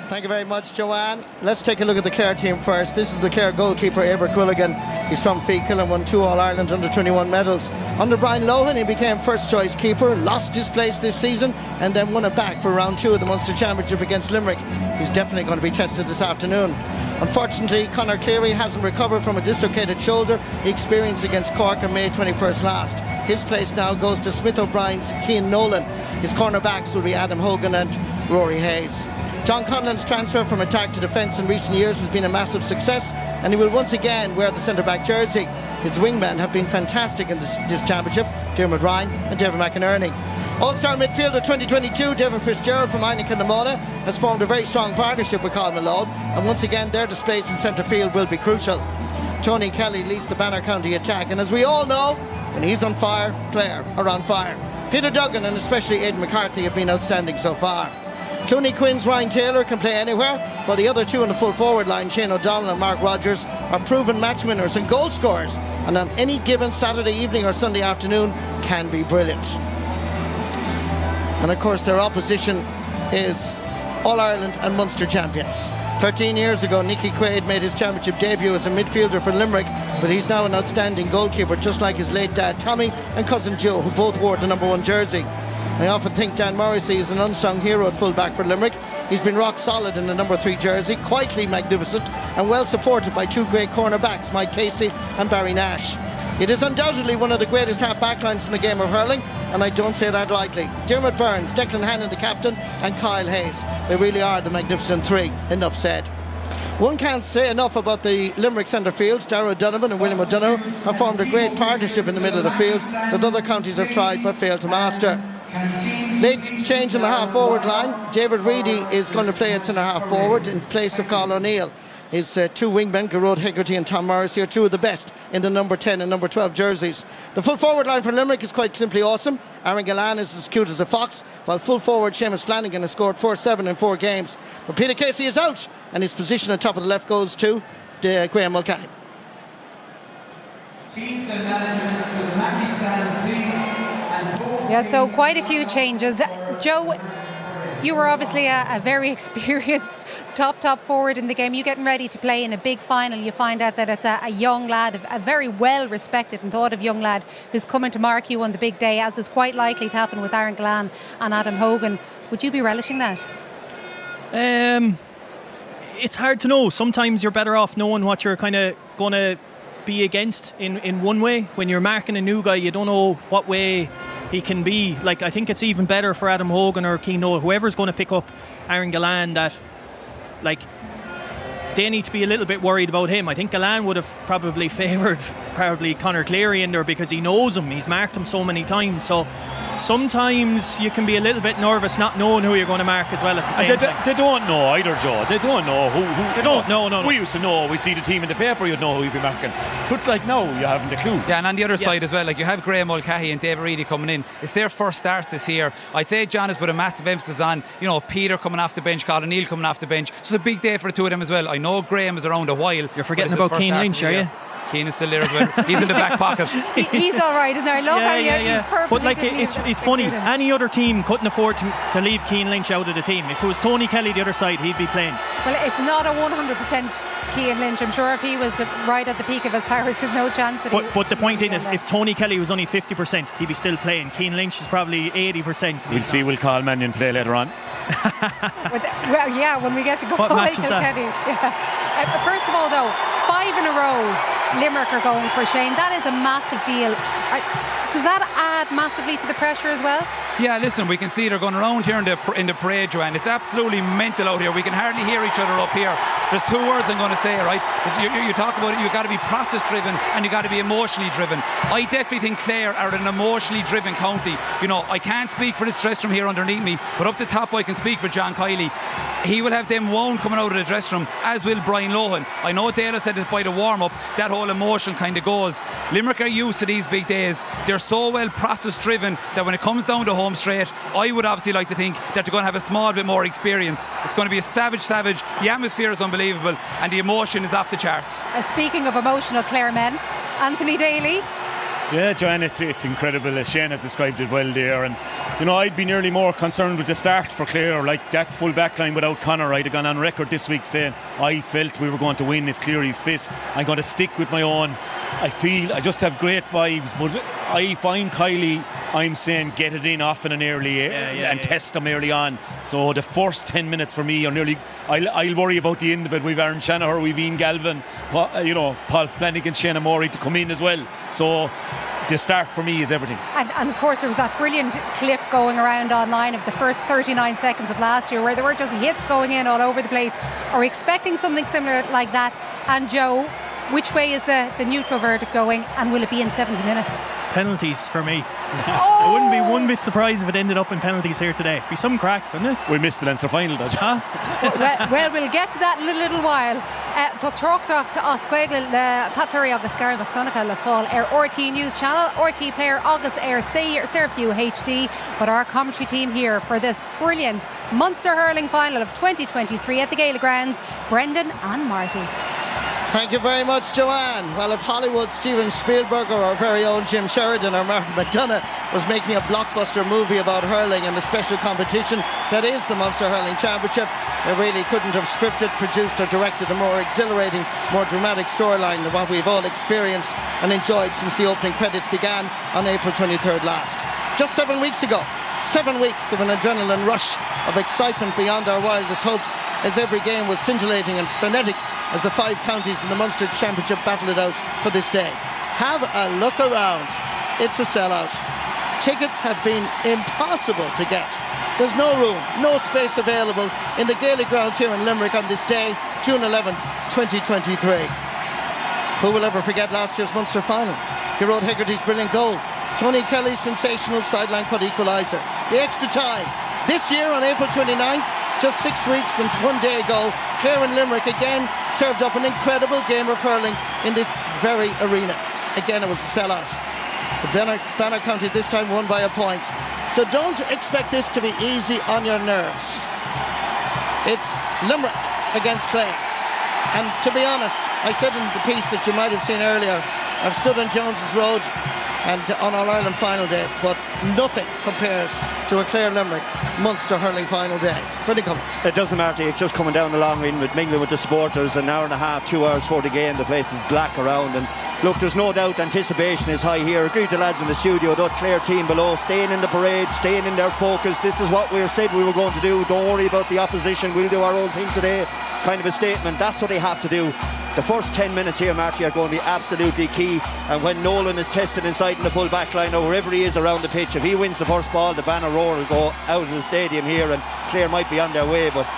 Thank you very much, Joanne. Let's take a look at the Clare team first. This is the Clare goalkeeper, Eibert Quilligan. He's from Feakle and won 2 All-Ireland under-21 medals. Under Brian Lohan, he became first-choice keeper, lost his place this season, and then won it back for round 2 of the Munster Championship against Limerick. He's definitely going to be tested this afternoon. Unfortunately, Conor Cleary hasn't recovered from a dislocated shoulder he experienced against Cork on May 21st last. His place now goes to Smith O'Brien's Cian Nolan. His cornerbacks will be Adam Hogan and Rory Hayes. John Conlon's transfer from attack to defence in recent years has been a massive success, and he will once again wear the centre-back jersey. His wingmen have been fantastic in this championship, Diarmuid Ryan and David McInerney. All-star midfielder 2022, David Fitzgerald from Heineken Namona, has formed a very strong partnership with Colin Malone, and once again their displays in centre field will be crucial. Tony Kelly leads the Banner County attack, and as we all know, when he's on fire, Clare are on fire. Peter Duggan and especially Aidan McCarthy have been outstanding so far. Clooney Quinn's Ryan Taylor can play anywhere, while the other two on the full forward line, Shane O'Donnell and Mark Rogers, are proven match winners and goal scorers, and on any given Saturday evening or Sunday afternoon can be brilliant. And of course their opposition is All-Ireland and Munster champions. 13 years ago, Nicky Quaid made his championship debut as a midfielder for Limerick, but he's now an outstanding goalkeeper, just like his late dad Tommy and cousin Joe, who both wore the number 1 jersey. I often think Dan Morrissey is an unsung hero at fullback for Limerick. He's been rock solid in the number 3 jersey, quietly magnificent and well supported by 2 great cornerbacks, Mike Casey and Barry Nash. It is undoubtedly one of the greatest half-back lines in the game of hurling, and I don't say that lightly. Dermot Burns, Declan Hannon the captain, and Kyle Hayes. They really are the magnificent 3. Enough said. One can't say enough about the Limerick centre field. Darragh O'Donovan and William O'Donoghue have formed a great partnership in the middle of the field that other counties have tried but failed to master. Late change in the half-forward line. David Reedy is going to play at centre-half forward in place of Carl O'Neill. His 2 wingmen, Gearóid Hegarty and Tom Morrissey, are 2 of the best in the number 10 and number 12 jerseys. The full forward line for Limerick is quite simply awesome. Aaron Gillan is as cute as a fox, while full forward Seamus Flanagan has scored 4-7 in 4 games. But Peter Casey is out, and his position at top of the left goes to Graham Mulcahy. Teams and management to the Mackie stand, please. Yeah, so quite a few changes. Joe, you were obviously a very experienced top forward in the game. You're getting ready to play in a big final. You find out that it's a young lad, a very well respected and thought of young lad who's coming to mark you on the big day, as is quite likely to happen with Aaron Gillan and Adam Hogan. Would you be relishing that? It's hard to know. Sometimes you're better off knowing what you're kind of going to be against in one way. When you're marking a new guy, you don't know what way he can be. Like, I think it's even better for Adam Hogan or Cian Nolan, whoever's going to pick up Aaron Gillan, that like they need to be a little bit worried about him. I think Gillan would have probably favoured Conor Cleary in there because he knows him, he's marked him so many times. So sometimes you can be a little bit nervous not knowing who you're going to mark as well at the same time. They don't know either, Joe. They don't know who they don't know. No. We used to know. We'd see the team in the paper, you'd know who you'd be marking. But like now, you haven't a clue. Yeah, and on the other side as well, like you have Graham Mulcahy and David Reedy coming in. It's their first starts this year. I'd say John has put a massive emphasis on, Peter coming off the bench, Colin O'Neill coming off the bench. So it's a big day for the 2 of them as well. I know Graham is around a while. You're forgetting about Cian Lynch, are you? Cian is still there as well. He's in the back pocket. He's all right, isn't he? I love how you perfectly. But like it's funny. Any other team couldn't afford to leave Cian Lynch out of the team. If it was Tony Kelly the other side, he'd be playing. Well, it's not a 100% Cian Lynch. I'm sure if he was right at the peak of his powers, there's no chance that But the point is, if Tony Kelly was only 50%, he'd be still playing. Cian Lynch is probably 80%. We'll see. Will Carl Mannion play later on? Well, yeah, when we get to go. What match is that? Yeah. First of all, though, 5 in a row Limerick are going for, Shane. That is a massive deal. Does that add massively to the pressure as well? Yeah, listen, we can see they're going around here in the parade, Joanne. It's absolutely mental out here. We can hardly hear each other up here. There's 2 words I'm going to say, right? You talk about it, you've got to be process driven and you've got to be emotionally driven. I definitely think Clare are an emotionally driven county. I can't speak for this dressing room here underneath me, but up the top I can speak for John Kiley. He will have them wound coming out of the dressing room, as will Brian Lohan. I know Dale said it by the warm-up, that whole emotion kind of goes. Limerick are used to these big days. They're so well process driven that when it comes down to home straight, I would obviously like to think that they're going to have a small bit more experience. It's going to be a savage. The atmosphere is unbelievable and the emotion is off the charts. Speaking of emotional Clare men, Anthony Daly, Yeah, Joanne, it's incredible. Shane has described it well there. And, I'd be nearly more concerned with the start for Clare. Like that full back line without Conor, I'd have gone on record this week saying I felt we were going to win if Cleary's fit. I'm going to stick with my own. I just have great vibes. But I find Kylie, I'm saying get it in often and early and test them early on. So the first 10 minutes for me are nearly. I'll worry about the end of it. We've Aaron Shanahan, we've Ian Galvin, Paul Flanagan, Shane Amori to come in as well. So the start for me is everything. And of course there was that brilliant clip going around online of the first 39 seconds of last year where there were just hits going in all over the place. Are we expecting something similar like that? And Joe, which way is the neutral verdict going, and will it be in 70 minutes? Penalties for me. Oh! I wouldn't be one bit surprised if it ended up in penalties here today. Be some crack, wouldn't it? We missed the Leinster final, did you? well, we'll get to that in a little while. Tá tróchtacht as Gaeil le Patferi agus Gary McDonagh le fáil RT News Channel, RT Player agus Serview HD. But our commentary team here for this brilliant Munster hurling final of 2023 at the Gaelic Grounds, Brendan and Marty. Thank you very much, Joanne. Well, if Hollywood Steven Spielberg or our very own Jim Sheridan or Martin McDonagh was making a blockbuster movie about hurling and the special competition that is the Munster Hurling Championship, they really couldn't have scripted, produced or directed a more exhilarating, more dramatic storyline than what we've all experienced and enjoyed since the opening credits began on April 23rd last. Just 7 weeks ago. 7 weeks of an adrenaline rush of excitement beyond our wildest hopes as every game was scintillating and frenetic as the 5 counties in the Munster Championship battled it out for this day. Have a look around. It's a sellout. Tickets have been impossible to get. There's no room, no space available in the Gaelic Grounds here in Limerick on this day, June 11th, 2023. Who will ever forget last year's Munster final? Gerard Hegarty's brilliant goal. Tony Kelly's sensational sideline cut equaliser. The extra time. This year on April 29th, just 6 weeks and 1 day ago, Clare and Limerick again served up an incredible game of hurling in this very arena. Again, it was a sellout. The Banner County this time won by a point. So don't expect this to be easy on your nerves. It's Limerick against Clare. And to be honest, I said in the piece that you might have seen earlier, I've stood on Jones's Road and on All-Ireland final day, but nothing compares to a Clare Limerick Munster hurling final day. Pretty comments. It doesn't matter, it's just coming down the long in with mingling with the supporters. An hour and a half, 2 hours for the game, the place is black around, and look, there's no doubt anticipation is high here. Agree to the lads in the studio, that Clare team below, staying in the parade, staying in their focus. This is what we said we were going to do. Don't worry about the opposition, we'll do our own thing today. Kind of a statement. That's what they have to do. The first 10 minutes here, Marty, are going to be absolutely key. And when Nolan is tested inside in the full back line or wherever he is around the pitch, if he wins the first ball, the banner roar will go out of the stadium here, and Clare might be on their way, but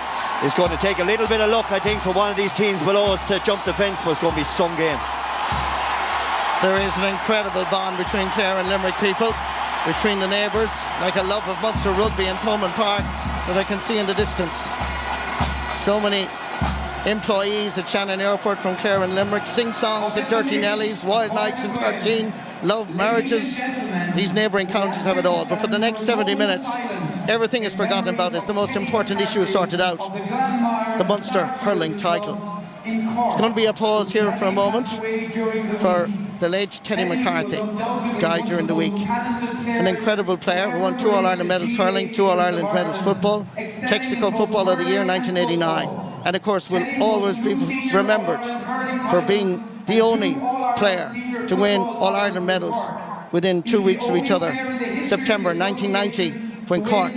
it's going to take a little bit of luck, I think, for one of these teams below us to jump the fence, but it's going to be some games. There is an incredible bond between Clare and Limerick people, between the neighbours, like a love of Munster rugby and Thomond Park that I can see in the distance. So many employees at Shannon Airport from Clare and Limerick sing songs at Dirty Nellies, Wild Nights in 13, love marriages. These neighbouring counties have it all, but for the next 70 minutes everything is forgotten about as the most important issue is sorted out: the Munster hurling title. It's going to be a pause here for a moment for the late Teddy McCarthy, died during the week. An incredible player who won 2 All-Ireland medals hurling, 2 All-Ireland medals football, Texaco Footballer of the Year 1989. And of course will always be remembered for being the only player to win All-Ireland medals within 2 weeks of each other. September 1990, when Cork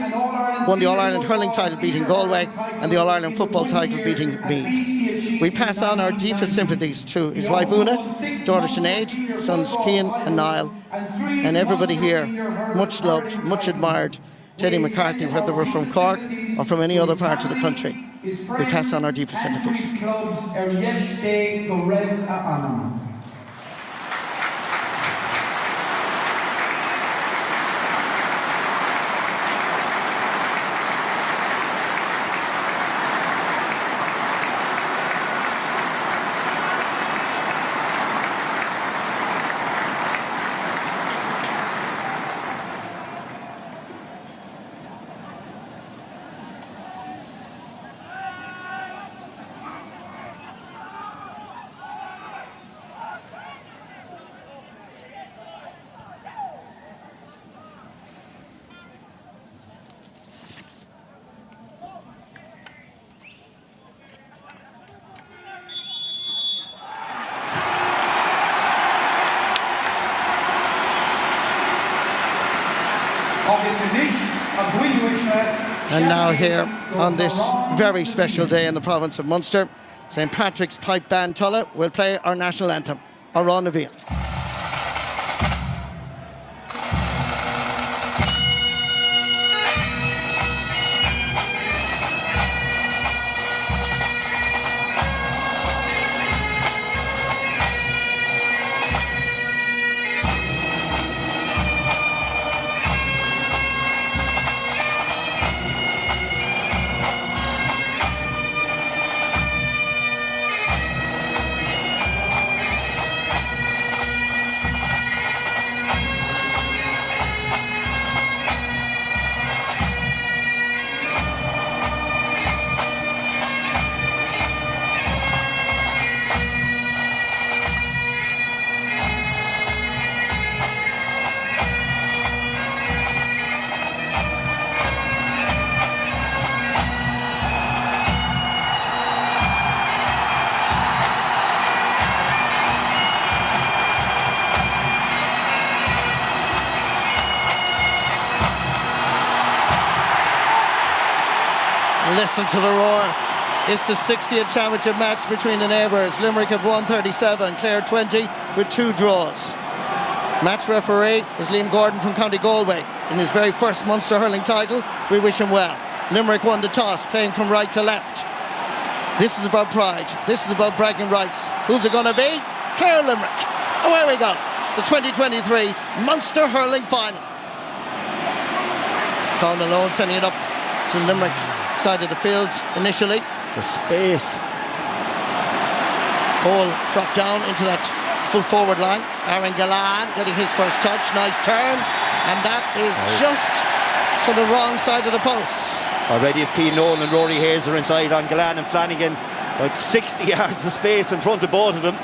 won the All-Ireland hurling title beating Galway and the All-Ireland football title beating Meath. We pass on our deepest sympathies to his wife Una, daughter Sinead, sons Cian and Niall, and everybody here, much loved, much admired Teddy McCarthy, whether we're from Cork or from any other part of the country. We pass on our deepest sympathies. And now here on this very special day in the province of Munster, St. Patrick's Pipe Band Tulla will play our national anthem, Around the Veal. Listen to the roar. It's the 60th championship match between the neighbours. Limerick have won 37, Clare 20 with 2 draws. Match referee is Liam Gordon from County Galway. In his very first Munster hurling title, we wish him well. Limerick won the toss, playing from right to left. This is about pride. This is about bragging rights. Who's it going to be? Clare Limerick. Away we go. The 2023 Munster hurling final. Colin Malone sending it up to Limerick side of the field initially. The space. Ball dropped down into that full forward line. Aaron Gallan getting his first touch. Nice turn. And that is just to the wrong side of the post. Already as Keane Nolan and Rory Hayes are inside on Gallan and Flanagan. About 60 yards of space in front of both of them.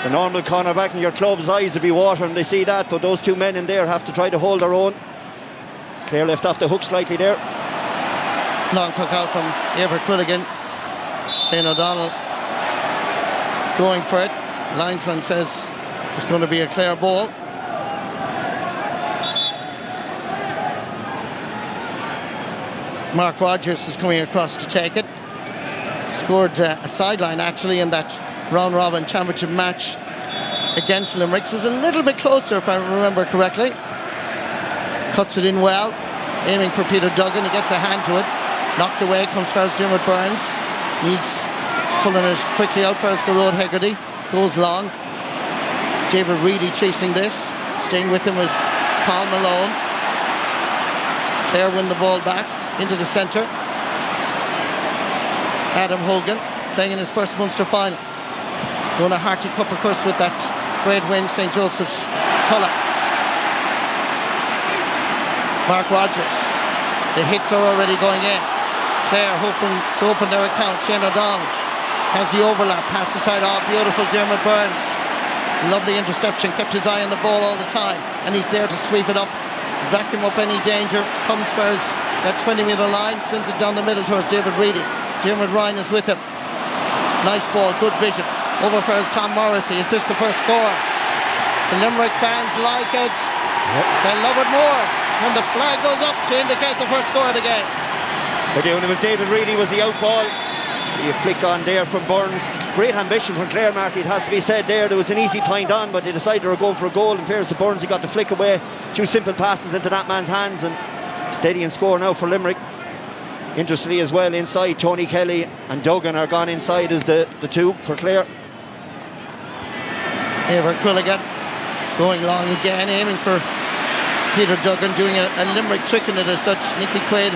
The normal cornerback in your club's eyes will be watering. They see that, but those 2 men in there have to try to hold their own. Clare left off the hook slightly there. Long puck out from Eibheart Quilligan. Shane O'Donnell going for it. Linesman says it's going to be a Clare ball. Mark Rogers is coming across to take it. Scored a sideline actually in that round robin championship match against Limerick. It was a little bit closer if I remember correctly. Cuts it in well, aiming for Peter Duggan. He gets a hand to it. Knocked away, comes first Dermot Burns. Needs pulling it quickly out for Garrod Hegarty. Goes long. David Reedy chasing this. Staying with him was Paul Malone. Clare win the ball back into the centre. Adam Hogan playing in his first Munster final. Won a hearty cup, of course, with that great win, St. Joseph's Tulla. Mark Rogers. The hits are already going in. Clare hoping to open their account. Shane O'Donnell has the overlap, pass inside. Oh, beautiful Dermot Burns. Lovely interception, kept his eye on the ball all the time, and he's there to sweep it up, vacuum up any danger. Comes for that 20-metre line, sends it down the middle towards David Reedy. Dermot Ryan is with him. Nice ball, good vision. Over for his Tom Morrissey. Is this the first score? The Limerick fans like it. They love it more when the flag goes up to indicate the first score of the game. They do, and it was David Reedy was the out ball. See a flick on there from Burns. Great ambition from Clare, Marty, it has to be said there. There was an easy point on, but they decided they were going for a goal. In fairness to Burns, he got the flick away. 2 simple passes into that man's hands, and steady and score now for Limerick. Interestingly as well, inside, Tony Kelly and Duggan are gone inside as the 2 for Clare. Eibheart Quilligan going long again, aiming for Peter Duggan, doing a Limerick trick in it as such. Nicky Quaid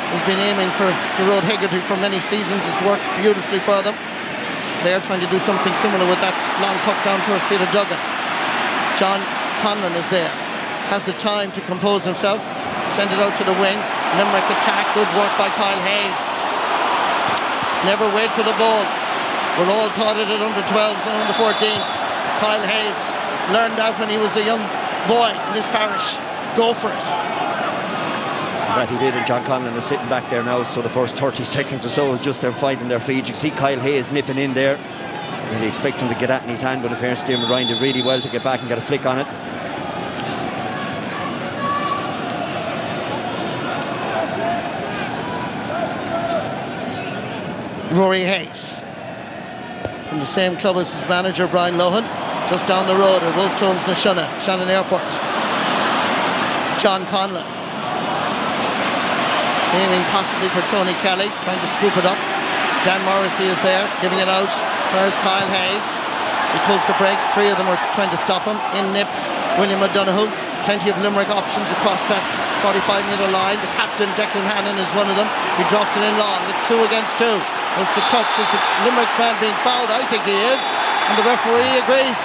has been aiming for Garrod Hegarty for many seasons. It's worked beautifully for them. Clare trying to do something similar with that long puck down towards Peter Duggan. John Conlon is there, has the time to compose himself, send it out to the wing. Limerick attack, good work by Kyle Hayes. Never wait for the ball. We're all taught it at under 12s and under 14s. Kyle Hayes learned that when he was a young boy in his parish. Go for it. That he did, and John Conlon is sitting back there now, so the first 30 seconds or so is just them finding their feet. You can see Kyle Hayes nipping in there. Really expect him to get that in his hand, but in fairness, Dermot Ryan did really well to get back and get a flick on it. Rory Hayes. From the same club as his manager, Brian Lohan. Just down the road at Wolftones na Shannon Airport. John Conlon. Aiming possibly for Tony Kelly, trying to scoop it up. Dan Morrissey is there, giving it out. There's Kyle Hayes. He pulls the brakes. Three of them are trying to stop him. In nips William O'Donoghue. Plenty of Limerick options across that 45-metre line. The captain, Declan Hannon, is one of them. He drops it in long. It's 2 against 2. It's the touch. Is the Limerick man being fouled? I think he is. And the referee agrees.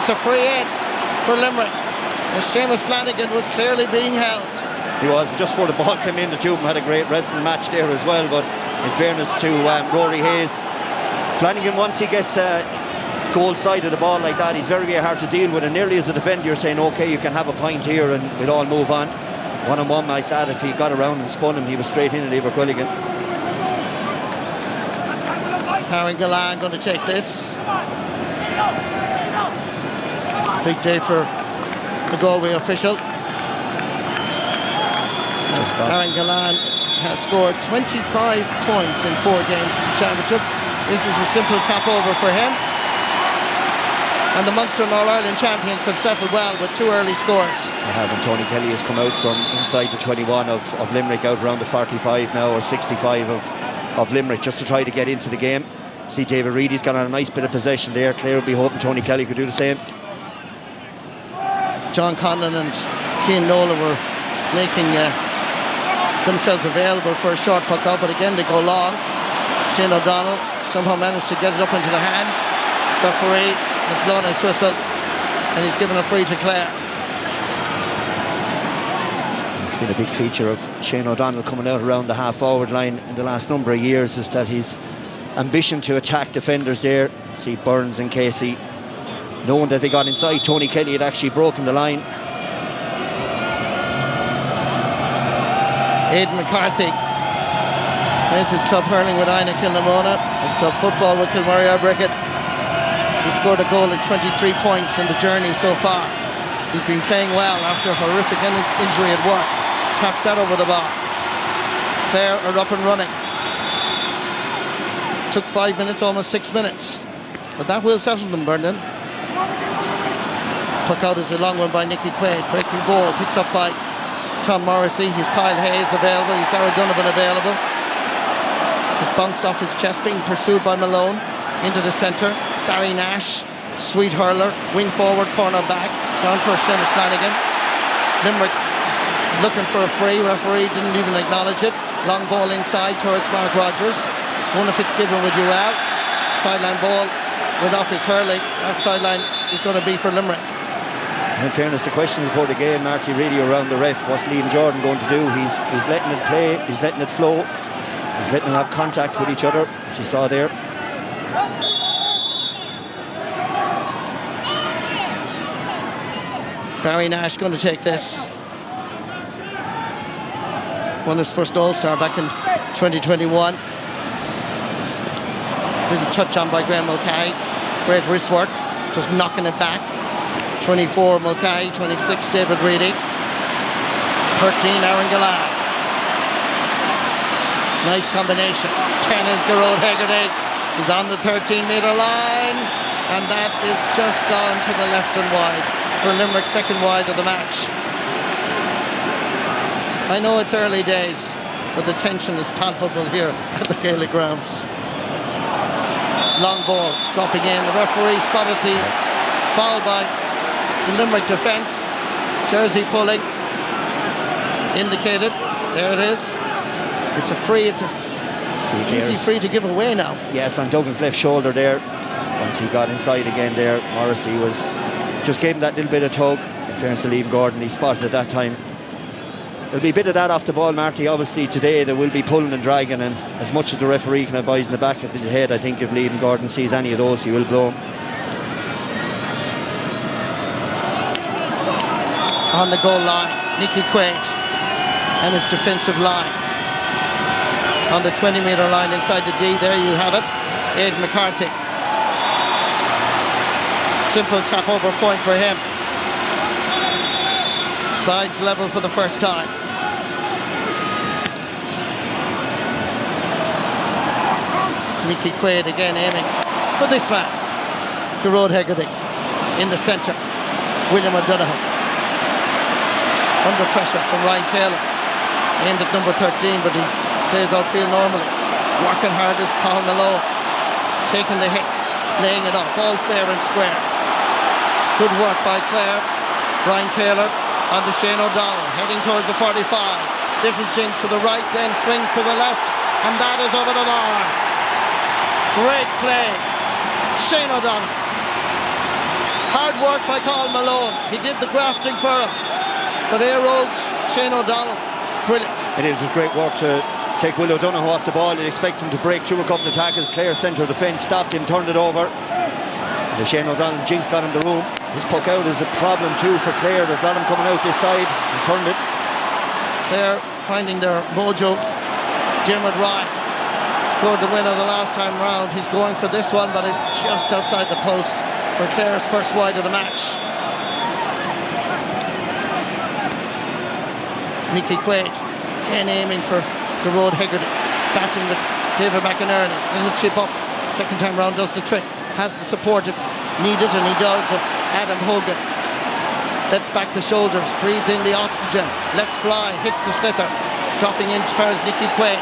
It's a free in for Limerick. As Seamus Flanagan was clearly being held. He was. Just before the ball came in, the two of them had a great wrestling match there as well. But in fairness to Rory Hayes, Flanagan, once he gets goal side of the ball like that, he's very, very hard to deal with. And nearly as a defender, you're saying, OK, you can have a point here and we'll all move on. One-on-one like that, if he got around and spun him, he was straight in at Aberquilligan. Aaron Gillan going to take this. Big day for the Galway official. Aaron Gillan has scored 25 points in 4 games in the championship. This is a simple tap over for him. And the Munster and All-Ireland champions have settled well with 2 early scores. They have, and Tony Kelly has come out from inside the 21 of Limerick, out around the 45 now, or 65 of Limerick, just to try to get into the game. See David Reedy's got on a nice bit of possession there. Clare will be hoping Tony Kelly could do the same. John Conlon and Cian Nolan were making themselves available for a short puck out, but again they go long. Shane O'Donnell somehow managed to get it up into the hand. Referee has blown his whistle and he's given a free to Clare. It's been a big feature of Shane O'Donnell coming out around the half-forward line in the last number of years, is that his ambition to attack defenders there. See Burns and Casey, knowing that they got inside Tony Kelly had actually broken the line. Aidan McCarthy. There's his club hurling with Aina Kilnamona, his club football with Kilmurray Brickett. He scored a goal at 23 points in the journey so far. He's been playing well after a horrific injury at work. Taps that over the bar. Clare are up and running. Took 5 minutes, almost 6 minutes. But that will settle them, Brendan. Puck out is a long one by Nicky Quaid. Breaking ball picked up by Tom Morrissey. He's Kyle Hayes available. He's Darragh Donovan available. Just bounced off his chest, being pursued by Malone. Into the centre. Barry Nash, sweet hurler, wing forward, corner back, down towards Seamus Flanagan. Limerick looking for a free. Referee didn't even acknowledge it. Long ball inside towards Mark Rogers. Wonder if it's given with you out. Sideline ball went off his hurling. That sideline is going to be for Limerick. In fairness, the question before the game, Marty really around the ref, what's Liam Jordan going to do? He's letting it play, he's letting it flow, he's letting them have contact with each other, which you saw there. Barry Nash going to take this. Won his first All-Star back in 2021. Little touch on by Graham Mulcahy. Great wrist work, just knocking it back. 24 Mulcahy, 26 David Reedy, 13 Aaron Gillan. Nice combination. 10 is Gearóid Hegarty. He's on the 13-metre line, and that is just gone to the left and wide for Limerick, second wide of the match. I know it's early days, but the tension is palpable here at the Gaelic Grounds. Long ball dropping in. The referee spotted the foul by the Limerick defence. Jersey pulling indicated. There it is. It's a free. It's an easy free to give away now. Yeah, it's on Duggan's left shoulder there. Once he got inside again there, Morrissey was just gave him that little bit of tug. In fairness to Liam Gordon, he spotted at that time. There'll be a bit of that off the ball, Marty. Obviously today there will be pulling and dragging, and as much as the referee can advise in the back of the head, I think if Liam Gordon sees any of those, he will blow him. On the goal line, Nicky Quaid and his defensive line. On the 20-metre line inside the D, there you have it. Aidan McCarthy. Simple tap over point for him. Sides level for the first time. Nicky Quaid again aiming for this man. Gerard Hegarty in the centre. William O'Donoghue under pressure from Ryan Taylor. Aimed at number 13, but he plays outfield normally. Working hard is Colin Malone. Taking the hits, laying it off, all fair and square. Good work by Clare. Ryan Taylor on the Shane O'Donnell, heading towards the 45. Little jink to the right, then swings to the left, and that is over the bar. Great play. Shane O'Donnell. Hard work by Colin Malone. He did the grafting for him. But here rogues Shane O'Donnell. Brilliant. It was great work to take Will O'Donoghue off the ball and expect him to break through a couple of tackles. Clare's centre defence stopped him, turned it over. The Shane O'Donnell jink got him the room. His puck out is a problem too for Clare. They've got him coming out this side and turned it. Clare finding their mojo. Dermot Ryan scored the winner the last time round. He's going for this one, but it's just outside the post for Clare's first wide of the match. Nicky Quaid again aiming for Gerard Hegarty, battling with David McInerney. Little chip up, second time round does the trick. Has the support if needed, and he does, of Adam Hogan. Lets back the shoulders, breathes in the oxygen, lets fly, hits the slither, dropping in as far as Nicky Quaid,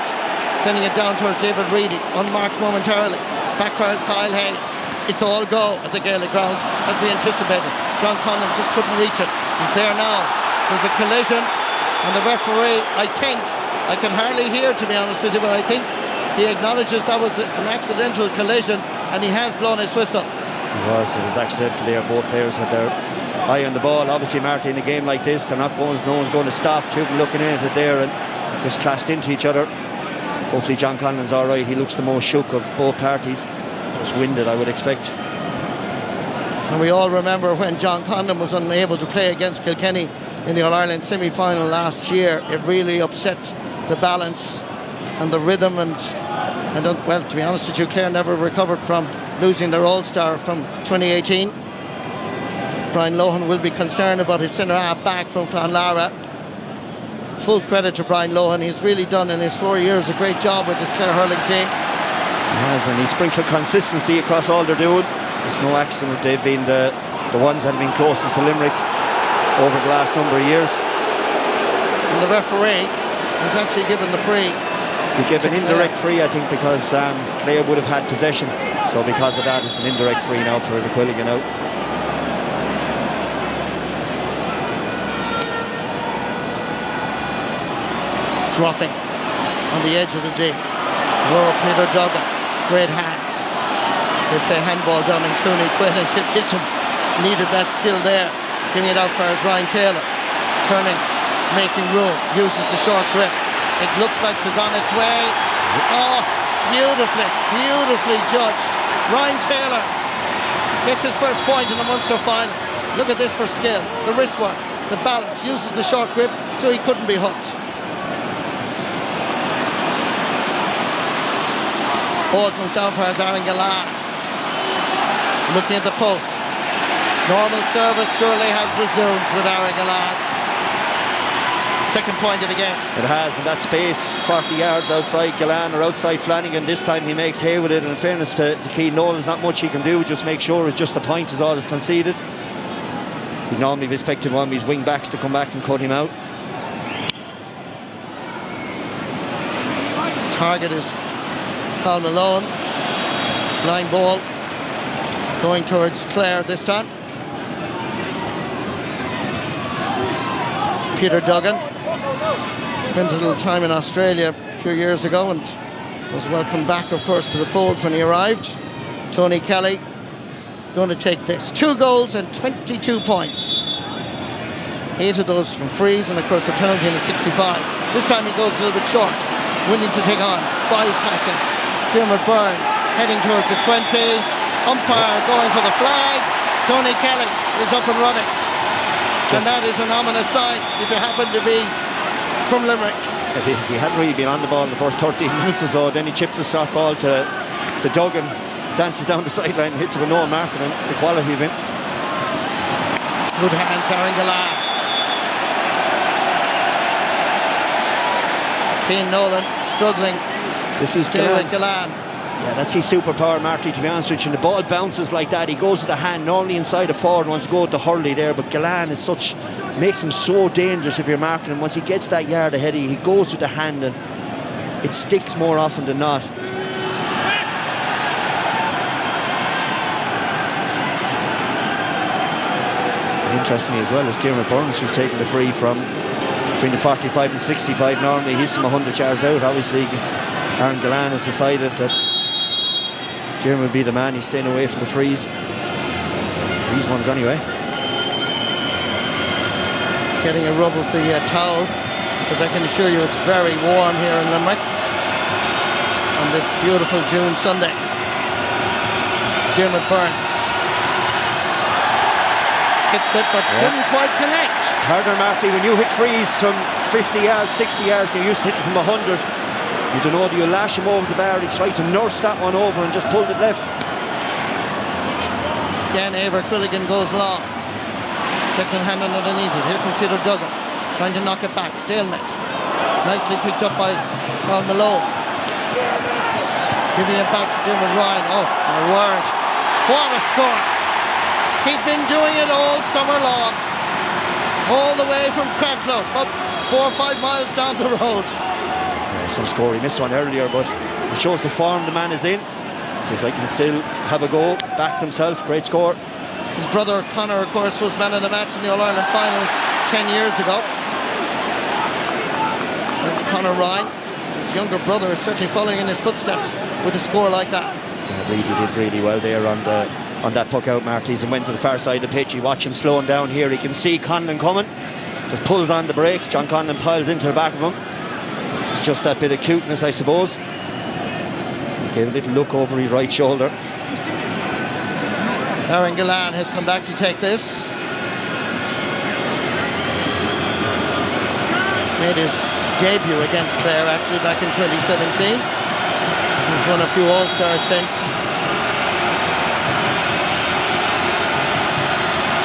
sending it down towards David Reedy, unmarked momentarily. Backfires Kyle Hayes. It's all go at the Gaelic Grounds as we anticipated. John Conlon just couldn't reach it. He's there now. There's a collision, and the referee, I think, I can hardly hear, to be honest with you, but I think he acknowledges that was an accidental collision, and he has blown his whistle. It was accidental there. Both players had their eye on the ball. Obviously, Marty, in a game like this, they're not going, no one's going to stop. Two of them looking in at it there and just clashed into each other. Hopefully John Conlon's all right. He looks the most shook of both parties. Just winded, I would expect. And we all remember when John Conlon was unable to play against Kilkenny in the All-Ireland semi-final last year. It really upset the balance and the rhythm, and well, to be honest with you, Clare never recovered from losing their All-Star from 2018. Brian Lohan will be concerned about his centre-half back from Clonlara. Full credit to Brian Lohan. He's really done in his 4 years a great job with this Clare hurling team. He has, and he's sprinkled consistency across all they're doing. It's no accident they've been the ones that have been closest to Limerick over the last number of years. And the referee has actually given the free. He gave an indirect free, I think, because Clare would have had possession. So because of that, it's an indirect free now for the Quilligan out. Dropping on the edge of the D. Oh, Peter Duggan, great hands. They play handball down in Clooney. Quinn and Kilkitchen needed that skill there. Giving it out for his Ryan Taylor. Turning, making room, uses the short grip. It looks like it's on its way. Oh, beautifully judged. Ryan Taylor gets his first point in the Munster final. Look at this for skill. The wrist work, the balance, uses the short grip so he couldn't be hooked. Ball comes down for Aaron Galan. Looking at the post. Normal service surely has resumed with Aaron Galan. Second point of the game. It has, and that space, 40 yards outside Galan or outside Flanagan. This time he makes hay with it, and in fairness to Keane Nolan's not much he can do, just make sure it's just a point is all is conceded. He normally have expected one of his wing backs to come back and cut him out. Target is Colin Malone. Line ball going towards Clare this time. Peter Duggan spent a little time in Australia a few years ago and was welcomed back, of course, to the fold when he arrived. Tony Kelly going to take this. 2 goals and 22 points. 8 of those from frees, and of course a penalty in the 65. This time he goes a little bit short, willing to take on. Bypassing Dermot Burns, heading towards the 20. Umpire going for the flag. Tony Kelly is up and running. And that is an ominous sign if you happen to be from Limerick. It is. He hadn't really been on the ball in the first 13 minutes or so. Then he chips a short ball to Duggan, dances down the sideline and hits it with no marking, and it's the quality of him. Good hands, Aaron Galan. Keane Nolan struggling. This is Galan. Yeah, that's his superpower, Marty, to be honest with you. And the ball bounces like that. He goes with the hand, normally inside the forward, wants to go with the hurley there. But Galan is makes him so dangerous if you're marking him. Once he gets that yard ahead of you, he goes with the hand and it sticks more often than not. And interestingly as well, as Dermot Burns, who's taking the free from between the 45 and 65. Normally he's from 100 yards out. Obviously Aaron Galan has decided that Dermot will be the man. He's staying away from the frees. These ones anyway. Getting a rub of the towel, because I can assure you it's very warm here in Limerick on this beautiful June Sunday. Dermot Burns hits it, but didn't quite connect. It's harder, Marty, when you hit frees from 50 yards, 60 yards, you're used to hitting from 100. You don't know, do you lash him over the bar? He tried to nurse that one over and just pulled it left. Again, Eibhear Quilligan goes long. Declan Hannon underneath it. Here comes Peter Duggan, trying to knock it back. Stalemate. Nicely picked up by Paul Malone. Giving it back to Dermot Ryan. Oh, my word. What a score. He's been doing it all summer long. All the way from Cracklow, about 4 or 5 miles down the road. Some score. He missed one earlier, but it shows the form the man is in. Says I can still have a go. Backed himself. Great score. His brother Conor, of course, was man of the match in the All-Ireland final 10 years ago. That's Conor Ryan. His younger brother is certainly following in his footsteps with a score like that. Yeah, Reedy did really well there on that puck out, Martys, and went to the far side of the pitch. You watch him slowing down here. He can see Conlon coming. Just pulls on the brakes. John Conlon piles into the back of him. It's just that bit of cuteness, I suppose. He gave a little look over his right shoulder. Aaron Galan has come back to take this. Made his debut against Clare actually back in 2017. He's won a few All-Stars since.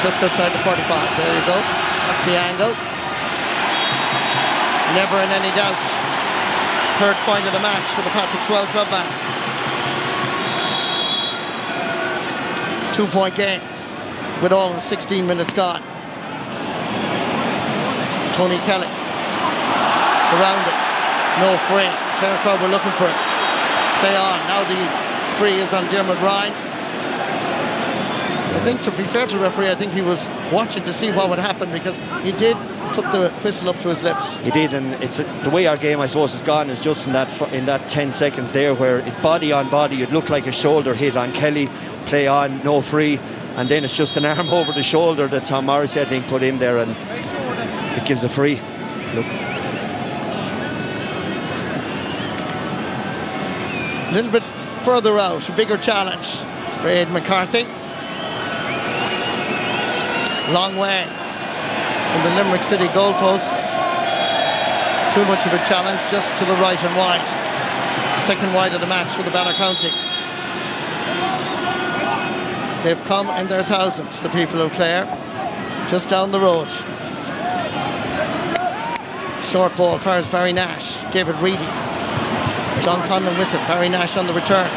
Just outside the 45, there you go. That's the angle. Never in any doubt. Third point of the match for the Patrick Swell club man. 2-point game with almost 16 minutes gone. Tony Kelly surrounded, no free. Clare crowd were looking for it. Play on. Now the free is on Dermot Ryan. I think, to be fair to the referee, I think he was watching to see what would happen, because he did put the whistle up to his lips. He did, and it's the way our game, I suppose, has gone is just in that 10 seconds there, where it's body on body. It looked like a shoulder hit on Kelly. Play on, no free, and then it's just an arm over the shoulder that Tom Morrissey, I think, put in there, and it gives a free. Look. A little bit further out, a bigger challenge for Aidan McCarthy. Long way from the Limerick City goalposts. Too much of a challenge, just to the right and wide. Second wide of the match for the Banner County. They've come in their thousands, the people of Clare, just down the road. Short ball fires Barry Nash. David Reedy. John Conlon with it. Barry Nash on the return.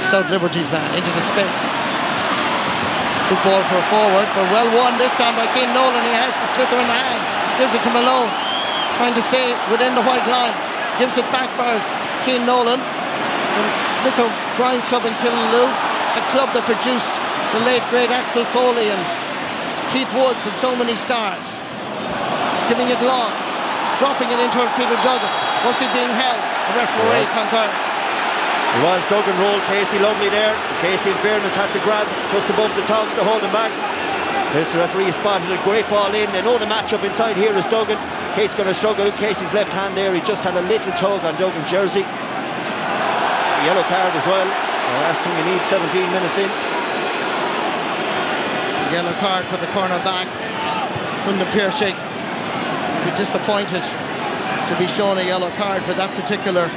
South Liberties man into the space. Good ball for a forward, but well won this time by Cian Nolan. He has the slither in the hand. Gives it to Malone. Trying to stay within the white lines. Gives it back, fires Cian Nolan. Smith O'Brien's club in Killaloo, a club that produced the late great Axel Foley and Keith Woods and so many stars. Giving it long, dropping it in towards Peter Duggan. Was he being held? The referee concurs. It was. Duggan rolled Casey lovely there. Casey, in fairness, had to grab just above the togs to hold him back. There's the referee spotted a great ball in. They know the matchup inside here is Duggan. Casey's going to struggle. Casey's left hand there. He just had a little tug on Duggan's jersey. Yellow card as well. The last thing you need, 17 minutes in. Yellow card for the corner back. Brendan Piershig would be disappointed to be shown a yellow card for that particular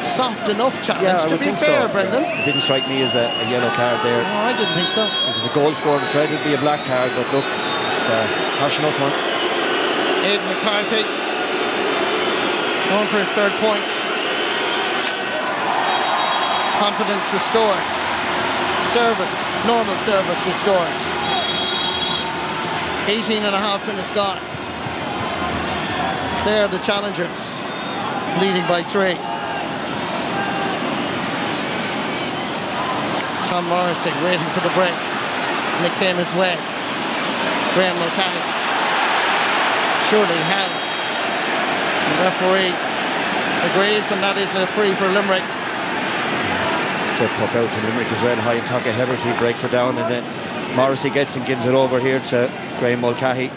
soft enough challenge. Yeah, to be fair, so. Brendan. It didn't strike me as a yellow card there. No, I didn't think so. It was a goal scored and thread, it'd be a black card, but look, it's a harsh enough one. Aidan McCarthy going for his third point. Confidence restored. Service, normal service restored. 18 and a half minutes gone. Clare, the challengers, leading by 3. Tom Morrissey waiting for the break, and it came his way. Graham Mulcahy surely held. The referee agrees, and that is a free for Limerick. Set puck out from Limerick as well. High and Tucker Hegarty breaks it down, and then Morrissey gets and gives it over here to Graham Mulcahy.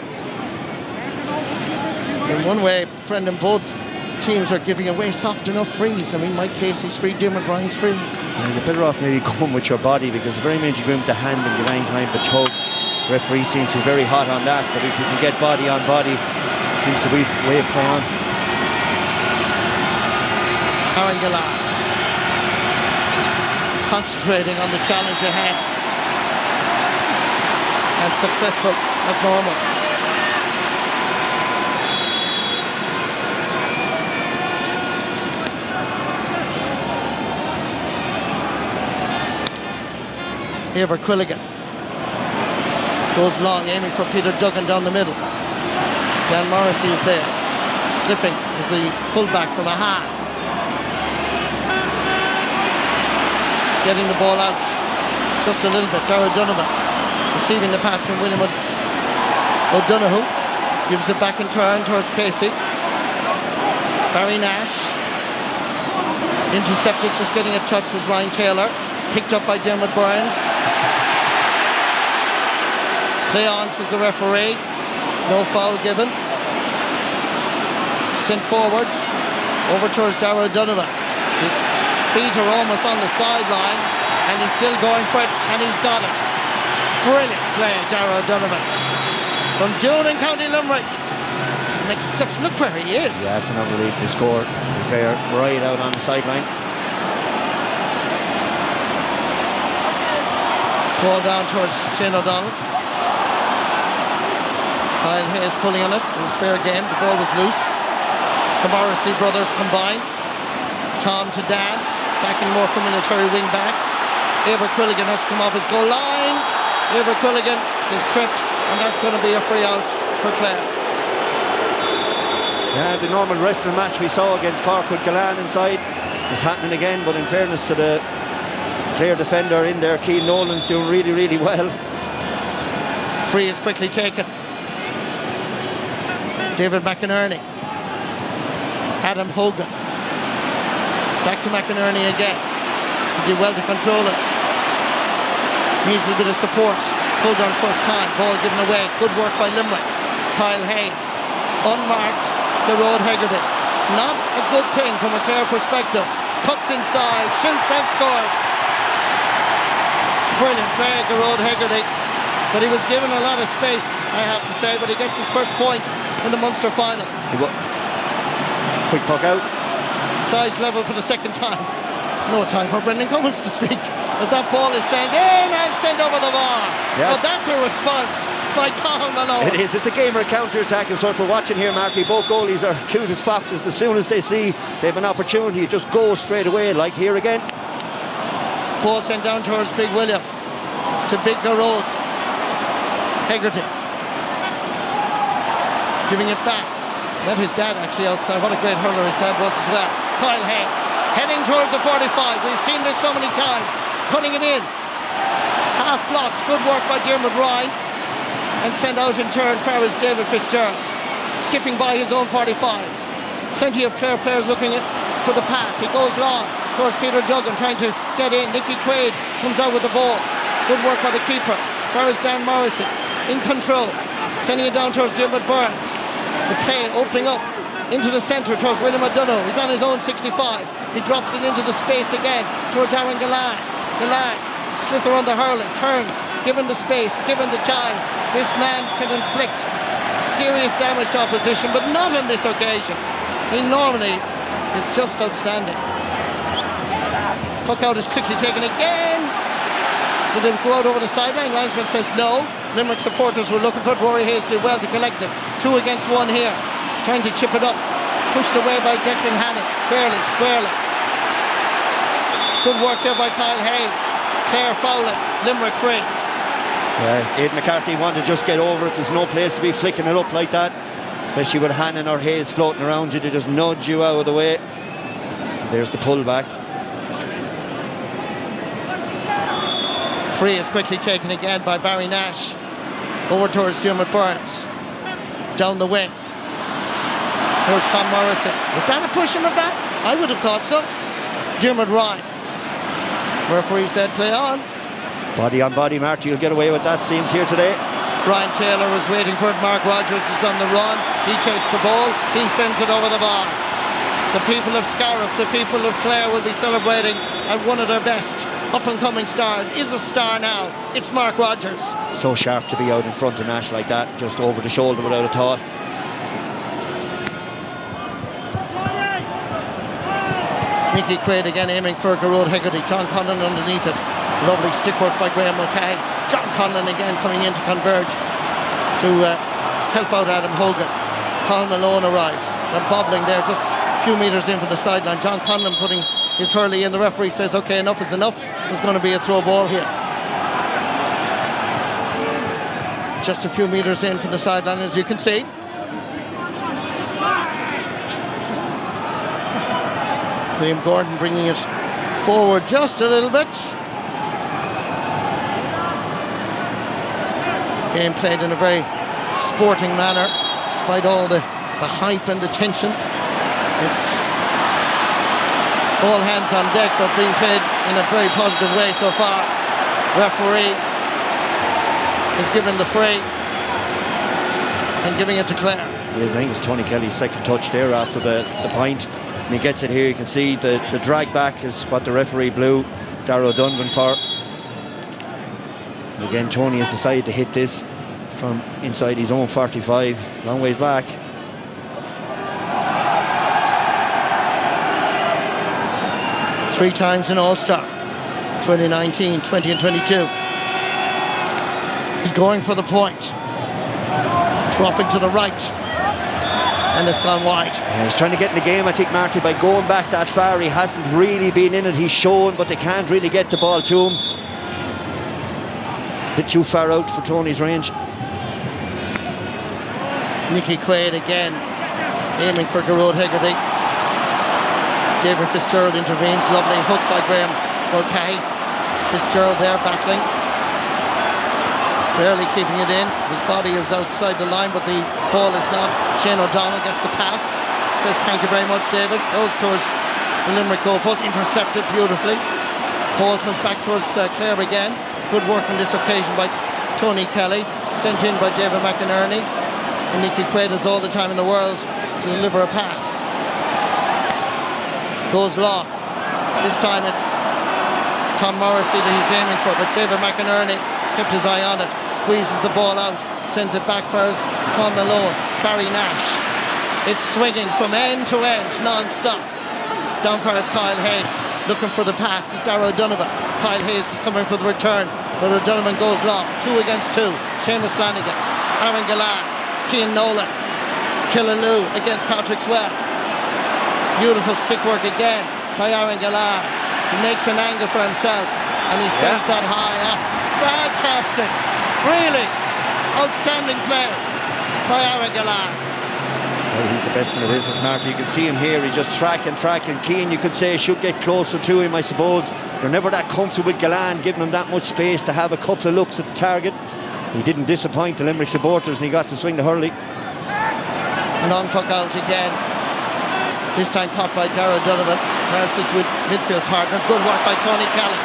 In one way, Brendan, both teams are giving away soft enough frees. I mean, Mike Casey's free, Dermot Ryan's free. You're better off maybe going with your body, because the very minute you go with the hand and give any time the tug, the referee seems to be very hot on that. But if you can get body on body, it seems to be the way of play on. Aaron Galar concentrating on the challenge ahead, and successful as normal. Eibhear Quilligan goes long, aiming for Peter Duggan down the middle. Dan Morrissey is there. Slipping is the fullback from Aha. Getting the ball out just a little bit. Dara Donovan receiving the pass from William O'Donoghue. Gives it back in turn towards Casey. Barry Nash. Intercepted, just getting a touch, was Ryan Taylor. Picked up by Dermot Burns. Play on, says the referee. No foul given. Sent forward. Over towards Dara O'Donovan. His feet are almost on the sideline, and he's still going for it, and he's got it. Brilliant play, Dara O'Donovan. From Doon in County Limerick. An exception. Look where he is. Yeah, it's an unbelievable score. They're right out on the sideline. Ball down towards Shane O'Donnell. Kyle Hayes pulling on it. It was fair game. The ball was loose. The Morrissey brothers combine. Tom to Dan. Back in more familiar Terry wing back. Eibhear Quilligan has to come off his goal line. Eibhear Quilligan is tripped, and that's going to be a free out for Clare. Yeah, the normal wrestling match we saw against Cork with Galan inside is happening again, but in fairness to the Clare defender in there, Keane Nolan's doing really, really well. Free is quickly taken. David McInerney. Adam Hogan. Back to McInerney again. He did well to control it. Needs a bit of support. Pulled on first time. Ball given away. Good work by Limerick. Kyle Hayes. Unmarked. Gearóid Hegarty. Not a good thing from a Clare perspective. Pucks inside. Shoots and scores. Brilliant play, Gearóid Hegarty. But he was given a lot of space, I have to say. But he gets his first point in the Munster final. Quick puck out. Sides level for the second time. No time for Brendan Cummins to speak, as that ball is sent in and sent over the bar. Yes. But that's a response by Cathal Malone. It is. It's a gamer counter-attack is what we're watching here, Marty. Both goalies are cute as foxes. As soon as they see they have an opportunity, it just goes straight away, like here again. Ball sent down towards Big William. To Big Gearóid Hegarty. Giving it back. Let his dad actually outside. What a great hurler his dad was as well. Kyle Hayes heading towards the 45. We've seen this so many times. Putting it in. Half blocked. Good work by Dermot Ryan. And sent out in turn Farrell's David Fitzgerald. Skipping by his own 45. Plenty of Clare players looking for the pass. He goes long towards Peter Duggan, trying to get in. Nicky Quaid comes out with the ball. Good work by the keeper. Farrell's Dan Morrissey in control. Sending it down towards Dermot Burns. The play opening up into the centre towards William O'Donoghue. He's on his own 65. He drops it into the space again towards Aaron Galan. Galan, slither on the hurling, turns, given the space, given the time. This man can inflict serious damage to opposition, but not on this occasion. He normally is just outstanding. Puck out is quickly taken again. Did it go out over the sideline? Linesman says no. Limerick supporters were looking for it. Rory Hayes did well to collect it. 2 against 1 here. Trying to chip it up. Pushed away by Declan Hannon. Fairly, squarely. Good work there by Kyle Hayes. Clare fouling. Limerick free. Yeah, Aidan McCarthy wanted to just get over it. There's no place to be flicking it up like that, especially with Hannon or Hayes floating around you to just nudge you out of the way. There's the pullback. Free is quickly taken again by Barry Nash. Over towards Dermot Burns. Down the wing. Towards Tom Morrison. Was that a push in the back? I would have thought so. Dermot Ryan. Referee said play on. Body on body, Marty, you'll get away with that, seems here today. Ryan Taylor was waiting for it. Mark Rogers is on the run. He takes the ball. He sends it over the bar. The people of Scariff, the people of Clare will be celebrating, and one of their best up-and-coming stars is a star now. It's Mark Rogers. So sharp to be out in front of Nash like that, just over the shoulder without a thought. Nicky Quaid again aiming for Garrod Hegarty. John Conlon underneath it. Lovely stick work by Graham Mulcahy. John Conlon again coming in to converge to help out Adam Hogan. Colin Malone arrives. They're bobbling there just a few metres in from the sideline. John Conlon putting his hurley in. The referee says, okay, enough is enough. There's going to be a throw ball here. Just a few metres in from the sideline, as you can see. Liam Gordon bringing it forward just a little bit. Game played in a very sporting manner, despite all the hype and the tension. It's all hands on deck, but being played in a very positive way so far. Referee is given the free and giving it to Clare. Yes, I think it's Tony Kelly's second touch there after the point. And he gets it here. You can see the drag back is what the referee blew Darragh O'Donovan for. And again, Tony has decided to hit this from inside his own 45. It's a long ways back. Three times an All-Star. 2019, 20 and 22. He's going for the point. He's dropping to the right. And it's gone wide. Yeah, he's trying to get in the game, I think, Marty, by going back that far. He hasn't really been in it. He's shown, but they can't really get the ball to him. A bit too far out for Tony's range. Nicky Quaid again, aiming for Garrod Hegarty. David Fitzgerald intervenes. Lovely hook by Graham Mulcahy. Fitzgerald there battling. Barely keeping it in. His body is outside the line, but the ball is not. Shane O'Donnell gets the pass. Says thank you very much, David. Goes towards the Limerick goalpost. Intercepted beautifully. Ball comes back towards Clare again. Good work on this occasion by Tony Kelly. Sent in by David McInerney. And Nicky Quaid has all the time in the world to deliver a pass. Goes long. This time it's Tom Morrissey that he's aiming for, but David McInerney kept his eye on it, squeezes the ball out, sends it back for us, Paul Malone, Barry Nash. It's swinging from end to end, non-stop. Down for us, Kyle Hayes, looking for the pass. It's Darragh O'Donovan. Kyle Hayes is coming for the return, but O'Donovan goes long. 2 against 2. Seamus Flanagan, Aaron Gillard, Cian Nolan, Killaloo against Patrick Swell. Beautiful stick work again by Aaron Gillard. He makes an angle for himself, and he sends that high up. Fantastic, really outstanding play by Aaron Gillard. Well, he's the best in the business, Mark. You can see him here. He's just tracking. Keane, you could say, should get closer to him, I suppose. You're never that comfortable with Gillard giving him that much space to have a couple of looks at the target. He didn't disappoint the Limerick supporters, and he got to swing the hurley. Long tuck out again. This time caught by Darragh O'Donovan versus with midfield partner. Good work by Tony Kelly.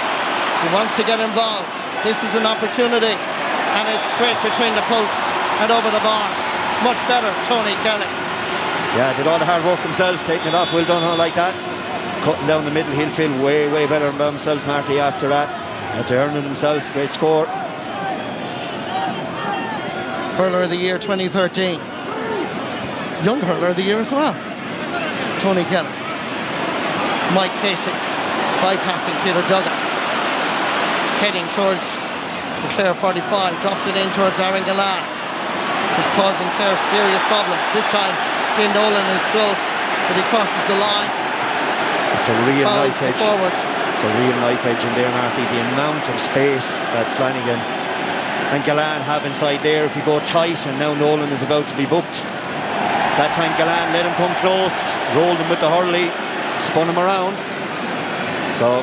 He wants to get involved. This is an opportunity, and it's straight between the posts and over the bar. Much better, Tony Kelly. Yeah, did all the hard work himself, taking it off. Well done, like that. Cutting down the middle, he'll feel way better about himself, Marty, after that. Had to earn it himself. Great score. Hurler of the Year 2013. Young Hurler of the Year as well. Tony Kelly. Mike Casey bypassing Peter Duggan. Heading towards the Clare 45. Drops it in towards Aaron Gillard. It's causing Clare serious problems. This time, Cian Nolan is close, but he crosses the line. It's a real nice edge. Forward. It's a real knife edge in there, Marty. The amount of space that Flanagan and Gallan have inside there. If you go tight, and now Nolan is about to be booked. That time Gallan let him come close, rolled him with the hurley, spun him around. So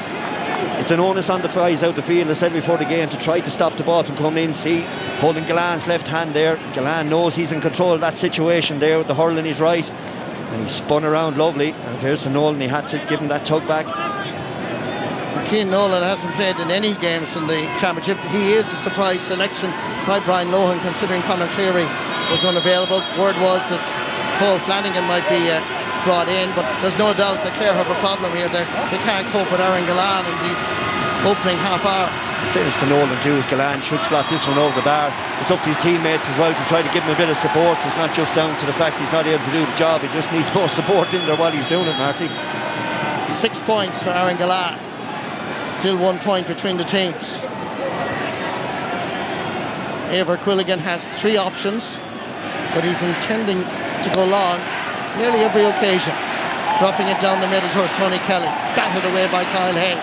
it's an onus on the guys out the field, I said before the game, to try to stop the ball from coming in. See, holding Gallan's left hand there. Gallan knows he's in control of that situation there with the hurl in his right. And he spun around lovely. And here's to Nolan, he had to give him that tug back. Cian Nolan hasn't played in any games in the championship. He is a surprise selection by Brian Lohan, considering Conor Cleary was unavailable. Word was that Paul Flanagan might be brought in, but there's no doubt that Clare have a problem here. They can't cope with Aaron Gallan in these opening half hour. Fairness to Nolan too, is Gallan should slot this one over the bar. It's up to his teammates as well to try to give him a bit of support. It's not just down to the fact he's not able to do the job, he just needs more support in there while he's doing it, Marty. 6 points for Aaron Gallan. Still 1 point between the teams. Eibhear Quilligan has 3 options, but he's intending to go long nearly every occasion. Dropping it down the middle towards Tony Kelly. Batted away by Kyle Hayes.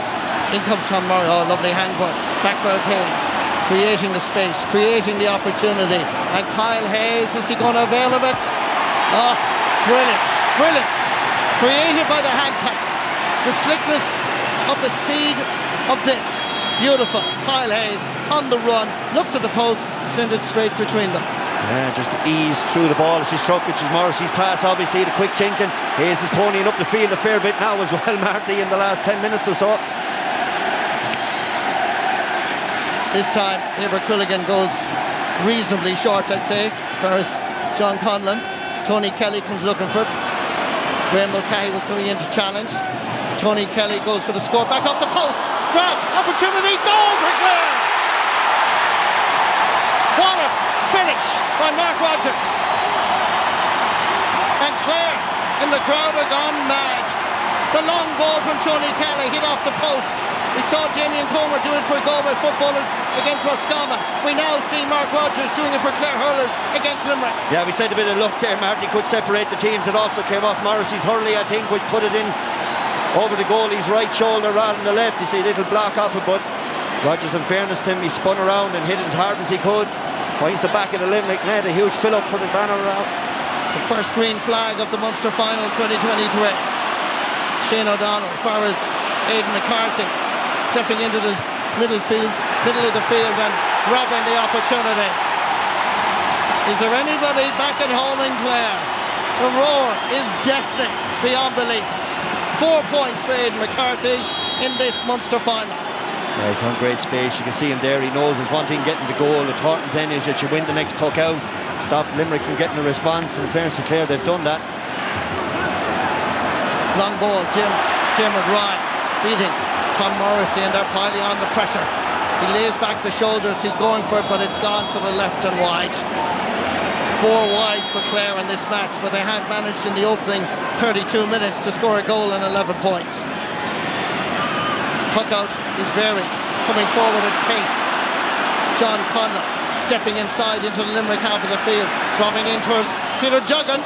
In comes Tom Murray. Oh, lovely handwork. Backwards Hayes. Creating the space, creating the opportunity. And Kyle Hayes, is he going to avail of it? Oh, brilliant, brilliant. Created by the handpacks. The slickness of the speed of this. Beautiful. Kyle Hayes on the run. Looked at the post, sent it straight between them. Yeah, just ease through the ball as he struck, which is Morrissey's pass. Obviously, the quick thinking. Hayes is ponying up the field a fair bit now as well, Marty, in the last 10 minutes or so. This time, Eibhear Quilligan goes reasonably short, I'd say, whereas John Conlon. Tony Kelly comes looking for it. Graham Mulcahy was coming in to challenge. Tony Kelly goes for the score, back off the post. Grab, opportunity, goal for Clare! What a finish by Mark Rogers. And Clare in the crowd are gone mad. The long ball from Tony Kelly hit off the post. We saw Damien Comer do it for Galway footballers against Roscommon. We now see Mark Rogers doing it for Clare hurlers against Limerick. Yeah, we said a bit of luck there, Marty could separate the teams. It also came off Morrissey's hurley, I think, which put it in over the goalie's right shoulder rather than the left. You see a little block off it, but Rogers, in fairness to him, he spun around and hit it as hard as he could. Finds the back of the Limerick net, a huge fill-up for the banner around. The first green flag of the Munster Final 2023. Shane O'Donnell, far as Aidan McCarthy, stepping into the middle of the field and grabbing the opportunity. Is there anybody back at home in Clare? The roar is deafening beyond belief. 4 points for Aidan McCarthy in this Munster Final. Yeah, he's on great space. You can see him there. He knows there's one thing getting the goal. The important then is that you win the next puck out, stop Limerick from getting a response. And in fairness to Clare, they've done that. Long ball, Dermot Ryan beating Tom Morrissey, and they're piling on the pressure. He lays back the shoulders, he's going for it, but it's gone to the left and wide. 4 wides for Clare in this match, but they have managed in the opening 32 minutes to score a goal and 11 points. Puck out is varied, coming forward at pace. John Conlon stepping inside into the Limerick half of the field, dropping in towards Peter Duggan,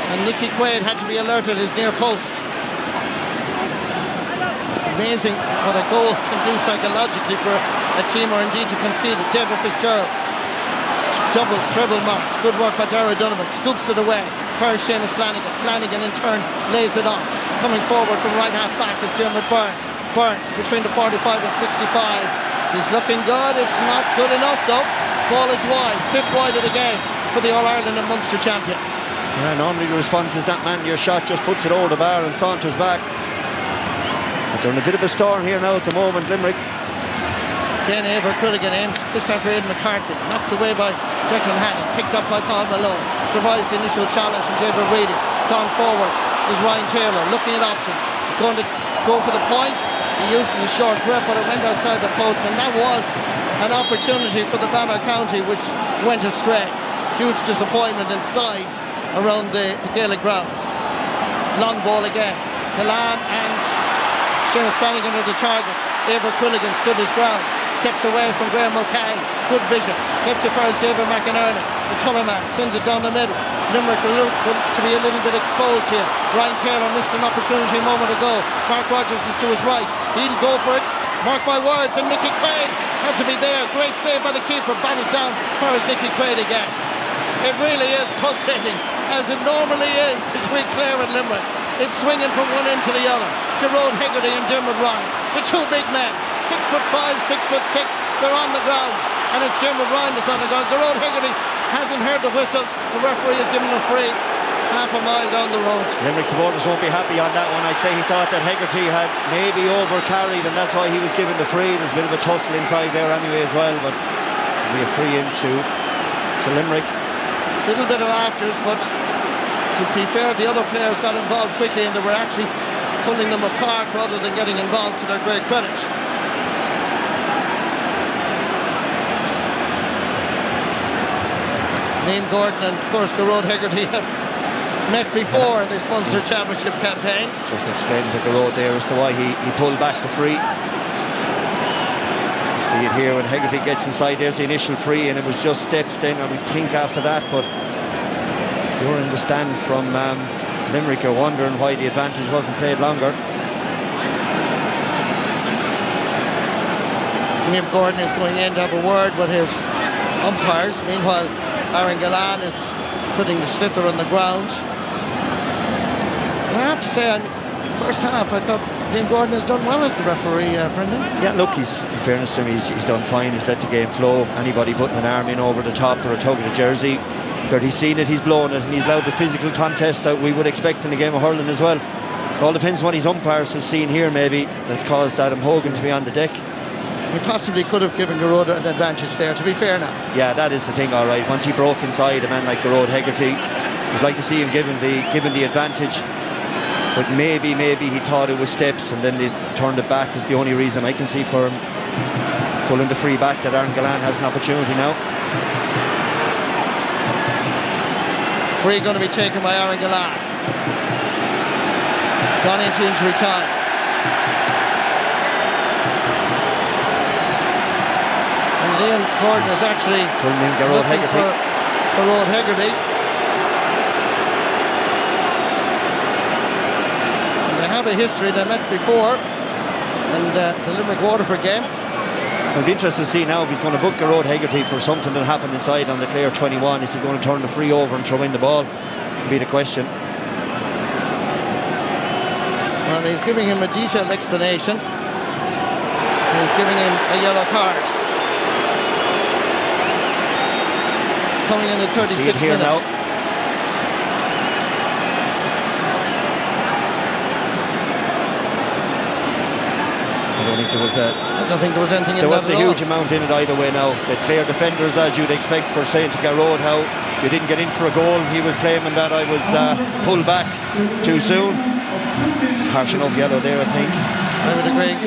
and Nicky Quaid had to be alerted his near post. Amazing what a goal can do psychologically for a team, or indeed to concede it. David Fitzgerald, double, treble marked. Good work by Darragh Donovan, scoops it away. First Seamus Flanagan. Flanagan in turn lays it off. Coming forward from right half back is Dermot Burns. Burns between the 45 and 65. He's looking good. It's not good enough though. Ball is wide. 5th wide of the game for the All-Ireland and Munster champions. Yeah, normally the response is that man your shot just puts it over the bar and saunters back. But they're in a bit of a storm here now at the moment, Limerick. Again, Eibhear Quilligan aims, this time for Aidan McCarthy. Knocked away by Declan Hannon, picked up by Paul Malone. Survives the initial challenge from David Reedy. Gone forward is Ryan Taylor, looking at options. He's going to go for the point. He uses a short grip, but it went outside the post, and that was an opportunity for the Banner County, which went astray. Huge disappointment in size around the Gaelic Grounds. Long ball again. Milan and Seamus Flanagan are the targets. Eibhear Quilligan stood his ground. Steps away from Graham Mulcahy. Good vision. Gets it for his David McInerney. The Tullerman sends it down the middle. Limerick will to be a little bit exposed here. Ryan Taylor missed an opportunity a moment ago. Mark Rogers is to his right. He'll go for it. Mark my words, and Nicky Quaid had to be there. Great save by the keeper. Batted down for his Nicky Quaid again. It really is pulsating, as it normally is between Clare and Limerick. It's swinging from one end to the other. Gerard Hegarty and Dermot Ryan, the two big men, 6'5", 6'6". They're on the ground, and it's Dermot Ryan that's on the ground. Gerard Hegarty hasn't heard the whistle. The referee has given him a free half a mile down the road. Limerick supporters won't be happy on that one. I'd say he thought that Hegarty had maybe over-carried, and that's why he was given the free. There's a bit of a tussle inside there anyway as well, but it'll be a free into Limerick. Little bit of afters, but to be fair, the other players got involved quickly, and they were actually pulling them apart rather than getting involved, to their great credit. Liam Gordon and of course Gerard Hegarty have met before in this Munster Championship campaign. Just explained to Gerard there as to why he pulled back the free. See it here when Hegarty gets inside. There's the initial free, and it was just steps then, I would think, after that. But if you're in the stand from Limerick, you're wondering why the advantage wasn't played longer. Liam Gordon is going in to have a word with his umpires. Meanwhile, Aaron Gallan is putting the sliotar on the ground. And I have to say, first half, I thought Liam Gordon has done well as the referee, Brendan. Yeah, look, in fairness to him, he's done fine. He's let the game flow. Anybody putting an arm in over the top or a tug of the jersey, he's seen it, he's blown it, and he's allowed the physical contest that we would expect in a game of hurling as well. It all depends on what his umpires have seen here, maybe, that's caused Adam Hogan to be on the deck. He possibly could have given Gerard an advantage there, to be fair now. Yeah, that is the thing, all right. Once he broke inside a man like Gerard Hegarty, you'd like to see him given the advantage. But maybe he thought it was steps, and then they turned it back is the only reason I can see for him pulling the free back, that Aaron Gallan has an opportunity now. Free going to be taken by Aaron Gallan. Gone into injury time. And Liam Gordon is actually looking for Gerard Hegarty. And they have a history. They met before in the Limerick Waterford game. I'd be interested to see now if he's going to book Gerard Hegarty for something that happened inside on the Clare 21. Is he going to turn the free over and throw in the ball? Would be the question. Well, he's giving him a detailed explanation. And he's giving him a yellow card. Coming in at 36 here minutes. Now. I don't think there was anything in that. There wasn't a huge amount in it either way now. The Clare defenders, as you'd expect, were saying to Gerard how you didn't get in for a goal. He was claiming that I was pulled back too soon. It's harsh enough yellow there, I think. I would agree.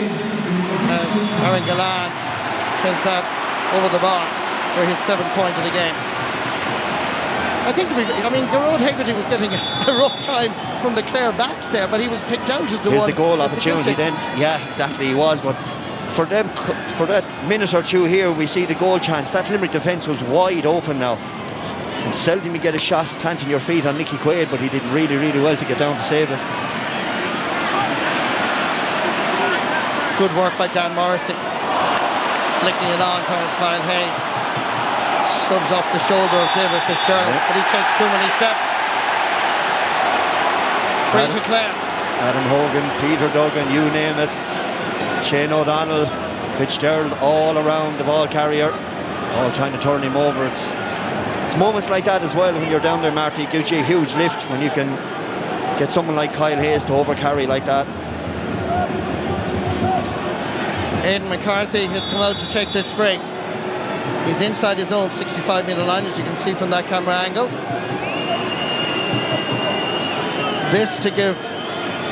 As Aaron Gallan sends that over the bar for his 7th point of the game. I think, Gerard Hegarty was getting a rough time from the Clare backs there, but he was picked out as the Here's one. the goal opportunity then. Yeah, exactly, he was. But for them, for that minute or two here, we see the goal chance. That Limerick defence was wide open now. And seldom you get a shot planting your feet on Nicky Quaid, but he did really, really well to get down to save it. Good work by Dan Morrissey. Flicking it on towards Kyle Hayes. Shoves off the shoulder of David Fitzgerald, but he takes too many steps. Free to Clare. Adam Hogan, Peter Duggan, you name it. Shane O'Donnell, Fitzgerald, all around the ball carrier, all trying to turn him over. It's moments like that as well when you're down there, Marty. It gives you a huge lift when you can get someone like Kyle Hayes to overcarry like that. Aidan McCarthy has come out to take this free. He's inside his own 65-metre line, as you can see from that camera angle. This to give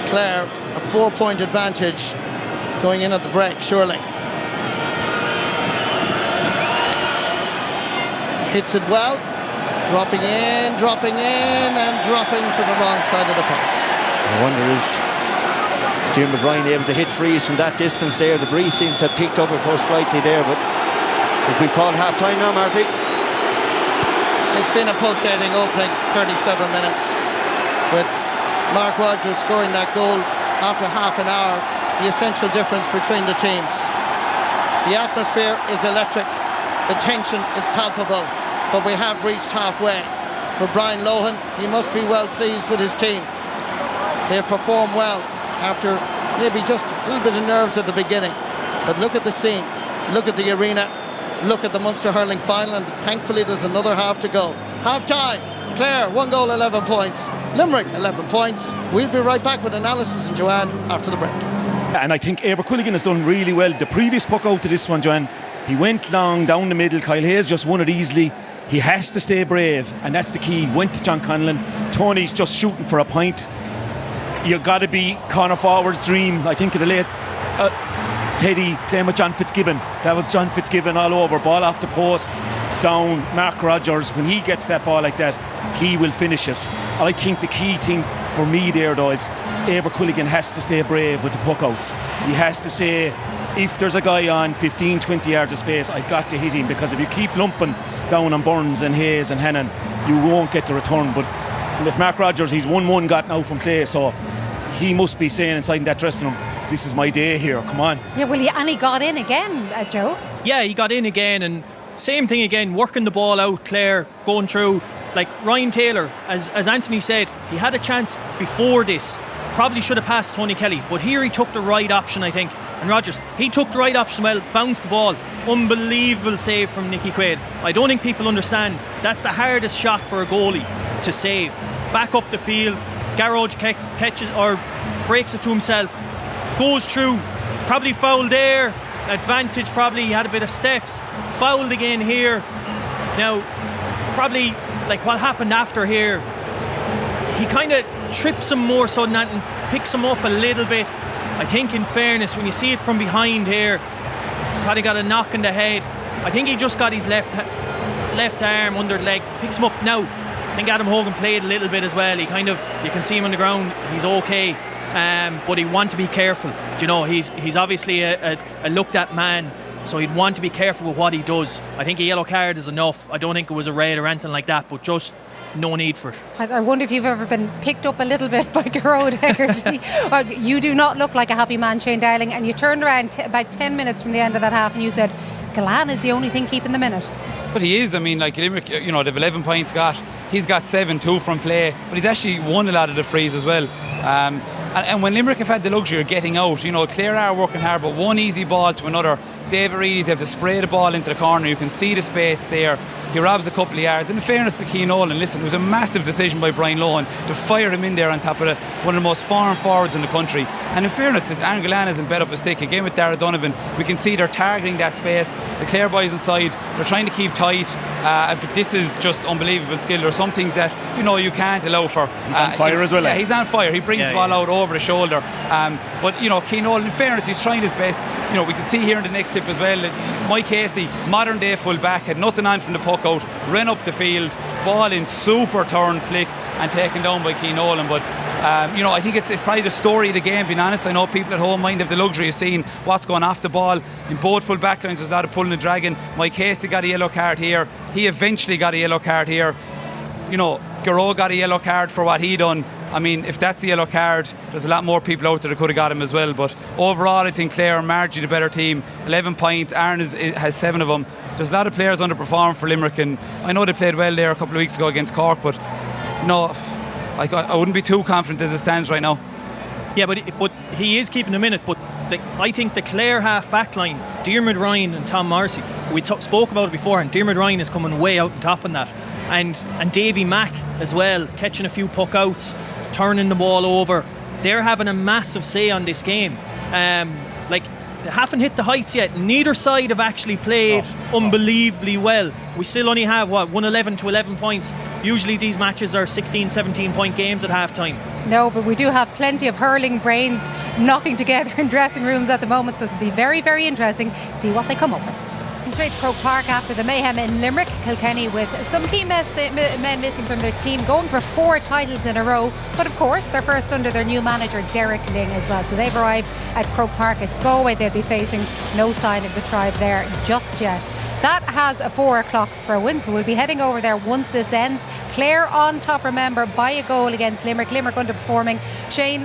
Clare a 4-point advantage going in at the break, surely. Hits it well, dropping in, and dropping to the wrong side of the post. I wonder, is Jim O'Brien able to hit frees from that distance there? The breeze seems to have picked up, of course, slightly there, but if we call half-time now, Marty? It's been a pulsating opening 37 minutes. with Mark Rogers scoring that goal after half an hour, the essential difference between the teams. The atmosphere is electric, the tension is palpable, but we have reached halfway. For Brian Lohan, he must be well pleased with his team. They have performed well after maybe just a little bit of nerves at the beginning. But look at the scene, look at the arena, look at the Munster hurling final, and thankfully there's another half to go. Half time, Clare 1 goal, 11 points. Limerick 11 points. We'll be right back with analysis and Joanne after the break. And I think Eibhear Quilligan has done really well. The previous puck out to this one, Joanne, he went long down the middle. Kyle Hayes just won it easily. He has to stay brave, and that's the key. Went to John Conlon. Tony's just shooting for a point. You got to be Conor Forward's dream. I think of the late Teddy playing with John Fitzgibbon. That was John Fitzgibbon all over. Ball off the post, down. Mark Rogers, when he gets that ball like that, he will finish it. I think the key thing for me there, though, is Eibhear Quilligan has to stay brave with the puck outs. He has to say, if there's a guy on 15, 20 yards of space, I've got to hit him, because if you keep lumping down on Burns and Hayes and Hannon, you won't get the return. But if Mark Rogers, he's 1-1 got now from play, so he must be saying inside in that dressing room, this is my day here, come on. Yeah, well, and he got in again, Joe. Yeah, he got in again, and same thing again, working the ball out, Clare, going through. Like Ryan Taylor, as Anthony said, he had a chance before this. Probably should have passed Tony Kelly, but here he took the right option, I think. And Rogers, he took the right option well, bounced the ball. Unbelievable save from Nicky Quaid. I don't think people understand, that's the hardest shot for a goalie to save. Back up the field, Garage catches or breaks it to himself, goes through, probably fouled there, advantage probably, he had a bit of steps, fouled again here. Now, probably like what happened after here, he kind of trips him more so than that and picks him up a little bit. I think in fairness, when you see it from behind here, probably got a knock in the head. I think he just got his left arm under the leg, picks him up. Now, I think Adam Hogan played a little bit as well. He kind of, you can see him on the ground, he's okay, but he want to be careful. You know, he's obviously a looked at man, so he'd want to be careful with what he does. I think a yellow card is enough. I don't think it was a red or anything like that, but just no need for it. I wonder if you've ever been picked up a little bit by Gearóid Hegarty. You do not look like a happy man, Shane Dowling, and you turned around about 10 minutes from the end of that half and you said Galan is the only thing keeping them in it. But he is. I mean, like Limerick, you know, they've 11 points got. He's got 7-2 from play, but he's actually won a lot of the frees as well. And when Limerick have had the luxury of getting out, you know, Clare are working hard, but one easy ball to another. David Reedy, they have to spray the ball into the corner. You can see the space there. He robs a couple of yards. And in fairness to Cian Nolan, listen, it was a massive decision by Brian Lohan to fire him in there on top of one of the most foreign forwards in the country. And in fairness, Aaron Gillane hasn't bet up a stick. Again with Dara Donovan, we can see they're targeting that space. The Clare boys inside, they're trying to keep tight. But this is just unbelievable skill. There are some things that, you know, you can't allow for. He's on fire as well. Yeah, he's on fire. He brings the ball out over the shoulder. But, you know, Cian Nolan, in fairness, he's trying his best. You know, we can see here in the next clip as well that Mike Casey, modern day full back, had nothing on from the puck out, ran up the field, ball in super turn flick and taken down by Cian Nolan. But you know, I think it's probably the story of the game, being honest. I know people at home might have the luxury of seeing what's going off the ball. In both full back lines there's a lot of pulling and dragging. Mike Hasty got a yellow card here, he eventually got a yellow card here. You know, Gearóid got a yellow card for what he done. I mean, if that's the yellow card, there's a lot more people out there that could have got him as well. But overall, I think Clare are marginally the better team. 11 points, Aaron has 7 of them. There's a lot of players underperformed for Limerick, and I know they played well there a couple of weeks ago against Cork, but you know, I wouldn't be too confident as it stands right now. Yeah, but he is keeping them in it. But I think the Clare half back line, Diarmuid Ryan and Tom Morrissey, we spoke about it before, and Diarmuid Ryan is coming way out on top on that. And Davy Mack as well, catching a few puck outs, turning the ball over. They're having a massive say on this game. They haven't hit the heights yet. Neither side have actually played unbelievably well. We still only have 111 to 11 points. Usually these matches are 16, 17 point games at half time. No, but we do have plenty of hurling brains knocking together in dressing rooms at the moment, so it'll be very, very interesting to see what they come up with. Straight to Croke Park after the mayhem in Limerick. Kilkenny with some key men missing from their team, going for 4 titles in a row, but of course they're first under their new manager Derek Ling as well. So they've arrived at Croke Park. It's Galway they'll be facing. No sign of the tribe there just yet. That has a 4 o'clock throw-in, so we'll be heading over there once this ends. Clare on top, remember, by a goal against Limerick. Limerick underperforming. Shane,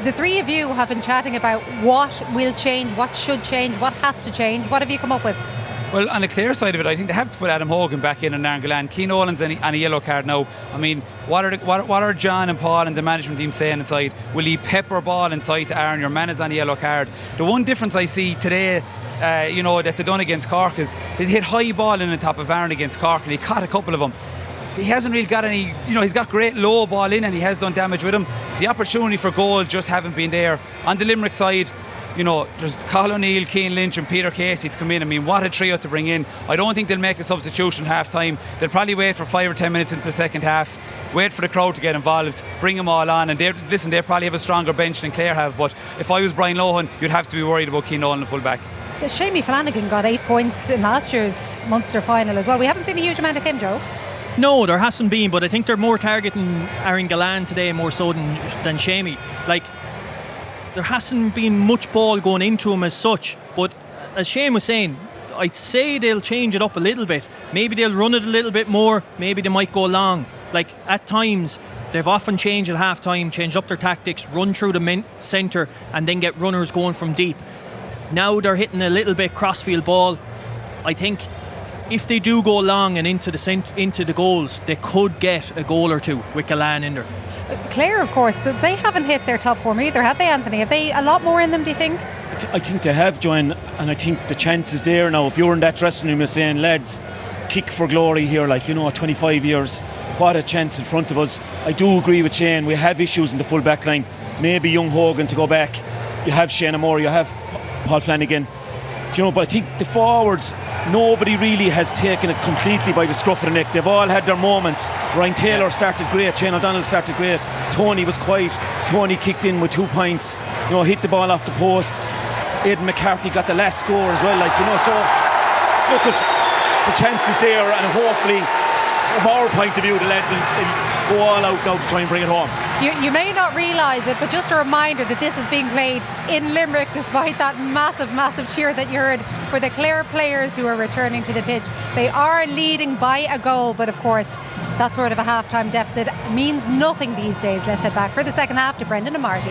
the three of you have been chatting about what will change, what should change, what has to change. What have you come up with? Well, on the Clare side of it, I think they have to put Adam Hogan back in Nairn Keane Olan's and a yellow card now. I mean, what are John and Paul and the management team saying inside? Will he pepper ball inside to Aaron? Your man is on a yellow card. The one difference I see today, that they done against Cork is they hit high ball in the top of Aaron against Cork, and he caught a couple of them. He hasn't really got any, he's got great low ball in and he has done damage with him. The opportunity for goal just haven't been there. On the Limerick side, there's Cathal O'Neill, Cian Lynch and Peter Casey to come in. I mean, what a trio to bring in. I don't think they'll make a substitution half time. They'll probably wait for 5 or 10 minutes into the second half, wait for the crowd to get involved, bring them all on, and they probably have a stronger bench than Clare have. But if I was Brian Lohan, you'd have to be worried about Cian Nolan, the full back. Shamie Flanagan got 8 points in last year's Munster final as well. We haven't seen a huge amount of him, Joe. No, there hasn't been, but I think they're more targeting Aaron Gillane today more so than Shamie. Like, there hasn't been much ball going into him as such, but as Shane was saying, I'd say they'll change it up a little bit. Maybe they'll run it a little bit more, maybe they might go long. Like, at times they've often changed at half time, changed up their tactics, run through the centre and then get runners going from deep. Now they're hitting a little bit crossfield ball. I think if they do go long and into the goals, they could get a goal or two with Gillane in there. Clare, of course, they haven't hit their top form either, have they, Anthony? Have they a lot more in them, do you think? I think they have, Joanne, and I think the chance is there now. If you're in that dressing room, you're saying, lads, kick for glory here, 25 years, what a chance in front of us. I do agree with Shane, we have issues in the full back line. Maybe young Hogan to go back. You have Shane Moore, you have Paul Flanagan. But I think the forwards, nobody really has taken it completely by the scruff of the neck. They've all had their moments. Ryan Taylor started great, Shane O'Donnell started great, Tony was quiet, Tony kicked in with 2 points, hit the ball off the post. Aidan McCarthy got the last score as well, so look, the chance is there, and hopefully from our point of view the lads will go all out now to try and bring it home. You may not realise it, but just a reminder that this is being played in Limerick, despite that massive cheer that you heard for the Clare players who are returning to the pitch. They are leading by a goal, but of course that sort of a half-time deficit means nothing these days. Let's head back for the second half to Brendan and Marty.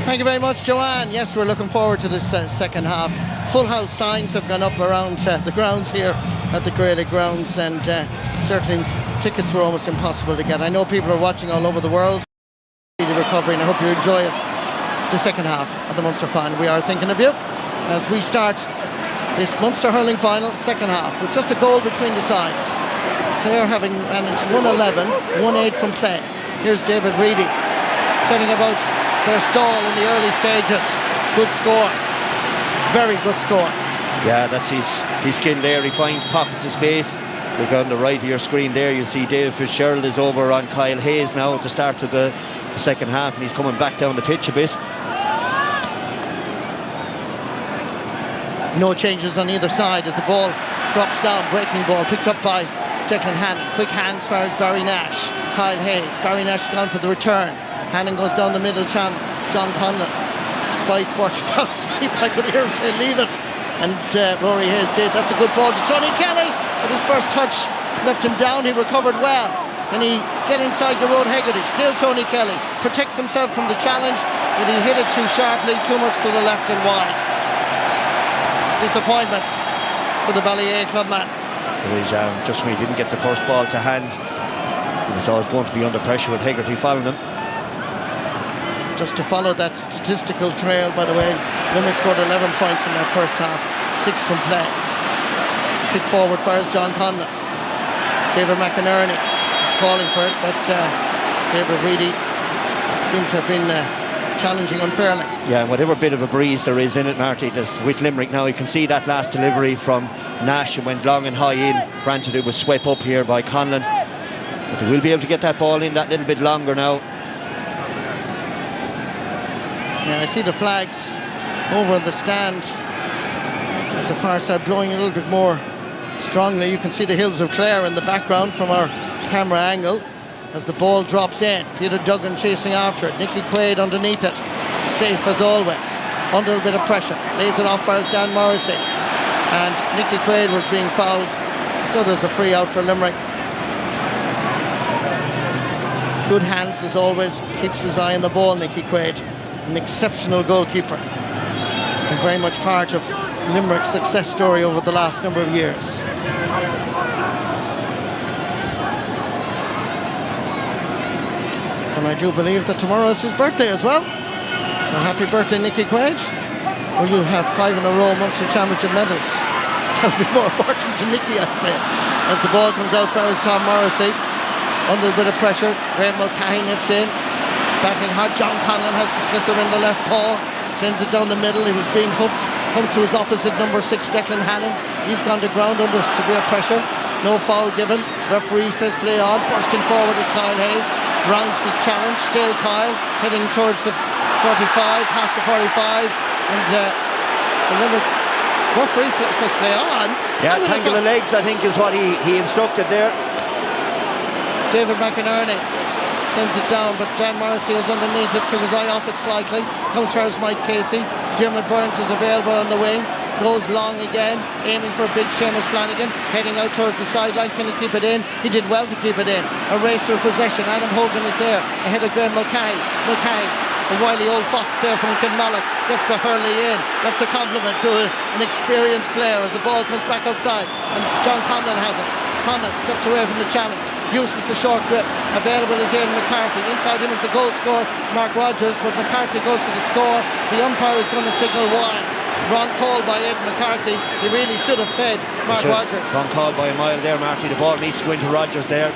Thank you very much, Joanne. Yes, we're looking forward to this second half. Full house signs have gone up around the grounds here at the Gaelic Grounds, and certainly tickets were almost impossible to get. I know people are watching all over the world. The recovery, and I hope you enjoy it. The second half of the Munster final. We are thinking of you as we start this Munster hurling final second half with just a goal between the sides. Clare having managed 1-11, 1-8 from play. Here's David Reedy setting about their stall in the early stages. Good score, very good score. Yeah, that's his skill there. He finds pockets of space. Look on the right of your screen there, you'll see David Fitzgerald is over on Kyle Hayes now at the start of the second half, and he's coming back down the pitch a bit. No changes on either side as the ball drops down. Breaking ball picked up by Declan Hannon. Quick hands for Barry Nash. Kyle Hayes. Barry Nash has gone for the return. Hannon goes down the middle channel. John Conlon, despite 40,000 people, I could hear him say leave it, and Rory Hayes did. That's a good ball to Tony Kelly, but his first touch left him down. He recovered well. Can he get inside the road? Hegarty, still Tony Kelly, protects himself from the challenge, but he hit it too sharply, too much to the left and wide. Disappointment for the Ballyea clubman. It was just when he didn't get the first ball to hand, he was always going to be under pressure with Hegarty following him. Just to follow that statistical trail, by the way, Limerick scored 11 points in that first half, 6 from play. Kick forward fires John Conlon. David McInerney is calling for it, but David Reedy seemed to have been challenging unfairly. Yeah, and whatever bit of a breeze there is in it, Marty, with Limerick now, you can see that last delivery from Nash. It went long and high in. Granted, it was swept up here by Conlon, but they will be able to get that ball in that little bit longer now. Yeah, I see the flags over the stand at the far side blowing a little bit more strongly. You can see the hills of Clare in the background from our camera angle as the ball drops in. Peter Duggan chasing after it. Nicky Quaid underneath it. Safe as always. Under a bit of pressure. Lays it off as Dan Morrissey. And Nicky Quaid was being fouled. So there's a free out for Limerick. Good hands as always, keeps his eye on the ball, Nicky Quaid. An exceptional goalkeeper and very much part of Limerick's success story over the last number of years. And I do believe that tomorrow is his birthday as well. So happy birthday, Nicky Quaid. Well, you have 5 in a row Munster Championship medals. That'll be more important to Nicky, I'd say. As the ball comes out, there is Tom Morrissey. Under a bit of pressure, Graham Mulcahy nips in. Battling hard, John Conlon has the sliotar in the left paw. Sends it down the middle. He was being humped to his opposite, number 6, Declan Hannon. He's gone to ground under severe pressure. No foul given. Referee says play on. Bursting forward is Kyle Hayes. Rounds the challenge. Still Kyle heading towards the 45, past the 45. And the Limerick referee says play on. Yeah, tangle the legs, I think, is what he instructed there. David McInerney sends it down, but Dan Morrissey is underneath it, took his eye off it slightly. Comes first Mike Casey. Dermot Burns is available on the wing. Goes long again, aiming for a big Seamus Flanagan, heading out towards the sideline. Can he keep it in? He did well to keep it in. A race for possession. Adam Hogan is there ahead of Graham Mulcahy. A wily old fox there from Kinmallock gets the hurley in. That's a compliment to an experienced player as the ball comes back outside. And John Conlon has it. Conlon steps away from the challenge. Uses the short grip. Available is Aidan McCarthy. Inside him is the goal scorer, Mark Rogers, but McCarthy goes for the score. The umpire is going to signal wide. Wrong call by Aidan McCarthy. He really should have fed Mark Rogers. Wrong call by a mile there, Marty. The ball needs to go into Rogers there.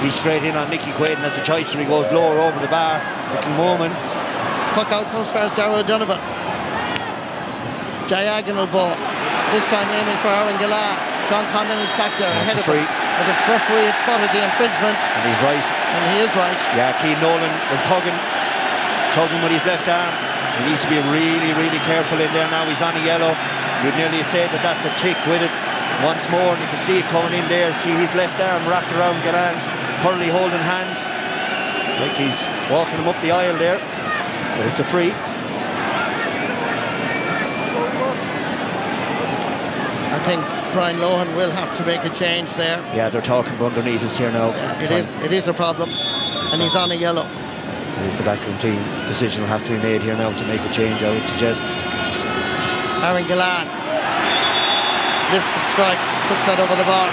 He's straight in on Nicky Quaid and has a choice where he goes lower over the bar. Little moments. Puck out comes for Darragh O'Donovan. Diagonal ball. This time aiming for Aaron Gillard. John Condon is back there ahead of him. But the referee had spotted the infringement. And he's right. And he is right. Yeah, Keane Nolan was tugging with his left arm. He needs to be really, really careful in there now. He's on a yellow. You'd nearly say that that's a tick with it. Once more, and you can see it coming in there. See his left arm wrapped around Galland's curly holding hand. Like he's walking him up the aisle there. But it's a free. I think Brian Lohan will have to make a change there. Yeah, they're talking underneath us here now. It is a problem, and he's on a yellow. It is the backroom team. Decision will have to be made here now to make a change, I would suggest. Aaron Gillard lifts and strikes, puts that over the bar,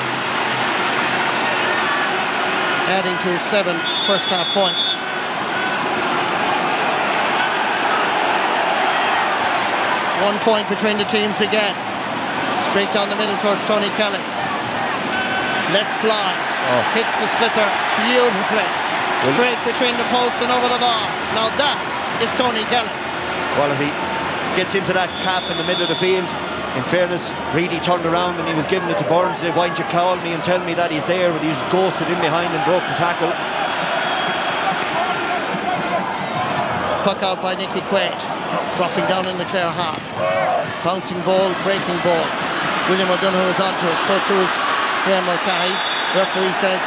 adding to his 7 first half points. One point between the teams again. Straight down the middle towards Tony Kelly. Let's fly. Hits the sliotar beautifully. Straight between the posts and over the bar. Now that is Tony Kelly. It's quality. Gets into that cap in the middle of the field. In fairness, Reedy turned around and he was giving it to Burns. He said, why don't you call me and tell me that he's there? But he was ghosted in behind and broke the tackle. Puck out by Nicky Quaid. Dropping down in the Clare half. Bouncing ball, breaking ball. William O'Donoghue is onto it. So too is Graham Mulcahy. Referee says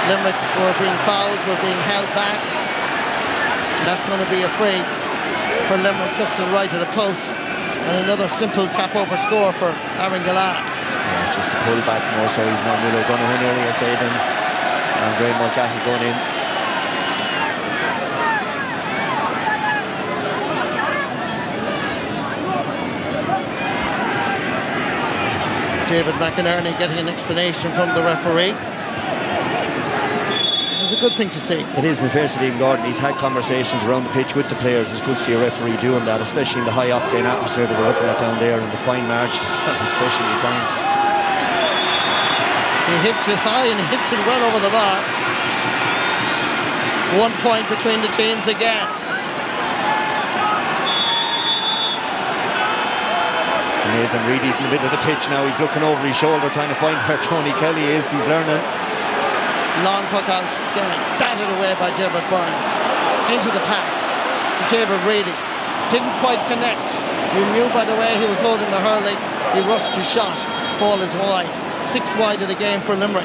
Limerick were being fouled, were being held back. And that's going to be a free for Limerick just to the right of the post. And another simple tap-over score for Aaron Gillard. Yeah, it's just a pull back more so even on Will O'Donoghue nearly, I'd say, than Graham Mulcahy going in. David McInerney getting an explanation from the referee. It's a good thing to see. It is, in fairness to Liam Gordon. He's had conversations around the pitch with the players. It's good to see a referee doing that, especially in the high octane atmosphere that we're looking at down there in the fine margins, especially fine. He hits it high and he hits it well over the bar. 1 point between the teams again. Amazing. Reedy's in the middle of the pitch now. He's looking over his shoulder trying to find where Tony Kelly is. He's learning. Long puck out again, battered away by David Burns. Into the pack. David Reedy didn't quite connect. You knew by the way he was holding the hurley. He rushed his shot. Ball is wide. 6 wide of the game for Limerick.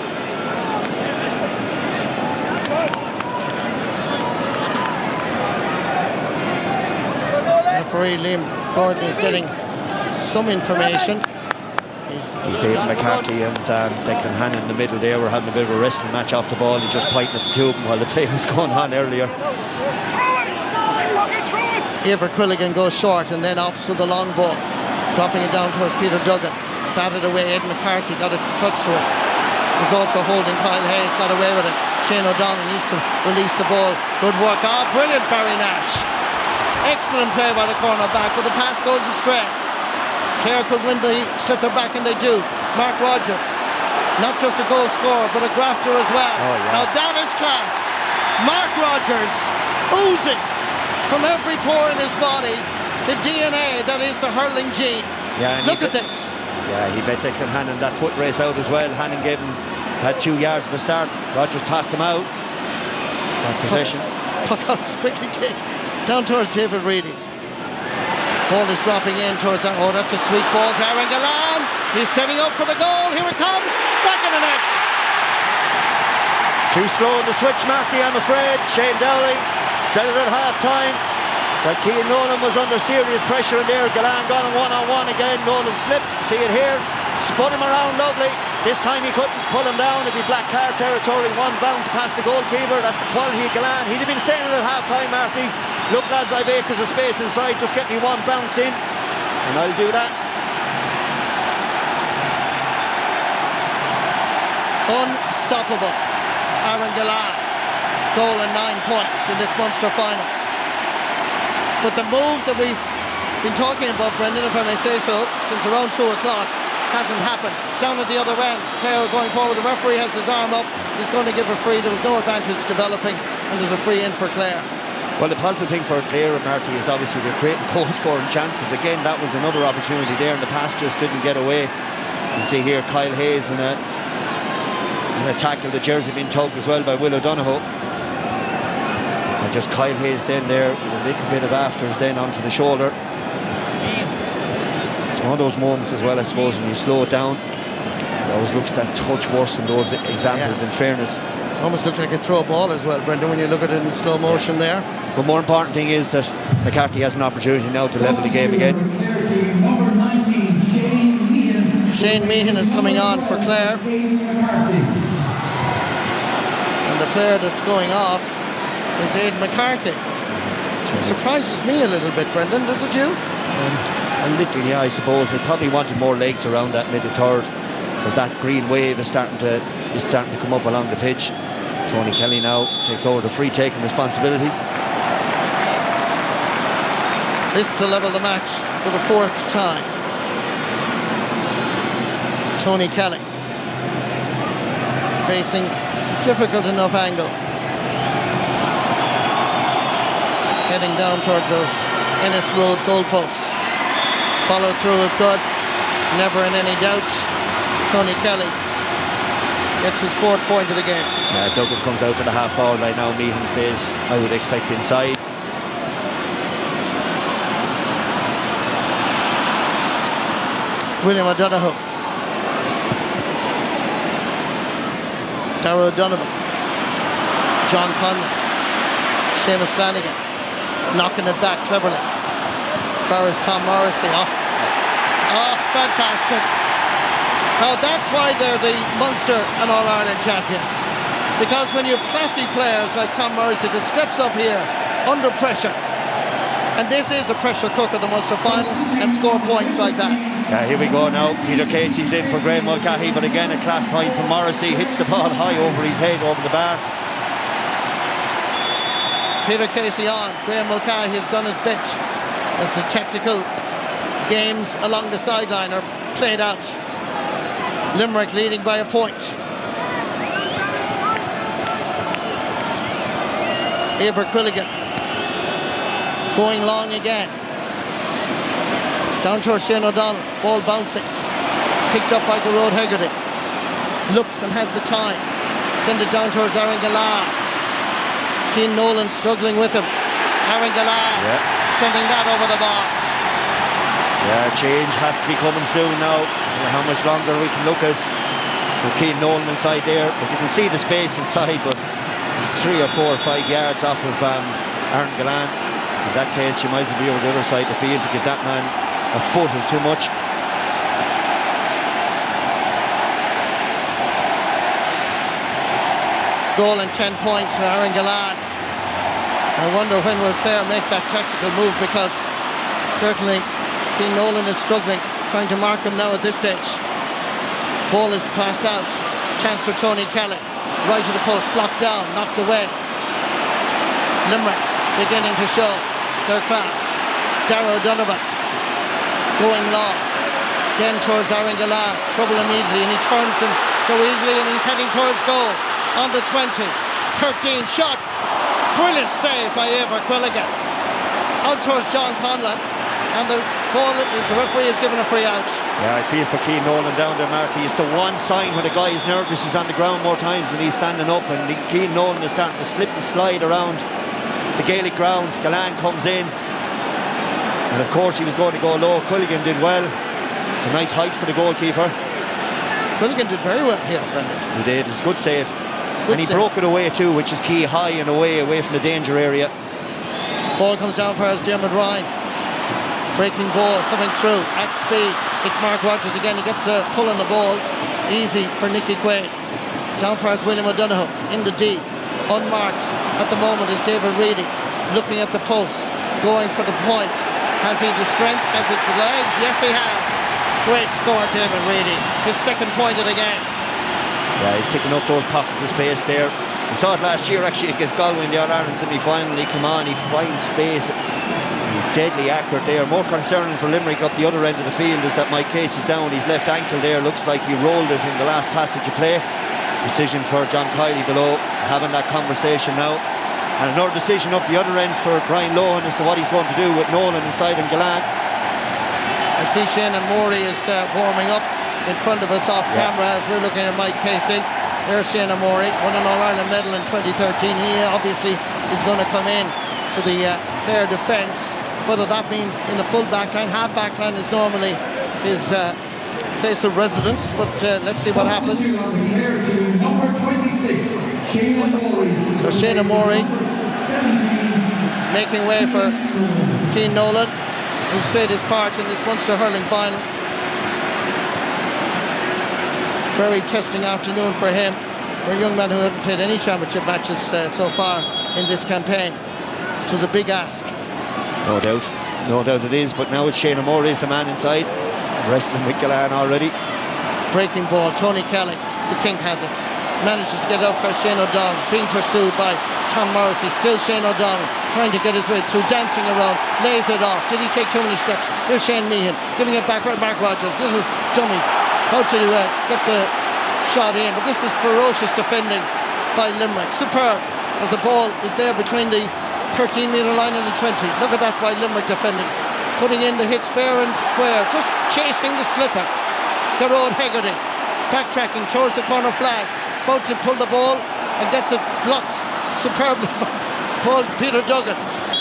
Referee Liam Gordon is getting some information. He's Aidan McCarthy and Declan Hannon in the middle there. We're having a bit of a wrestling match off the ball. He's just pointing at the two of them while the play was going on earlier. Eibhear Quilligan goes short and then opts for the long ball, dropping it down towards Peter Duggan. Batted away. Aidan McCarthy got a touch to it. Was also holding Kyle Hayes, got away with it. Shane O'Donnell needs to release the ball. Good work. Brilliant Barry Nash. Excellent play by the cornerback, but the pass goes astray. Clare could win the slip their back, and they do. Mark Rogers, not just a goal scorer, but a grafter as well. Oh, yeah. Now that is class. Mark Rogers oozing from every pore in his body the DNA that is the hurling gene. Yeah, look at this. Yeah, he bet Declan Hannon that foot race out as well. Hannon had 2 yards at the start. Rogers tossed him out. That possession. Puck out is quickly taken down towards David Reedy. Ball is dropping in towards that. Oh, that's a sweet ball to Aaron Gallan. He's setting up for the goal. Here it comes. Back in the net. Too slow in the switch, Marty, I'm afraid. Shane Dowling said it at half time that Cian Nolan was under serious pressure in there. Gallan got him one-on-one again. Nolan slipped. See it here. Spun him around lovely. This time he couldn't pull him down. It'd be black card territory. One bounce past the goalkeeper. That's the quality of Gallan. He'd have been saying it at half time, Marty. Look, lads, I've acres of space inside. Just get me one bounce in, and I'll do that. Unstoppable. Aaron Gallan. Goal and 9 points in this Munster final. But the move that we've been talking about, Brendan, if I may say so, since around 2 o'clock, hasn't happened. Down at the other end, Clare going forward. The referee has his arm up. He's going to give a free. There was no advantage developing, and there's a free in for Clare. Well, the positive thing for Clare and Marty is obviously they're creating goal-scoring chances. Again, that was another opportunity there, and the pass just didn't get away. You see here Kyle Hayes in a tackle, the jersey being tugged as well by Will O'Donoghue. And just Kyle Hayes then there with a little bit of afters then onto the shoulder. It's one of those moments as well, I suppose, when you slow it down. It always looks that touch worse in those examples, in fairness. Almost looked like a throw ball as well, Brendan, when you look at it in slow motion there. But more important thing is that McCarthy has an opportunity now to level the game again. Shane Meehan is coming on for Clare. And the player that's going off is Aidan McCarthy. It surprises me a little bit, Brendan, does it you? A little, yeah, I suppose. They probably wanted more legs around that middle third, because that green wave is starting to come up along the pitch. Tony Kelly now takes over the free-taking responsibilities. This to level the match for the 4th time. Tony Kelly facing difficult enough angle. Heading down towards those Ennis Road goalposts. Follow through is good. Never in any doubt. Tony Kelly gets his 4th point of the game. Yeah, Duggan comes out to the half forward line now. Meehan stays, I would expect, inside. William O'Donoghue. Darragh O'Donovan. John Conlon. Seamus Flanagan. Knocking it back cleverly. Far as Tom Morrissey. Oh, fantastic. Now that's why they're the Munster and All-Ireland champions. Because when you have classy players like Tom Morrissey that steps up here under pressure, and this is a pressure cooker, the Munster final, and score points like that. Yeah, here we go now. Peter Casey's in for Graham Mulcahy, but again a class point from Morrissey. Hits the ball high over his head, over the bar. Peter Casey on. Graham Mulcahy has done his bit as the technical games along the sideline are played out. Limerick leading by a point. Eibhear Quilligan going long again. Down towards Shane O'Donnell. Ball bouncing. Picked up by Gerard Hegarty. Looks and has the time. Send it down towards Aaron Gallan. Cian Nolan struggling with him. Aaron Gallan sending that over the bar. Yeah, change has to be coming soon now. I don't know how much longer we can look at with Cian Nolan inside there. But you can see the space inside, but he's 3 or 4 or 5 yards off of Aaron Gallan. In that case, you might as well be over the other side of the field to give that man a foot is too much. goal and 10 points for Aaron Gillard. I wonder when will Clare make that tactical move, because certainly Keane Nolan is struggling, trying to mark him now at this stage. Ball is passed out. Chance for Tony Kelly. Right to the post, blocked down, knocked away. Limerick beginning to show their class. Darragh O'Donovan going long. Again towards Aaron Gillard. Trouble immediately, and he turns him so easily, and he's heading towards goal. On the 20. 13 shot. Brilliant save by Eibhear Quilligan. Out towards John Conlon. And the referee has given a free out. Yeah, I feel for Keane Nolan down there, Marty. It's the one sign when a guy is nervous, he's on the ground more times than he's standing up, and Keane Nolan is starting to slip and slide around the Gaelic Grounds. Galan comes in, and of course he was going to go low. Quilligan did well. It's a nice height for the goalkeeper. Quilligan did very well here, Brendan. He did. It's a good save. Good and he save. broke it away too, which is key. High and away from the danger area. Ball comes down for us, Dermot Ryan. Breaking ball coming through at speed. It's Mark Rogers again. He gets a pull on the ball. Easy for Nicky Quaid. Down for us, William O'Donoghue in the D. Unmarked at the moment is David Reedy. Looking at the post, going for the point. Has he the strength? Has he the legs? Yes, he has. Great score, David Reedy. His second point of the game. Yeah, he's picking up those pockets of space there. We saw it last year actually against Galway in the All-Ireland semi-final. He come on, he finds space. Deadly accurate there. More concerning for Limerick up the other end of the field is that Mike Case is down. His left ankle there looks like he rolled it in the last passage of play. Decision for John Kiley below, having that conversation now. And another decision up the other end for Brian Lohan as to what he's going to do with Nolan inside and Galan. I see Shane and Morey is warming up in front of us off camera as we're looking at Mike Casey. There's Shane and Morey, won an All-Ireland medal in 2013. He obviously is going to come in to the Clare defence. Whether that means in a full backline, half backline is normally his place of residence, but let's see what happens. So Shane Morey making way for Keane Nolan, who's played his part in this Munster hurling final. Very testing afternoon for him, for a young man who hadn't played any championship matches so far in this campaign. It was a big ask. No doubt it is, but now it's Shane O'More is the man inside, wrestling with Galan already. Breaking ball, Tony Kelly, the king has it, manages to get up for Shane O'Donnell, being pursued by Tom Morrissey. Still Shane O'Donnell trying to get his way through, dancing around, lays it off. Did he take too many steps? Here's Shane Meehan giving it back right, Mark Rogers, little dummy, how to get the shot in, but this is ferocious defending by Limerick. Superb, as the ball is there between the 13-metre line and the 20. Look at that by Limerick defending. Putting in the hits fair and square. Just chasing the slipper. Gerard Hegarty backtracking towards the corner flag. About to pull the ball and gets it blocked superbly by Peter Duggan.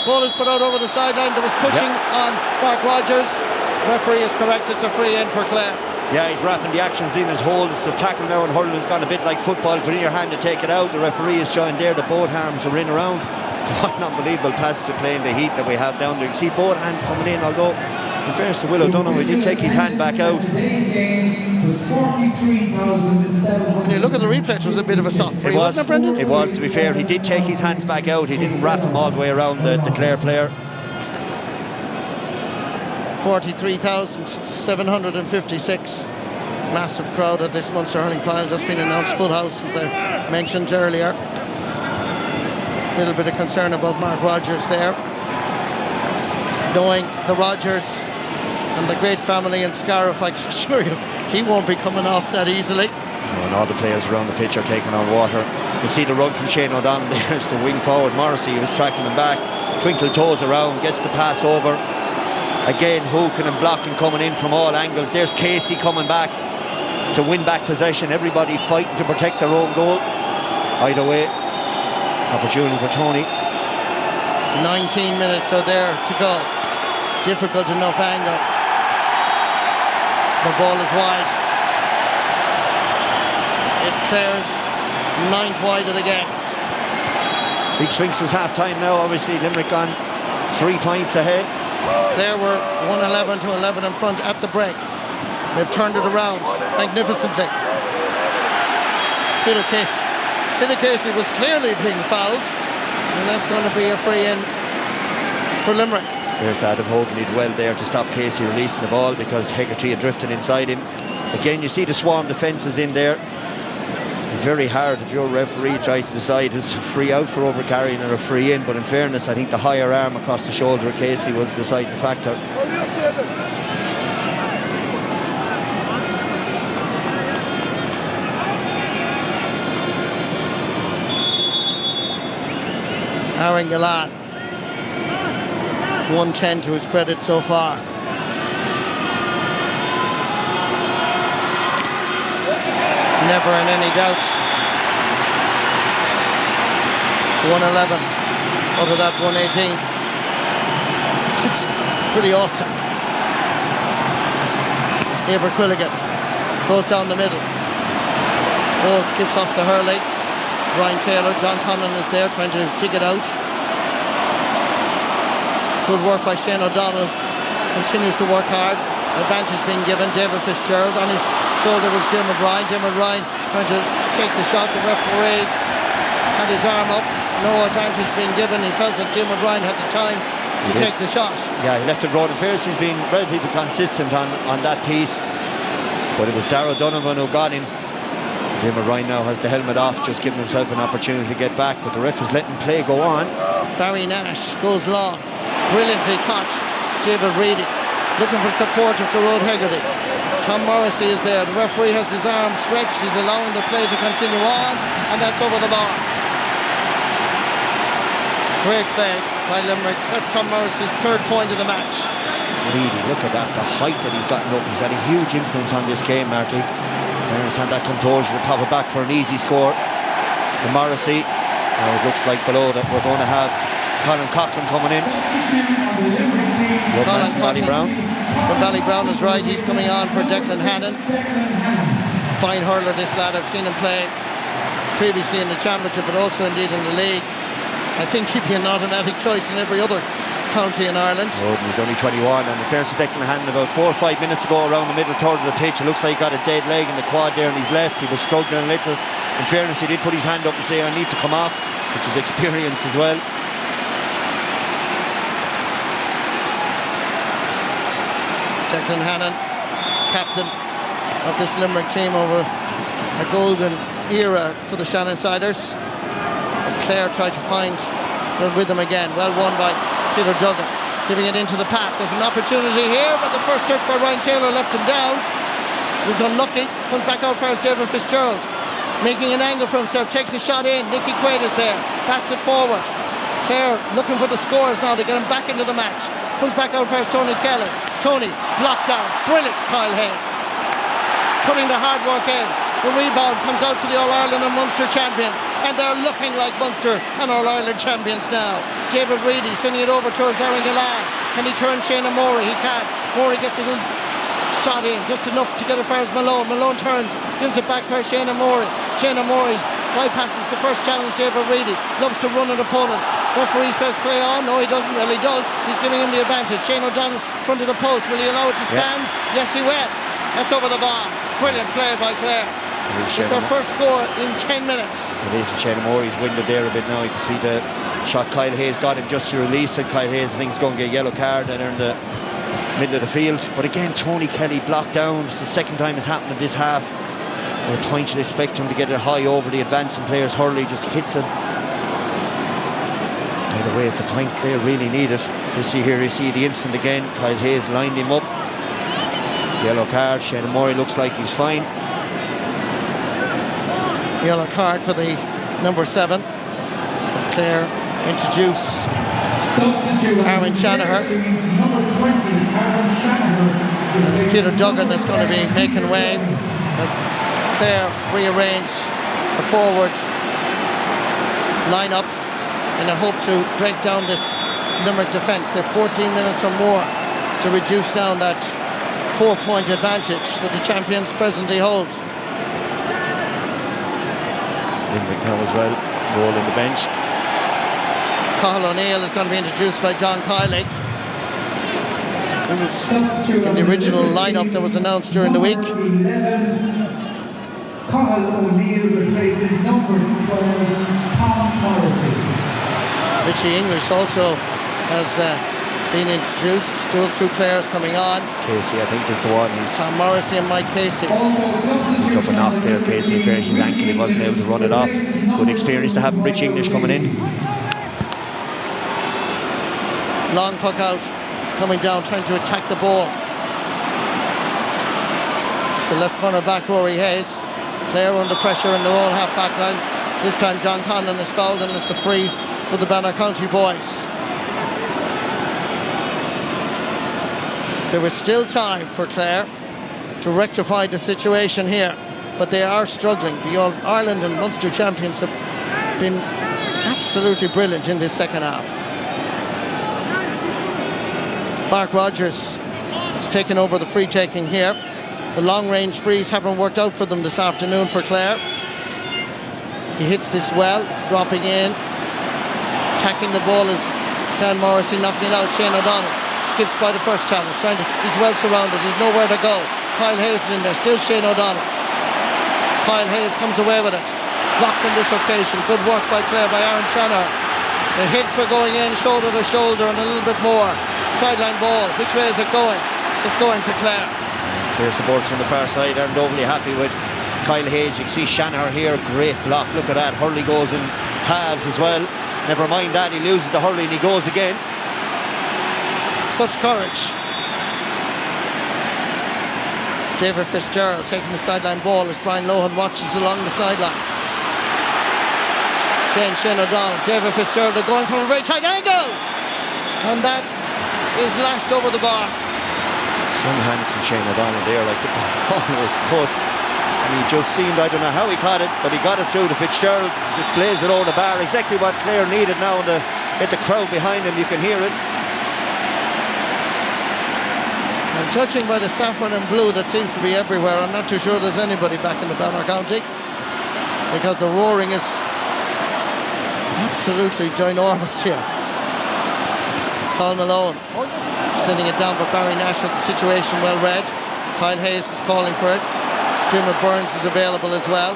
Ball is put out over the sideline. There was pushing on Mark Rogers. Referee is correct. It's a free in for Clare. Yeah, he's wrapping the actions in his hold. It's the tackle now, and hurling has gone a bit like football. Put in your hand to take it out. The referee is showing there that both arms are in around. What an unbelievable passage of play in the heat that we have down there. You can see both hands coming in, although in fairness to Will O'Donoghue, he did take his hand back out. When you look at the replay, it was a bit of a soft free, wasn't it, Brendan? It was, to be fair. He did take his hands back out. He didn't wrap them all the way around the Clare player. 43,756. Massive crowd at this Munster hurling final. Just been announced full house, as I mentioned earlier. A little bit of concern about Mark Rogers there, knowing the Rogers and the great family in Scariff. I can assure you he won't be coming off that easily. And all the players around the pitch are taking on water. You can see the run from Shane O'Donnell there. It's the wing forward. Morrissey was tracking him back, twinkle toes around, gets the pass over. Again, hooking and blocking, coming in from all angles. There's Casey coming back to win back possession. Everybody fighting to protect their own goal. Either way, opportunity for Tony. 19 minutes are there to go. Difficult enough angle. The ball is wide. It's Clare's 9th wide of the game. Big Sphinx is half time now. Obviously Limerick on 3 points ahead. Clare were 111 to 11 in front at the break. They've turned it around magnificently. Peter Casey Billy Casey was clearly being fouled, and that's going to be a free in for Limerick. There's Adam Hogan, he did well there to stop Casey releasing the ball because Hegarty had drifted inside him. Again, you see the swarm defences in there. Very hard if your referee tries to decide it's a free out for overcarrying or a free in, but in fairness, I think the higher arm across the shoulder of Casey was the deciding factor. Aaron Galan, 110 to his credit so far. Never in any doubt. 111 out of that 118. It's pretty awesome. Eibhear Quilligan goes down the middle. Ball skips off the hurling. Ryan Taylor, John Conlon is there trying to dig it out. Good work by Shane O'Donnell. Continues to work hard. Advantage being given. David Fitzgerald on his shoulder was Dermot Ryan. Dermot Ryan trying to take the shot. The referee had his arm up. No advantage being given. He felt that Dermot Ryan had the time to take the shot. Yeah, he left it broad. In fairness, he's been relatively consistent on that piece. But it was Darragh Donovan who got him. Dermot Ryan now has the helmet off, just giving himself an opportunity to get back. But the ref is letting play go on. Barry Nash goes long. Brilliantly caught. David Reedy looking for support of Gerard Hegarty. Tom Morrissey is there. The referee has his arm stretched. He's allowing the play to continue on, and that's over the bar. Great play by Limerick. That's Tom Morrissey's third point of the match. Reedy, look at that, the height that he's gotten up. He's had a huge influence on this game, Marty. There's had that composure to top it back for an easy score. The Morrissey. Now it looks like below that we're going to have Colin Coughlin coming in. Colin Brown. From Ballybrown is right. He's coming on for Declan Hannon. Fine hurler, this lad. I've seen him play previously in the championship, but also indeed in the league. I think he'd be an automatic choice in every other county in Ireland. Oh, he's only 21, and in fairness to Declan Hannon, about 4 or 5 minutes ago around the middle third of the pitch, it looks like he got a dead leg in the quad there on his left. He was struggling a little. In fairness, he did put his hand up and say, I need to come off, which is experience as well. Declan Hannon, captain of this Limerick team over a golden era for the Shannonsiders, as Clare tried to find the rhythm again. Well won by Peter Duggan, giving it into the pack. There's an opportunity here, but the first touch by Ryan Taylor left him down. He was unlucky. Comes back out for David Fitzgerald, making an angle for himself, takes a shot in. Nicky Quaid is there, backs it forward. Clare looking for the scores now to get him back into the match. Comes back out for Tony Kelly. Tony blocked down. Brilliant, Kyle Hayes putting the hard work in. The rebound comes out to the All-Ireland and Munster champions, and they're looking like Munster and All-Ireland champions now. David Reedy sending it over towards Aaron Galan. Can he turn Shane O'Morey? He can't. Morey gets a little shot in, just enough to get it for Malone. Malone turns, gives it back for Shane O'Morey. Shane O'Morey bypasses the first challenge. David Reedy loves to run an opponent. Referee says play on. No, he doesn't. Well, he does. He's giving him the advantage. Shane O'Donnell in front of the post. Will he allow it to stand? Yes, he will. That's over the bar. Brilliant play by Clare. It's their first score in 10 minutes. It is, and Shane O'Morey's winded there a bit now. You can see the shot Kyle Hayes got him just to release it. Kyle Hayes, I think, is going to get a yellow card there in the middle of the field. But again, Tony Kelly blocked down. It's the second time it's happened in this half. We're trying to expect him to get it high over the advancing players. Hurley just hits him. By the way, it's a point Clare really needed. You see here, you see the instant again. Kyle Hayes lined him up. Yellow card. Shane O'Morey looks like he's fine. Yellow card for the number 7 as Clare introduce Aaron Shanahan. It's Peter Duggan that's going to be making way as Clare rearrange the forward line-up in a hope to break down this Limerick defence. They're 14 minutes or more to reduce down that 4-point advantage that the champions presently hold. Limerick now as well, rolling the bench. Cathal O'Neill is going to be introduced by John Kiley, who was in the original lineup that was announced during the week. Cathal O'Neill replaces number 12, Tom Morrissey. Richie English also has been introduced. Those two players coming on. Casey, I think, is the one. He's Tom Morrissey and Mike Casey. picked up a knock there. Casey, in fairness, his ankle, he wasn't able to run it off. Good experience to have Richie English coming in. Long puck out, coming down, trying to attack the ball. It's the left corner back, Rory Hayes. Clare under pressure in their own half back line. This time John Conlon is fouled and it's a free for the Banner County boys. There was still time for Clare to rectify the situation here, but they are struggling. The All-Ireland and Munster champions have been absolutely brilliant in this second half. Mark Rogers has taken over the free taking here. The long-range frees haven't worked out for them this afternoon for Clare. He hits this well, it's dropping in. Attacking the ball is Dan Morrissey, knocking it out. Shane O'Donnell skips by the first challenge, he's well surrounded, he's nowhere to go. Kyle Hayes is in there, still Shane O'Donnell. Kyle Hayes comes away with it. Blocked on this occasion. Good work by Clare, by Aaron Shannon. The hits are going in shoulder to shoulder and a little bit more. Sideline ball. Which way is it going? It's going to Clare. Clare supporters on the far side aren't overly happy with Kyle Hayes. You can see Shannon here, great block. Look at that. Hurley goes in halves as well. Never mind that, he loses the hurley and he goes again. Such courage. David Fitzgerald taking the sideline ball as Brian Lohan watches along the sideline. Again, Shane O'Donnell, David Fitzgerald are going from a very tight angle, and that is lashed over the bar. Some hands from Shane O'Donnell there, like the ball was cut, and he just seemed, I don't know how he caught it, but he got it through to Fitzgerald, just blazed it over the bar. Exactly what Clare needed now to get the crowd behind him. You can hear it. And judging by the saffron and blue that seems to be everywhere, I'm not too sure there's anybody back in the Banner County, because the roaring is absolutely ginormous here. Paul Malone sending it down, but Barry Nash has the situation well read. Kyle Hayes is calling for it. Dermot Burns is available as well.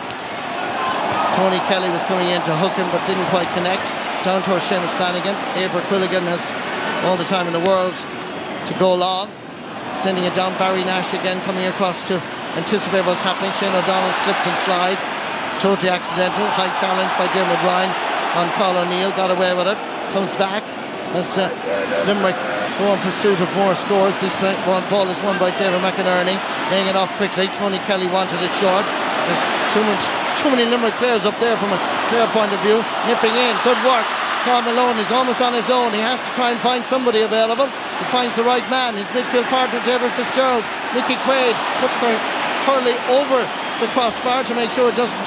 Tony Kelly was coming in to hook him but didn't quite connect. Down towards Seamus Flanagan. Eibert Quilligan has all the time in the world to go long. Sending it down, Barry Nash again coming across to anticipate what's happening. Shane O'Donnell slipped and slide. Totally accidental. High challenge by Dermot Ryan on Cathal O'Neill. Got away with it. Comes back as Limerick go in pursuit of more scores. This time ball is won by David McInerney. Laying it off quickly. Tony Kelly wanted it short. There's too many Limerick players up there from a Clare point of view. Nipping in. Good work. Paul Malone is almost on his own. He has to try and find somebody available. He finds the right man. His midfield partner, David Fitzgerald. Nicky Quaid puts the hurley over the crossbar to make sure it doesn't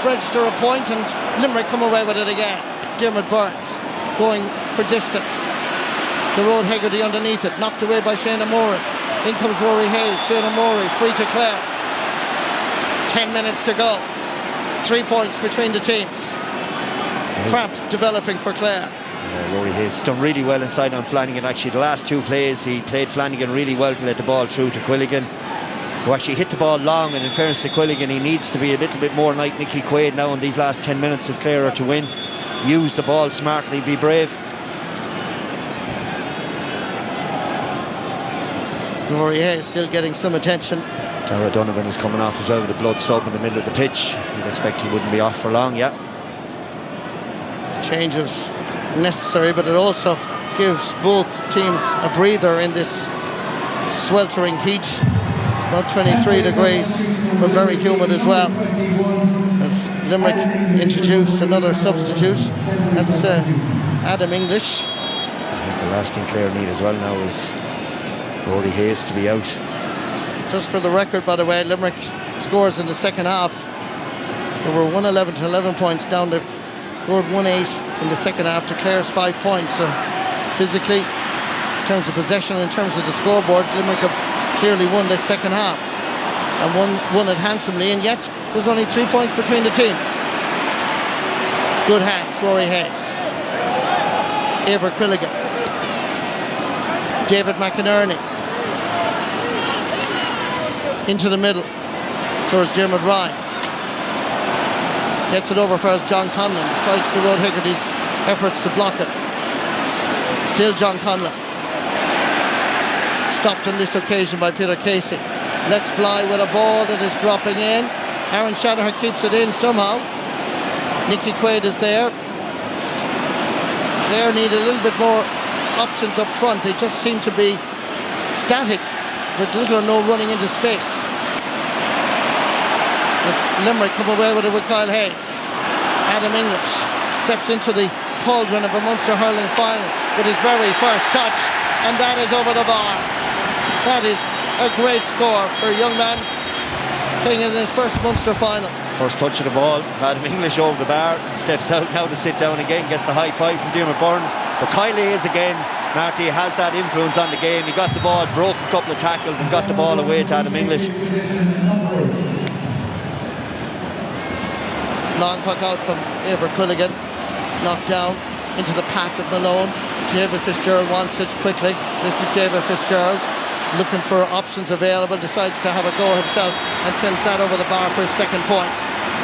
register a point, and Limerick come away with it again. Dermot Burns going for distance. The Road Hegarty underneath it, knocked away by Shane O'Morey. In comes Rory Hayes. Shane O'Morey free to Clare. 10 minutes to go. 3 points between the teams. Cramp developing for Clare. Rory Hayes done really well inside on Flanagan. Actually, the last two plays he played Flanagan really well to let the ball through to Quilligan, who actually hit the ball long. And in fairness to Quilligan, he needs to be a little bit more like Nicky Quaid now in these last 10 minutes if Clare are to win. Use the ball smartly, be brave. Rory Hayes still getting some attention. Tara Donovan is coming off as well with a blood sub in the middle of the pitch. You'd expect he wouldn't be off for long, yeah. Changes necessary, but it also gives both teams a breather in this sweltering heat. It's about 23 degrees, but very humid as well. As Limerick introduced another substitute, that's Adam English. I think the last thing Clare need as well now is Rory Hayes to be out. Just for the record, by the way, Limerick scores in the second half. They were 111 to 11 points down. They've scored 1-8 in the second half to Clare's 5 points. So physically, in terms of possession, in terms of the scoreboard, Limerick have clearly won this second half and won it handsomely, and yet there's only 3 points between the teams. Good hands, Rory Hayes. Eibert Quilligan. David McInerney. Into the middle towards Dermot Ryan. Gets it over first, John Conlon, despite Gerard Hegarty's efforts to block it. Still John Conlon. Stopped on this occasion by Peter Casey. Let's fly with a ball that is dropping in. Aaron Shanahan keeps it in somehow. Nicky Quaid is there. Clare need a little bit more options up front. They just seem to be static with little or no running into space. As Limerick come away with it with Kyle Hayes. Adam English steps into the cauldron of a Munster hurling final with his very first touch, and that is over the bar. That is a great score for a young man playing in his first Munster final. First touch of the ball, Adam English over the bar, steps out now to sit down again, gets the high five from Diarmaid Burns. But Kyle Hayes again, Marty, has that influence on the game. He got the ball, broke a couple of tackles and got the ball away to Adam English. Long puck out from Eibhear Quilligan, knocked down into the path of Malone. David Fitzgerald wants it quickly. This is David Fitzgerald looking for options available, decides to have a go himself and sends that over the bar for his second point.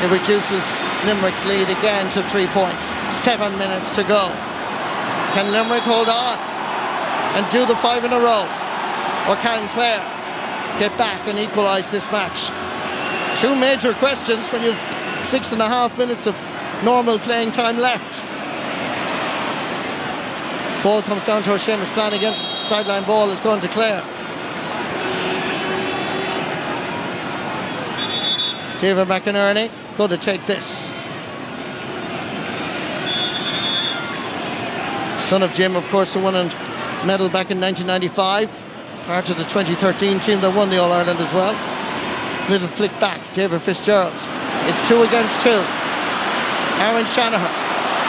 It reduces Limerick's lead again to 3 points. 7 minutes to go. Can Limerick hold on and do the 5 in a row, or can Clare get back and equalise this match? Two major questions when you've 6.5 minutes of normal playing time left. Ball comes down to Seamus Flanagan. Sideline ball is going to Clare. David McInerney going to take this. Son of Jim, of course, who won a medal back in 1995. Part of the 2013 team that won the All-Ireland as well. Little flick back, David Fitzgerald. It's 2 against 2. Aaron Shanahan,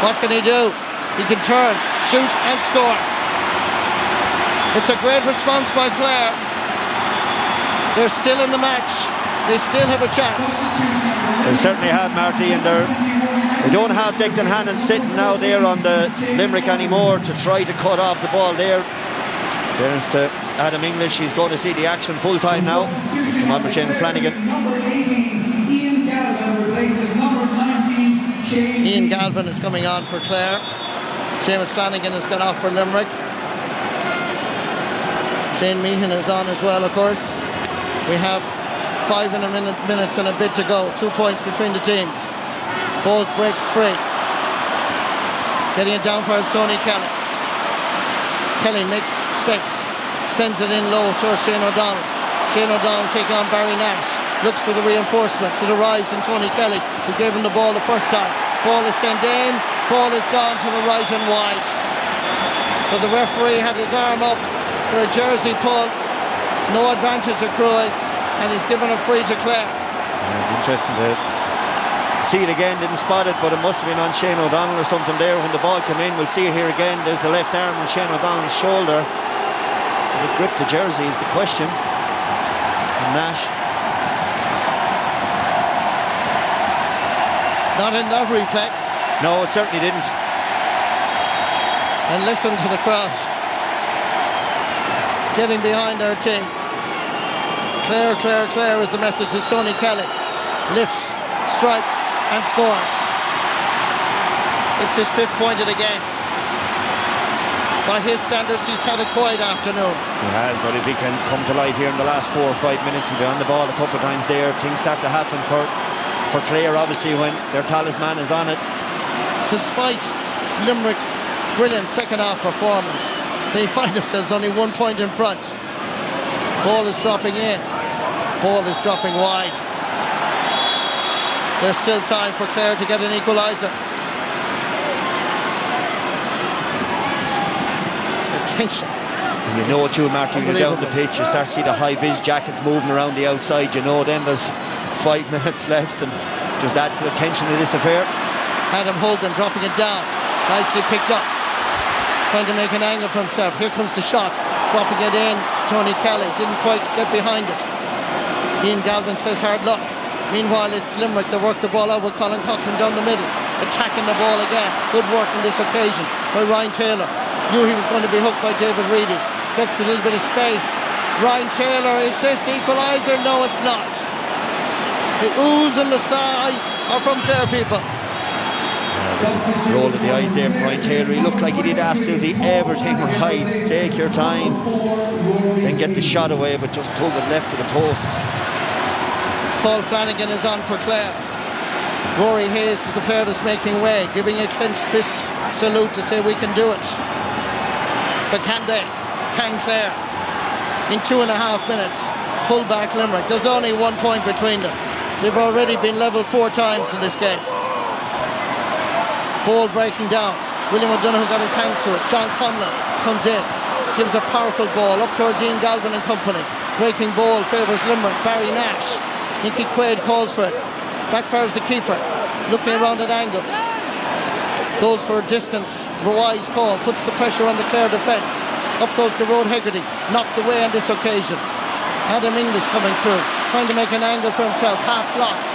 what can he do? He can turn, shoot and score. It's a great response by Clare. They're still in the match. They still have a chance. They certainly have, Marty, and they don't have Declan Hannon sitting now there on the Limerick anymore to try to cut off the ball there. Fairness to Adam English, he's going to see the action full time now. He's come on for Seamus Flanagan. Ian Galvin is coming on for Clare. Seamus Flanagan has gone off for Limerick. Shane Meehan is on as well, of course. We have 5 minutes and a bit to go. 2 points between the teams. Ball breaks free. Getting it down for us, Tony Kelly. Kelly makes space. Sends it in low towards Shane O'Donnell. Shane O'Donnell taking on Barry Nash. Looks for the reinforcements. It arrives in Tony Kelly, who gave him the ball the first time. Ball is sent in. Ball is gone to the right and wide. But the referee had his arm up for a jersey pull. No advantage accruing, and he's given a free to Clare. Interesting to see it again. Didn't spot it, but it must have been on Shane O'Donnell or something there when the ball came in. We'll see it here again. There's the left arm on Shane O'Donnell's shoulder. Did it grip the jersey is the question. And Nash. Not in that replay. No, it certainly didn't. And listen to the crowd getting behind our team. Clare, Clare, Clare is the message as Tony Kelly lifts, strikes and scores. It's his 5th point of the game. By his standards, he's had a quiet afternoon. He has, but if he can come to life here in the last 4 or 5 minutes, he'll be on the ball a couple of times there. Things start to happen for Clare, obviously, when their talisman is on it. Despite Limerick's brilliant second half performance, they find themselves only 1 point in front. Ball is dropping in. Ball is dropping wide. There's still time for Clare to get an equaliser. Attention. And you know too, Martin, you're down the pitch, you start to see the high-vis jackets moving around the outside, you know then there's 5 minutes left, and just adds to the tension of this affair. Adam Hogan dropping it down. Nicely picked up. Trying to make an angle for himself. Here comes the shot. Dropping it in to Tony Kelly. Didn't quite get behind it. Ian Galvin says hard luck. Meanwhile, it's Limerick that work the ball out with Colin Coughlin down the middle. Attacking the ball again. Good work on this occasion by Ryan Taylor. Knew he was going to be hooked by David Reedy. Gets a little bit of space. Ryan Taylor, is this equaliser? No, it's not. The oohs and the sighs are from Clare people. Roll of the eyes there from Ryan Taylor. He looked like he did absolutely everything right. Take your time, then get the shot away, but just tug it left to the post. Paul Flanagan is on for Clare. Rory Hayes is the player that's making way, giving a clenched fist salute to say we can do it. But can they? Can Clare? In 2.5 minutes, pull back Limerick. There's only 1 point between them. They've already been level 4 times in this game. Ball breaking down. William O'Donoghue got his hands to it. John Conlon comes in, gives a powerful ball up towards Ian Galvin and company. Breaking ball favours Limerick. Barry Nash. Nicky Quaid calls for it. Backfires the keeper. Looking around at angles. Goes for a distance. Wise call. Puts the pressure on the Clare defence. Up goes Garrod Hegarty. Knocked away on this occasion. Adam English coming through. Trying to make an angle for himself. Half blocked.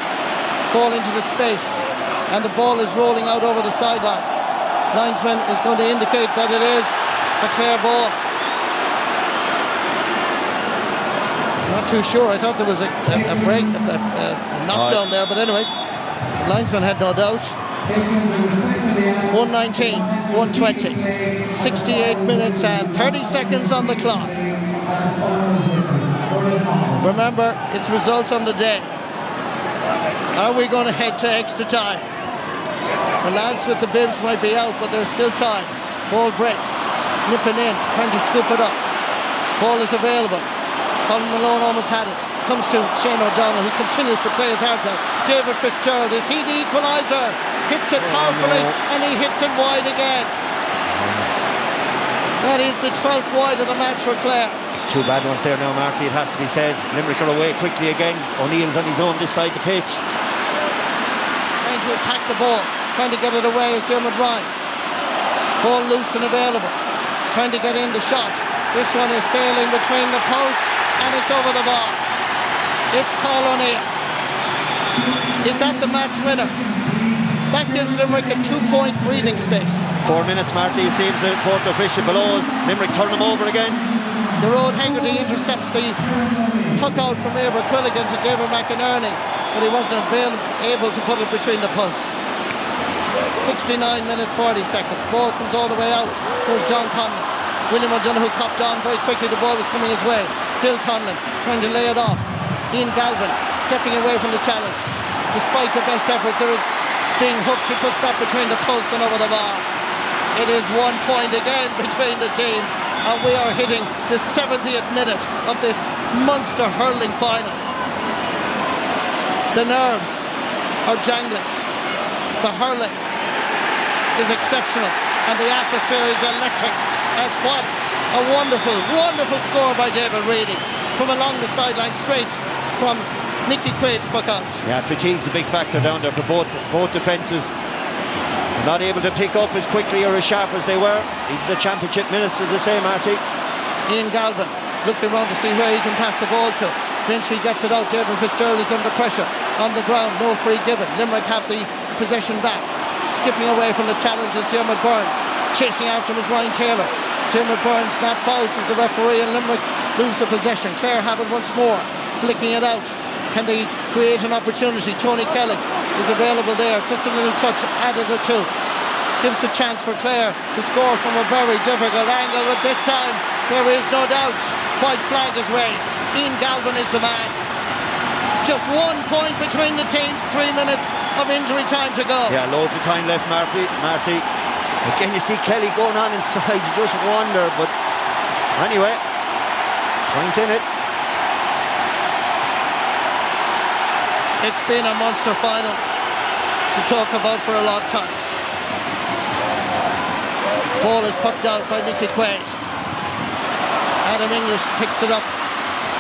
Ball into the space. And the ball is rolling out over the sideline. Linesman is going to indicate that it is a Clare ball. Not too sure. I thought there was a break, a knockdown there, but anyway, linesman had no doubt. 119, 120, 68 minutes and 30 seconds on the clock. Remember, it's results on the day. Are we going to head to extra time? The lads with the bibs might be out, but there's still time. Ball breaks, nipping in, trying to scoop it up. Ball is available. Colin Malone almost had it. Comes to Shane O'Donnell, who continues to play his heart out. David Fitzgerald, is he the equaliser? Hits it powerfully, and he hits it wide again. That is the 12th wide of the match for Clare. It's 2 bad ones there now, Marty, it has to be said. Limerick are away quickly again. O'Neill's on his own this side of the pitch. Trying to attack the ball, trying to get it away is Dermot Ryan. Ball loose and available. Trying to get in the shot. This one is sailing between the posts, and it's over the bar. It's Carl O'Neill. Is that the match winner? That gives Limerick a 2-point breathing space. 4 minutes, Marty, it seems the fourth official below us. Limerick turn them over again. Garrod Hegarty intercepts the tuck out from Eibor Quilligan to David McInerney, but he wasn't able to put it between the posts. 69 minutes 40 seconds. Ball comes all the way out towards John Conlon. William O'Donoghue copped on very quickly. The ball was coming his way. Still Conlon trying to lay it off. Ian Galvin stepping away from the challenge. Despite the best efforts of it being hooked, he puts that between the posts and over the bar. It is 1 point again between the teams, and we are hitting the 70th minute of this Munster hurling final. The nerves are jangling. The hurling is exceptional, and the atmosphere is electric. As what a wonderful, wonderful score by David Reedy from along the sideline, straight from Nicky Quaid's puck out. Yeah, fatigue's a big factor down there for both defences. Not able to pick up as quickly or as sharp as they were. These are the championship minutes, as they say, Marty. Ian Galvin looked around to see where he can pass the ball to. Eventually gets it out. David Fitzgerald is under pressure. On the ground, no free given. Limerick have the possession back. Skipping away from the challenge is Dermot Burns. Chasing after him is Ryan Taylor. Dermot Burns not fouls as the referee, and Limerick lose the possession. Clare have it once more, flicking it out. Can they create an opportunity? Tony Kelly is available there. Just a little touch, added it to. Gives a chance for Clare to score from a very difficult angle, but this time there is no doubt. White flag is raised. Ian Galvin is the man. Just 1 point between the teams, 3 minutes of injury time to go. Yeah, loads of time left, Marty. Again, you see Kelly going on inside, you just wonder, but anyway, point in it. It's been a Munster final to talk about for a long time. Ball is pucked out by Nicky Quaid. Adam English picks it up,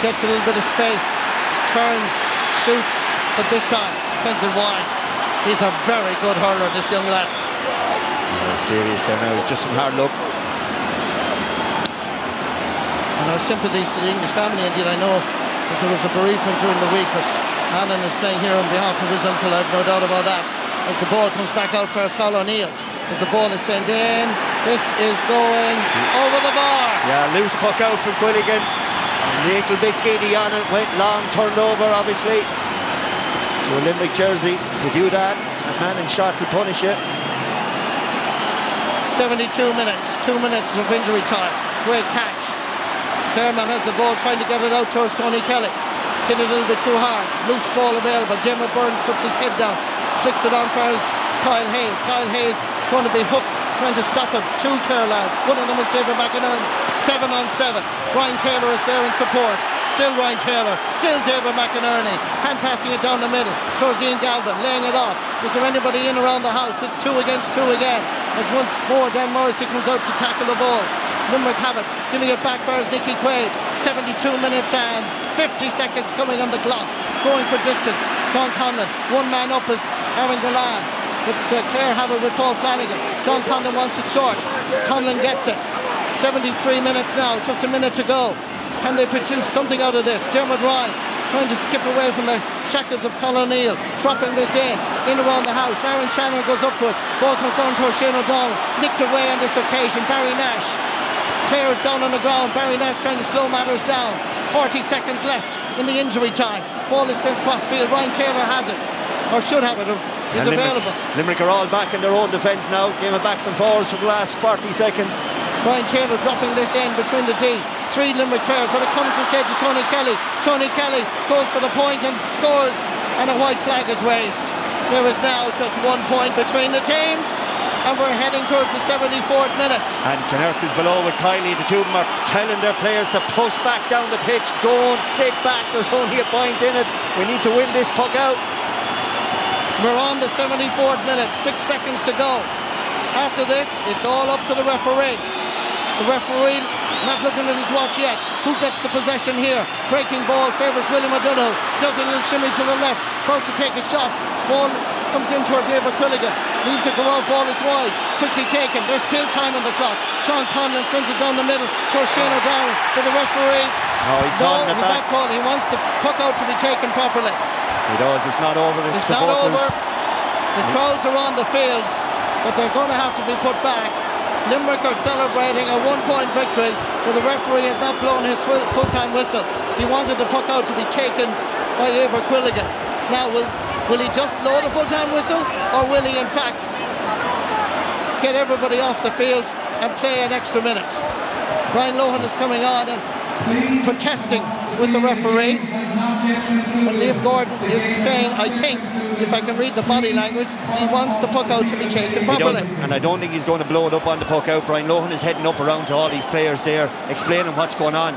gets a little bit of space, turns, shoots, but this time sends it wide. He's a very good hurler, this young lad. Serious there now, just some hard luck. And our sympathies to the English family. Indeed, I know that there was a bereavement during the week, but Alan is playing here on behalf of his uncle, I've no doubt about that. As the ball comes back out for Carl O'Neill, as the ball is sent in, this is going over the bar. Yeah, loose puck out from Quilligan. A little bit giddy on it, went long, turned over obviously. To a Limerick jersey, if you do that, a man in shot will punish you. 72 minutes, 2 minutes of injury time. Great catch. Clareman has the ball, trying to get it out towards Tony Kelly. Hit it a little bit too hard. Loose ball available. Dermot Burns puts his head down, flicks it on for Kyle Hayes. Kyle Hayes going to be hooked, trying to stop him. 2 Clare lads. One of them is David McInerney. 7 on 7. Ryan Taylor is there in support. Still Ryan Taylor. Still David McInerney. Hand passing it down the middle towards Ian Galvin, laying it off. Is there anybody in around the house? It's 2 against 2 again. As once more Dan Morrissey comes out to tackle the ball. Limerick have it. Giving it back for Nicky Quaid. 72 minutes and 50 seconds coming on the clock. Going for distance. John Conlon. One man up is Aaron Galan. But Clare have it with Paul Flanagan. John Conlon wants it short. Conlon gets it. 73 minutes now. Just a minute to go. Can they produce something out of this? Dermot Ryan trying to skip away from the shackles of Colin O'Neill. Dropping this in around the house. Aaron Shannon goes up for it. Ball comes down to Shane O'Donnell. Nicked away on this occasion. Barry Nash. Players down on the ground. Barry Nash trying to slow matters down. 40 seconds left in the injury time. Ball is sent cross field. Ryan Taylor has it, or should have it. Is available. Limerick are all back in their own defence now. Game of backs and forwards for the last 40 seconds. Ryan Taylor dropping this in between the D. 3 Limerick players, but it comes instead to Tony Kelly. Tony Kelly goes for the point and scores, and a white flag is raised. There is now just 1 point between the teams, and we're heading towards the 74th minute. And Kinnerk is below with Kiley. The two of them are telling their players to push back down the pitch. Don't sit back. There's only a point in it. We need to win this puck out. We're on the 74th minute. 6 seconds to go. After this, it's all up to the referee. The referee not looking at his watch yet. Who gets the possession here? Breaking ball favours William O'Donoghue. Does a little shimmy to the left. About to take a shot. Ball comes in towards Abercrombie. Leaves it go out. Ball is wide. Quickly taken. There's still time on the clock. John Conlon sends it down the middle towards Shane O'Donnell. For the referee. He's not calling. He wants the puck out to be taken properly. He does. It's not over. It's not over. The crowds are on the field, but they're going to have to be put back. Limerick are celebrating a 1-point victory, but the referee has not blown his full-time whistle. He wanted the puck out to be taken by Eibhear Quilligan. Now, will he just blow the full-time whistle, or will he in fact get everybody off the field and play an extra minute? Brian Lohan is coming on and protesting with the referee, and Liam Gordon is saying, I think, if I can read the body language, he wants the puck out to be taken properly. And I don't think he's going to blow it up on the puck out. Brian Lohan is heading up around to all these players there, explaining what's going on,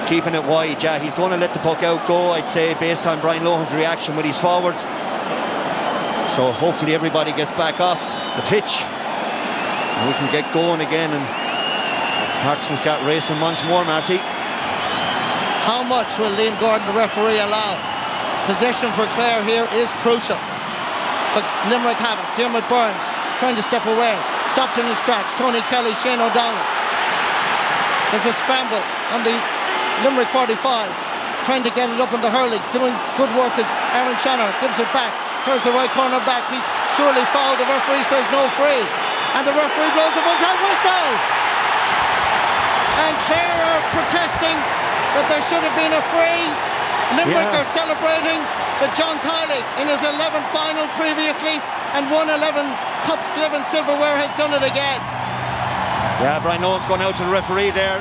keeping it wide. Yeah, he's going to let the puck out go, I'd say, based on Brian Lohan's reaction with his forwards. So hopefully everybody gets back off the pitch and we can get going again, and hearts will start racing once more, Marty. How much will Liam Gordon, the referee, allow? Possession for Clare here is crucial, but Limerick have it. Dermot Burns trying to step away, stopped in his tracks. Tony Kelly, Shane O'Donnell. There's a scramble on the Limerick 45, trying to get it up in the hurling. Doing good work as Aaron Shannon gives it back. Here's the right corner back. He's surely fouled. The referee says no free, and the referee blows the full-time whistle. And Clare are protesting that there should have been a free. Limerick are celebrating that John Kiley, in his 11th final previously and won 11 cups, 11 silverware, has done it again. Yeah, Brian Lohan's gone out to the referee there.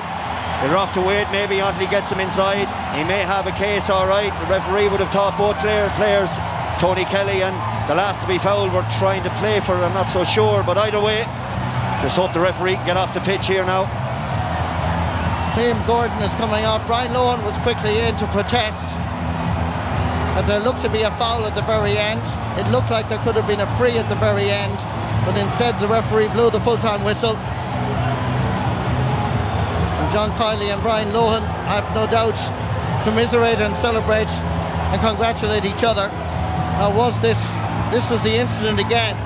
They're off to wait maybe until he gets him inside. He may have a case, all right. The referee would have thought both players, Tony Kelly and the last to be fouled, were trying to play for it. I'm not so sure, but either way, just hope the referee can get off the pitch here now. Liam Gordon is coming off. Brian Lohan was quickly in to protest. And there looked to be a foul at the very end. It looked like there could have been a free at the very end, but instead the referee blew the full-time whistle. And John Kiley and Brian Lohan have no doubt commiserate and celebrate and congratulate each other. Now this was the incident again.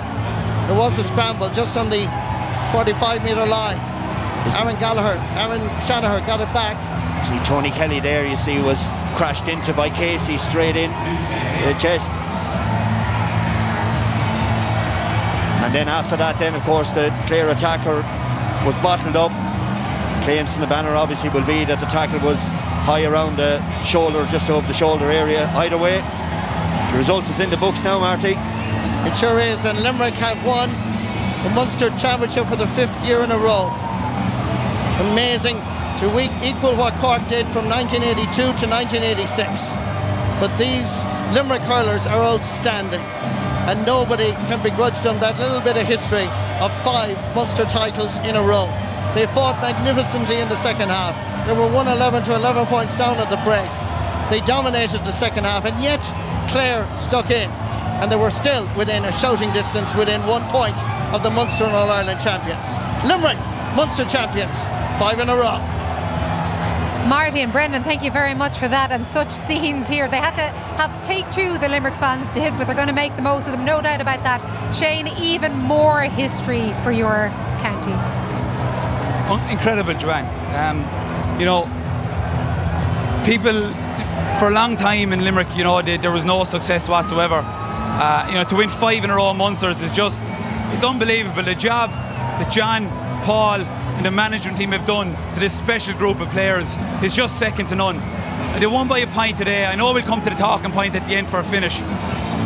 There was a scramble just on the 45-metre line. Aaron Shanahan got it back. See Tony Kelly there, you see, was crashed into by Casey straight in the chest. And then after that, then of course the Clare attacker was bottled up. Claims from the banner obviously will be that the tackle was high around the shoulder, just above the shoulder area. Either way, The result is in the books now, Marty. It sure is, and Limerick have won the Munster Championship for the 5th year in a row. Amazing to equal what Cork did from 1982 to 1986. But these Limerick hurlers are outstanding, and nobody can begrudge them that little bit of history of 5 Munster titles in a row. They fought magnificently in the second half. They were 111 to 11 points down at the break. They dominated the second half, and yet Clare stuck in, and they were still within a shouting distance, within 1 point of the Munster and All-Ireland champions. Limerick, Munster champions, 5 in a row. Marty and Brendan, thank you very much for that, and such scenes here. They had to have take two, the Limerick fans did, but they're going to make the most of them, no doubt about that. Shane, even more history for your county. Incredible, Joanne. You know, people for a long time in Limerick, you know, there was no success whatsoever. You know, to win 5 in a row Munsters is just, it's unbelievable. The job that John, Paul and the management team have done to this special group of players is just second to none. They won by a point today. I know we'll come to the talking point at the end for a finish,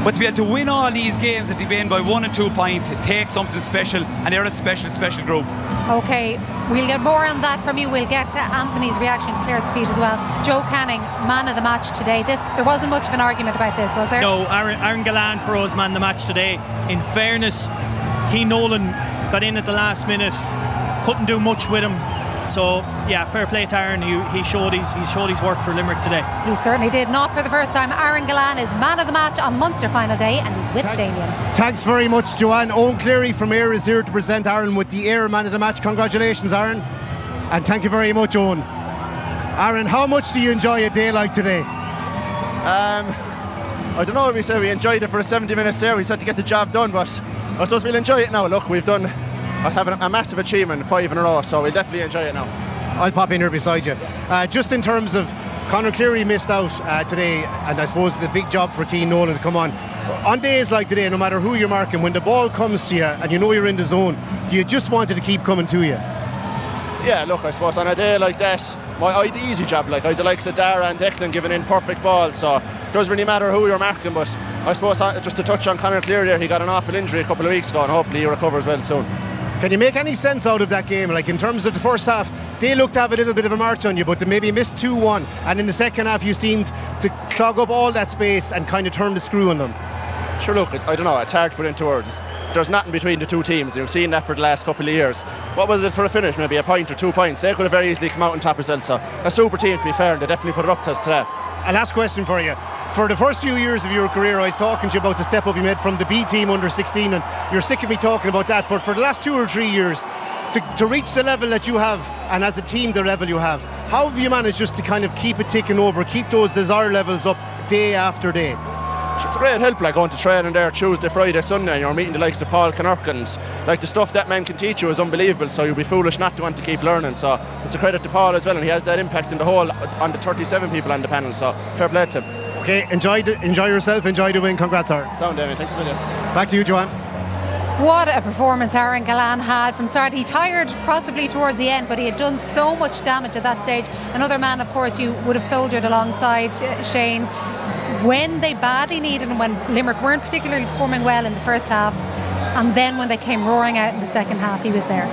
but to be able to win all these games that they've been by 1 and 2 points, it takes something special, and they're a special group. Okay, we'll get more on that from you. We'll get Anthony's reaction to Clare's defeat as well. Joe Canning, man of the match today. There wasn't much of an argument about this, was there? No, Aaron Gallant for us, man of the match today. In fairness, Keane Nolan got in at the last minute, couldn't do much with him. So yeah, fair play to Aaron. He showed his work for Limerick today. He certainly did. Not for the first time. Aaron Gallant is man of the match on Munster final day, and he's with Damien. Thanks very much, Joanne. Owen Cleary from Ayr is here to present Aaron with the Ayr man of the match. Congratulations, Aaron, and thank you very much, Owen. Aaron, how much do you enjoy a day like today? I don't know if we say we enjoyed it for 70 minutes there. We said to get the job done, but I suppose we'll enjoy it now. Look, we've done a massive achievement, 5 in a row, so we'll definitely enjoy it now. I'll pop in here beside you. Just in terms of Conor Cleary missed out today, and I suppose the big job for Keane Nolan to come on days like today, no matter who you're marking, when the ball comes to you and you know you're in the zone, do you just want it to keep coming to you? Yeah, look, I suppose on a day like that, I had the easy job. Like, I had the likes of Dara and Declan giving in perfect balls, so it doesn't really matter who you're marking. But I suppose just to touch on Conor Cleary there, he got an awful injury a couple of weeks ago, and hopefully he recovers well soon. Can you make any sense out of that game? Like, in terms of the first half, they looked to have a little bit of a march on you, but they maybe missed 2-1, and in the second half you seemed to clog up all that space and kind of turn the screw on them. Sure, look, I don't know, it's hard to put into words. There's nothing between the two teams. You've seen that for the last couple of years. What was it for a finish? Maybe a point or 2 points. They could have very easily come out on top as well. So a super team, to be fair, and they definitely put it up to us today. A last question for you. For the first few years of your career, I was talking to you about the step up you made from the B team under 16, and you're sick of me talking about that, but for the last 2 or 3 years, to reach the level that you have, and as a team the level you have, how have you managed just to kind of keep it ticking over, keep those desire levels up day after day? It's a great help, like going to training there Tuesday, Friday, Sunday, and you're meeting the likes of Paul Kinnerk, and like the stuff that man can teach you is unbelievable, so you'll be foolish not to want to keep learning. So it's a credit to Paul as well, and he has that impact in the whole, on the 37 people on the panel, so fair play to him. Okay, enjoy yourself, enjoy the win, congrats, Aaron. Sound, Damien, thanks a million. Back to you, Joanne. What a performance Aaron Gallant had from start. He tired possibly towards the end, but he had done so much damage at that stage. Another man, of course, you would have soldiered alongside, Shane, when they badly needed and when Limerick weren't particularly performing well in the first half, and then when they came roaring out in the second half, he was there.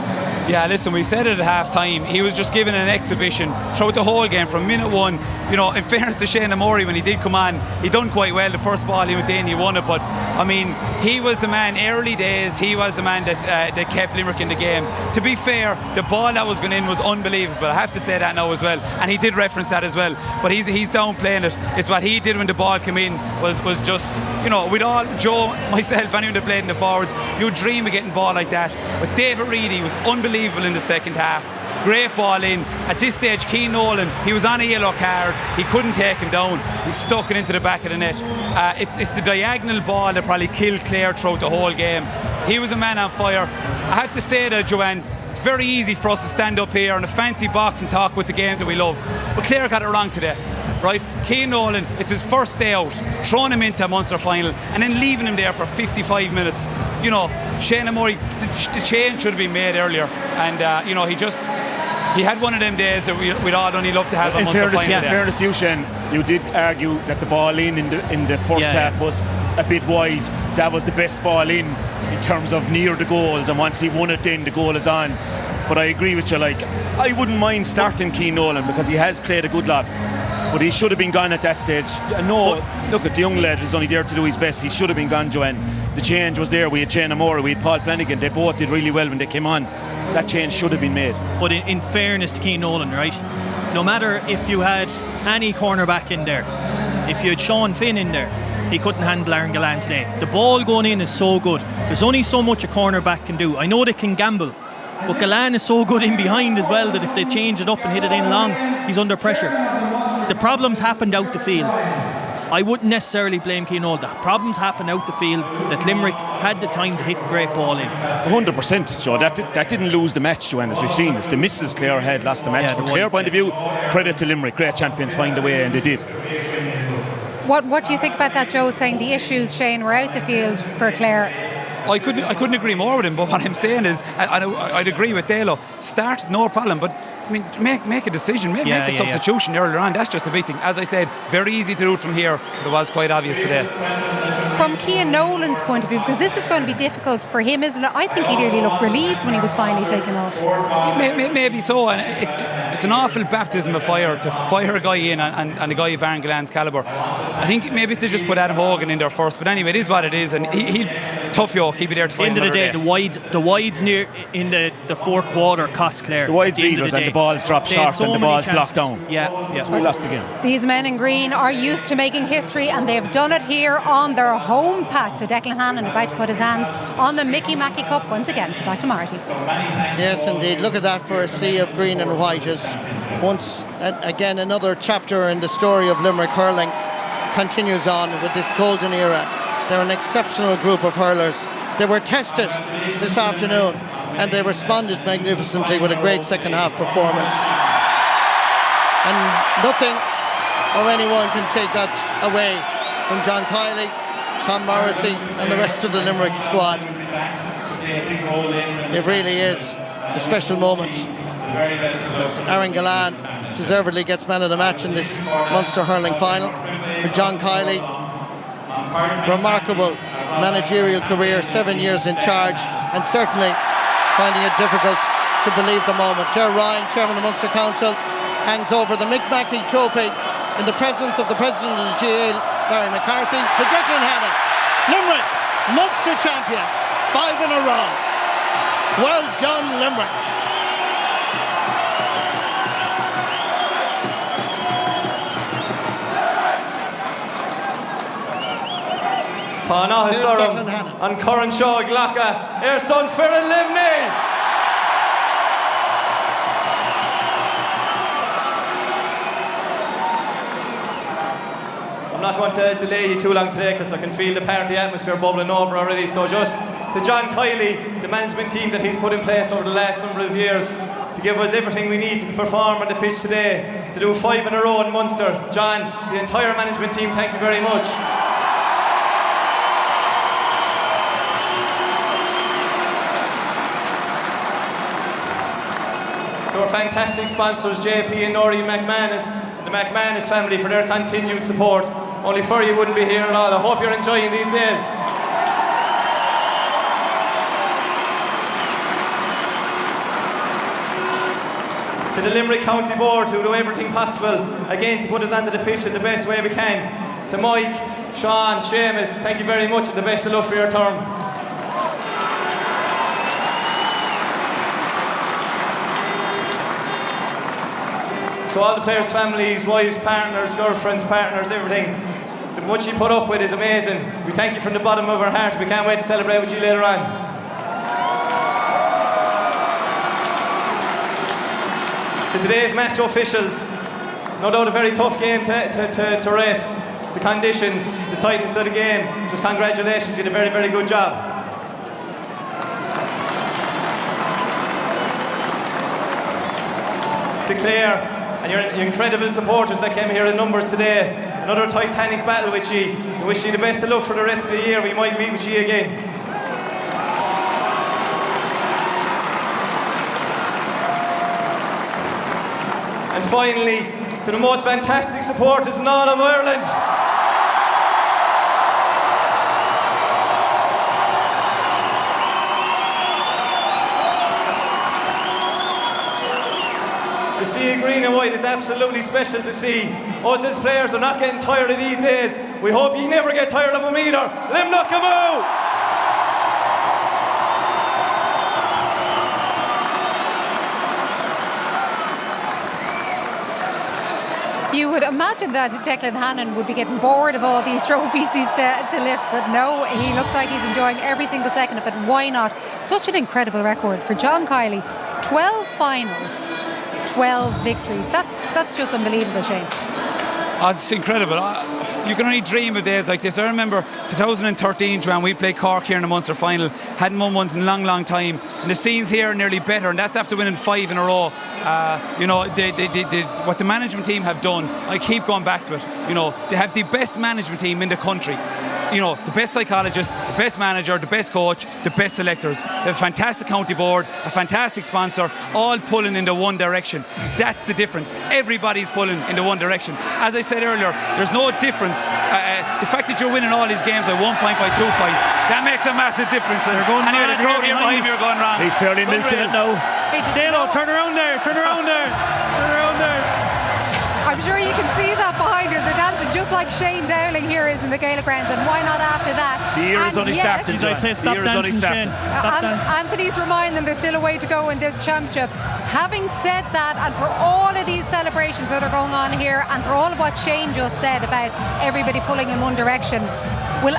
Yeah, listen, we said it at half time. He was just given an exhibition throughout the whole game from minute one. You know, in fairness to Shane Amori, when he did come on, he done quite well. The first ball he went in, he won it. But I mean, he was the man early days. He was the man that kept Limerick in the game. To be fair, the ball that was going in was unbelievable. I have to say that now as well. And he did reference that as well. But he's downplaying it. It's what he did when the ball came in was just, you know, with all Joe, myself, anyone that played in the forwards, you dream of getting a ball like that. But David Reedy was unbelievable in the second half. Great ball in. At this stage, Keane Nolan, he was on a yellow card. He couldn't take him down. He stuck it into the back of the net. It's the diagonal ball that probably killed Clare throughout the whole game. He was a man on fire. I have to say that, Joanne, it's very easy for us to stand up here in a fancy box and talk about the game that we love. But Clare got it wrong today. Right, Keane Nolan, it's his first day out, throwing him into a Munster final and then leaving him there for 55 minutes. You know, Shane Amori, the change should have been made earlier, and you know, he just he had one of them days that we'd all only love to have In a Munster final. fairness to you, Shane, you did argue that the ball in the first half was a bit wide. That was the best ball in terms of near the goals, and once he won it, then the goal is on. But I agree with you. Like, I wouldn't mind starting Cian Nolan because he has played a good lot. But he should have been gone at that stage. No, look at the young lad is only there to do his best. He should have been gone, Joanne. The change was there. We had Shane O'Mora, we had Paul Flanagan. They both did really well when they came on. So that change should have been made. But in fairness to Cian Nolan, right? No matter if you had any cornerback in there, if you had Sean Finn in there, he couldn't handle Aaron Gillane today. The ball going in is so good. There's only so much a cornerback can do. I know they can gamble, but Gillane is so good in behind as well that if they change it up and hit it in long, he's under pressure. The problems happened out the field. I wouldn't necessarily blame Cian Nolan. The problems happened out the field that Limerick had the time to hit great ball in. 100%, Joe. That didn't lose the match, Joanne, as we've seen. It's the misses Clare had lost the match. From Clare point of view, credit to Limerick. Great champions find a way, and they did. What do you think about that, Joe, saying the issues, Shane, were out the field for Clare? I couldn't agree more with him, but what I'm saying is I'd agree with Dalo. Start, no problem, but I mean, make a decision, make a substitution earlier on. That's just a big thing. As I said, very easy to do it from here, but it was quite obvious today. From Cian Nolan's point of view, because this is going to be difficult for him, isn't it? I think he nearly looked relieved when he was finally taken off. Maybe so, and it's an awful baptism of fire to fire a guy in and a guy of Aaron Gillane's calibre. I think maybe they just put Adam Hogan in there first, but anyway, it is what it is, and he'll tough yo, keep you there to fight. End of the day, the wides near in the fourth quarter cost Clare. The wides beat us and the balls dropped short and the balls blocked down. Yeah. So we lost again. These men in green are used to making history, and they've done it here on their home patch. So Declan Hannon about to put his hands on the Mickey Mackey Cup once again. So back to Marty. Yes, indeed. Look at that for a sea of green and white. As once again, another chapter in the story of Limerick hurling continues on with this golden era. They're an exceptional group of hurlers. They were tested this afternoon and they responded magnificently with a great second half performance. And nothing or anyone can take that away from John Kiley, Tom Morrissey and the rest of the Limerick squad. It really is a special moment. As Aaron Gillane deservedly gets man of the match in this Munster hurling final. With John Kiley, remarkable managerial career, 7 years in charge, and certainly finding it difficult to believe the moment. Ger Ryan, chairman of the Munster Council, hands over the Mick Mackey trophy in the presence of the president of the GAA, Barry McCarthy, to Declan Hannon. Limerick, Munster champions, 5 in a row. Well done, Limerick. Tá ná Sorum an Coran Shaw Glacha son Ferran Livney. I'm not going to delay you too long today because I can feel the party atmosphere bubbling over already. So just to John Kiley, the management team that he's put in place over the last number of years to give us everything we need to perform on the pitch today, to do 5 in a row in Munster. John, the entire management team, thank you very much. To our fantastic sponsors, JP and Nori McManus, the McManus family, for their continued support. Only for you wouldn't be here at all. I hope you're enjoying these days. To the Limerick County Board, who do everything possible, again, to put us onto the pitch in the best way we can. To Mike, Sean, Seamus, thank you very much and the best of luck for your term. To all the players' families, wives, partners, girlfriends, partners, everything. The much you put up with is amazing. We thank you from the bottom of our heart. We can't wait to celebrate with you later on. To today's match officials, no doubt a very tough game to ref. The conditions, the tightness of the game, just congratulations, you did a very, very good job. To Clare, and your incredible supporters that came here in numbers today. Another titanic battle with you. We wish you the best of luck for the rest of the year. We might meet with you again. And finally, to the most fantastic supporters in all of Ireland. The sea of green and white is absolutely special to see. Us as players are not getting tired of these days. We hope you never get tired of them either. Limerick and Clare! You would imagine that Declan Hannon would be getting bored of all these trophies he's to lift, but no, he looks like he's enjoying every single second of it. Why not? Such an incredible record for John Kiely. 12 finals, 12 victories. That's just unbelievable, Shane. Oh, it's incredible. You can only dream of days like this. I remember 2013, Joanne, we played Cork here in the Munster final. Hadn't won one in a long, long time. And the scenes here are nearly better, and that's after winning 5 in a row. You know, what the management team have done, I keep going back to it. You know, they have the best management team in the country. You know, the best psychologist, the best manager, the best coach, the best selectors. They have a fantastic county board, a fantastic sponsor, all pulling in the one direction. That's the difference. Everybody's pulling in the one direction. As I said earlier, there's no difference. The fact that you're winning all these games by 1 point, by 2 points, that makes a massive difference. Anyway, the crowd here behind me are going wrong. He's fairly milking it now. Dalo, turn around there, turn around there, turn around there. I'm sure you can see that behind us. They're dancing just like Shane Dowling here is in the Gaelic Grounds, and why not after that? The year is only started. I'd say stop dancing, Shane. Stop dancing. Anthony's reminding them there's still a way to go in this championship. Having said that, and for all of these celebrations that are going on here, and for all of what Shane just said about everybody pulling in one direction, will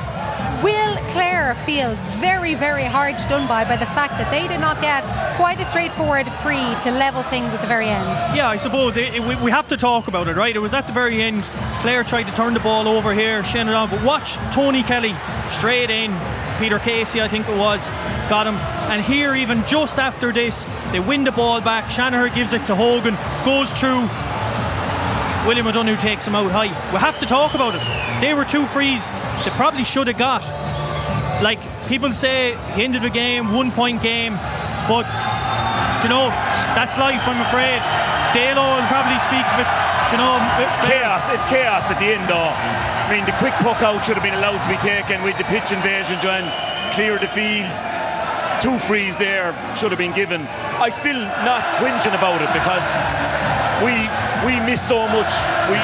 Clare feel very, very hard done by the fact that they did not get quite a straightforward free to level things at the very end? Yeah, I suppose we have to talk about it, right? It was at the very end. Clare tried to turn the ball over here, shin it on, but watch Tony Kelly straight in. Peter Casey, I think it was, got him. And here, even just after this, they win the ball back. Shanahan gives it to Hogan, goes through. William O'Donoghue takes him out high. We have to talk about it. They were 2 frees they probably should have got. Like, people say he ended the game, 1 point game, but you know, that's life, I'm afraid. Dalo will probably speak of it, you know. It's chaos at the end though. I mean, the quick puck out should have been allowed to be taken with the pitch invasion, John. Clear the fields. 2 frees there should have been given. I still not whinging about it because we miss so much.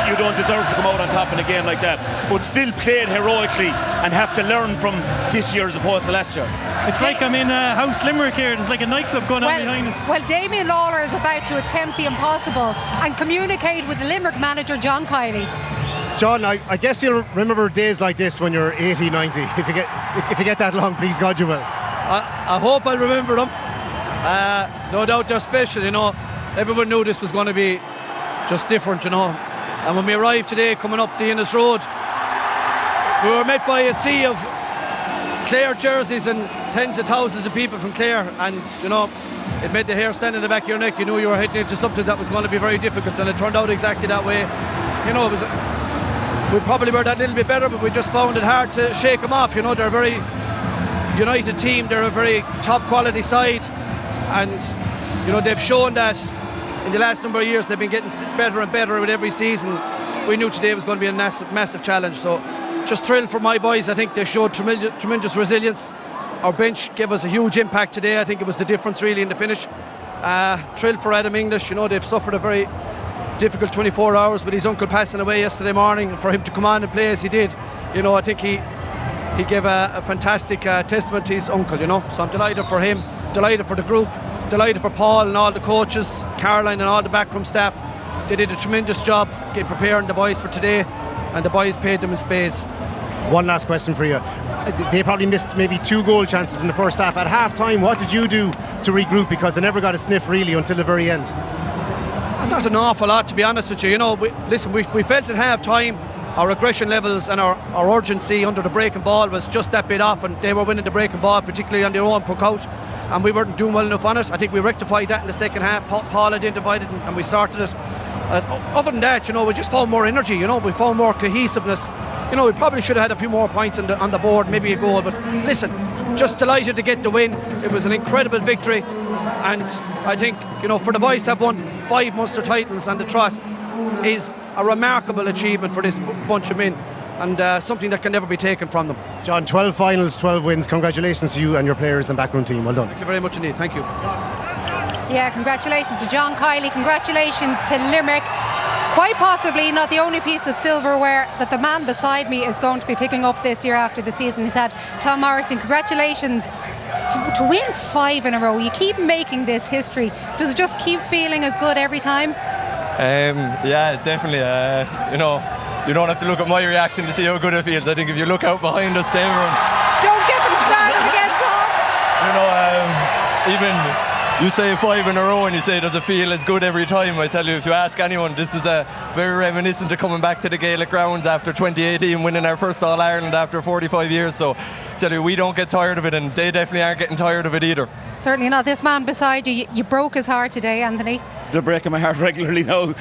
You don't deserve to come out on top in a game like that, but still played heroically and have to learn from this year as opposed to last year. It's like I'm in House Limerick here. There's like a nightclub going on behind us. Well, Damien Lawler is about to attempt the impossible and communicate with the Limerick manager John Kiely. John, I guess you'll remember days like this when you're 80, 90. If you get that long, please God you will. I hope I'll remember them. No doubt they're special, you know. Everyone knew this was going to be just different, you know. And when we arrived today coming up the Innes Road, we were met by a sea of Clare jerseys and tens of thousands of people from Clare, and you know, it made the hair stand in the back of your neck. You knew you were heading into something that was going to be very difficult, and it turned out exactly that way. You know, we probably were that little bit better, but we just found it hard to shake them off. You know, they're a very united team, they're a very top quality side, and you know, they've shown that in the last number of years they've been getting better and better with every season. We knew today was going to be a massive challenge, so just thrilled for my boys. I think they showed tremendous resilience. Our bench gave us a huge impact today. I think it was the difference really in the finish. Thrilled for Adam English. You know, they've suffered a very difficult 24 hours with his uncle passing away yesterday morning, and for him to come on and play as he did, you know, I think he gave a fantastic testament to his uncle, you know. So I'm delighted for him, delighted for the group, delighted for Paul and all the coaches, Caroline and all the backroom staff. They did a tremendous job getting preparing the boys for today, and the boys paid them in spades. One last question for you. They probably missed maybe 2 goal chances in the first half. At half time, what did you do to regroup? Because they never got a sniff really until the very end. Not an awful lot, to be honest with you. You know, we felt at half time our aggression levels and our urgency under the breaking ball was just that bit off, and they were winning the breaking ball, particularly on their own puck out, and we weren't doing well enough on it. I think we rectified that in the second half. Paul identified it and we sorted it. Other than that, you know, we just found more energy, you know, we found more cohesiveness. You know, we probably should have had a few more points on the board, maybe a goal, but listen, just delighted to get the win. It was an incredible victory, and I think, you know, for the boys to have won 5 Munster titles on the trot is a remarkable achievement for this bunch of men, and something that can never be taken from them. John, 12 finals, 12 wins. Congratulations to you and your players and backroom team. Well done. Thank you very much indeed. Thank you. Yeah, congratulations to John Kiely, congratulations to Limerick. Quite possibly not the only piece of silverware that the man beside me is going to be picking up this year after the season he's had. Tom Morrison, congratulations to win 5 in a row. You keep making this history. Does it just keep feeling as good every time? Yeah, definitely. You know, you don't have to look at my reaction to see how good it feels. I think if you look out behind us, everyone. Don't get them started again, Tom. You know, even. You say 5 in a row and you say, does it feel as good every time? I tell you, if you ask anyone, this is very reminiscent of coming back to the Gaelic Grounds after 2018, winning our first All-Ireland after 45 years. So I tell you, we don't get tired of it, and they definitely aren't getting tired of it either. Certainly not. This man beside you, you broke his heart today, Anthony. They're breaking my heart regularly now,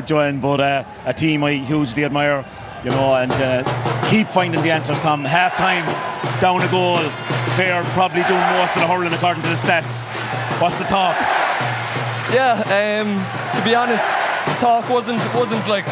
Joanne, but a team I hugely admire, you know, and keep finding the answers, Tom. Half-time, down a goal. Clare probably doing most of the hurling according to the stats. What's the talk? Yeah, to be honest, the talk wasn't like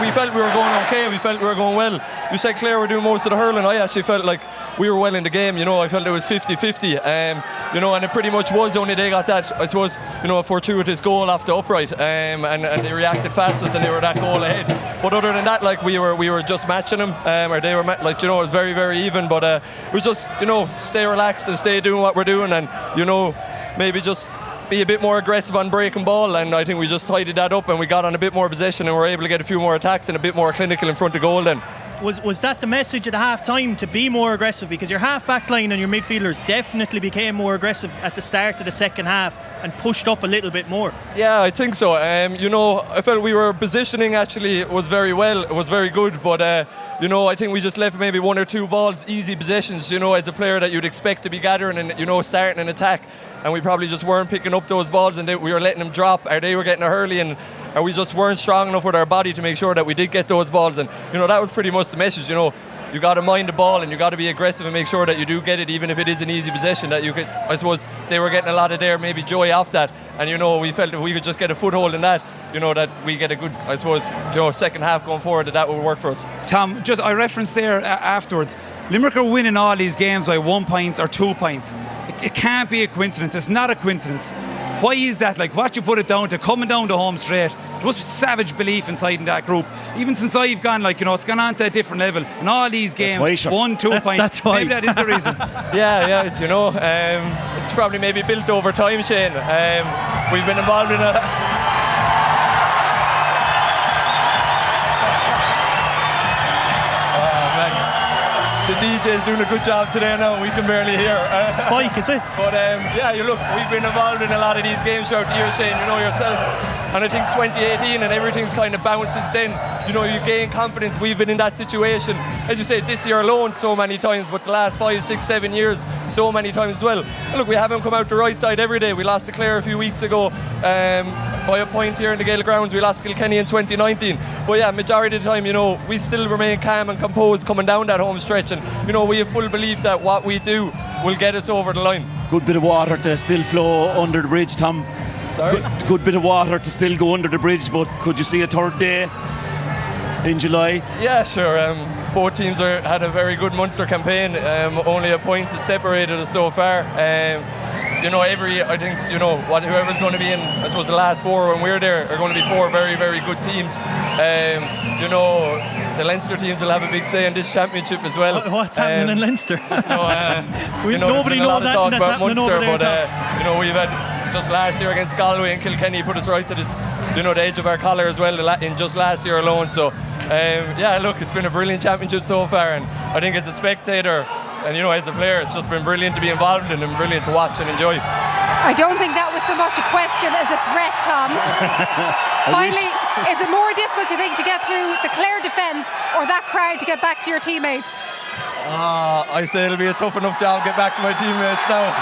we felt we were going okay, we felt we were going well. You said Clare were doing most of the hurling. I actually felt like we were well in the game, you know. I felt it was 50-50, you know, and it pretty much was. Only they got that, I suppose, you know, a fortuitous goal off the upright, and they reacted fastest and they were that goal ahead. But other than that, like we were just matching them, or they were like, you know, it was very, very even. But it was just, you know, stay relaxed and stay doing what we're doing, and you know, maybe just be a bit more aggressive on breaking ball, and I think we just tidied that up and we got on a bit more possession and were able to get a few more attacks and a bit more clinical in front of goal then. Was that the message at half time, to be more aggressive? Because your half back line and your midfielders definitely became more aggressive at the start of the second half and pushed up a little bit more. Yeah, I think so. You know, I felt we were positioning actually was very well, it was very good, but you know, I think we just left maybe 1 or 2 balls, easy possessions, you know, as a player that you'd expect to be gathering and, you know, starting an attack, and we probably just weren't picking up those balls, and we were letting them drop, or they were getting a hurley, and or we just weren't strong enough with our body to make sure that we did get those balls. And you know, that was pretty much the message. You know, you got to mind the ball and you got to be aggressive and make sure that you do get it, even if it is an easy possession. That you could, I suppose, they were getting a lot of their maybe joy off that, and you know, we felt if we could just get a foothold in that, you know, that we get a good, I suppose, you know, second half going forward, that would work for us. Tom, just I referenced there afterwards, Limerick are winning all these games by 1 point or 2 points. It can't be a coincidence. It's not a coincidence. Why is that? Like, what you put it down to? Coming down the home straight. There must be savage belief inside in that group. Even since I've gone, like, you know, it's gone on to a different level. And all these games, 1, 2 points. That's why. Maybe that is the reason. Yeah, you know, it's probably maybe built over time, Shane. We've been involved in a... The DJ's doing a good job today now, we can barely hear. Spike, is it? But yeah, you look, we've been involved in a lot of these games throughout the year, Shane, you know yourself. And I think 2018 and everything's kind of bounced since then. You know, you gain confidence. We've been in that situation, as you said, this year alone so many times, but the last 5, 6, 7 years so many times as well. And look, we haven't come out the right side every day. We lost to Clare a few weeks ago by a point here in the Gaelic Grounds. We lost to Kilkenny in 2019. But yeah, majority of the time, you know, we still remain calm and composed coming down that home stretch. And, you know, we have full belief that what we do will get us over the line. Good bit of water to still flow under the bridge, Tom. Sorry? Good bit of water to still go under the bridge, but could you see a third day in July? Yeah, sure. Both teams had a very good Munster campaign. Only a point has separated us so far. You know, I think, you know, whoever's going to be in, I suppose, the last 4 when we're there are going to be 4 very, very good teams. You know, the Leinster teams will have a big say in this championship as well. What's happening in Leinster? So, you know, nobody knows that. Talk about happening Munster, over there, but you know, we've had just last year against Galway and Kilkenny put us right to the, you know, the edge of our collar as well in just last year alone. So yeah, look, it's been a brilliant championship so far, and I think as a spectator and, you know, as a player, it's just been brilliant to be involved in and brilliant to watch and enjoy. I don't think that was so much a question as a threat, Tom. Finally, is it more difficult, you think, to get through the Clare defence or that crowd to get back to your teammates? I say it'll be a tough enough job to get back to my teammates now.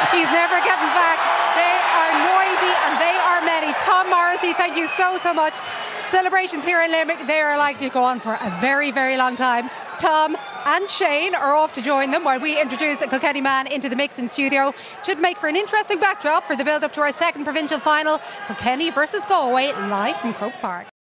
He's never getting back. They are noisy and they are many. Tom Morrissey, thank you so much. Celebrations here in Limerick, they are likely to go on for a very, very long time. Tom, and Shane are off to join them while we introduce a Kilkenny man into the mix in studio. Should make for an interesting backdrop for the build-up to our second provincial final, Kilkenny versus Galway, live from Croke Park.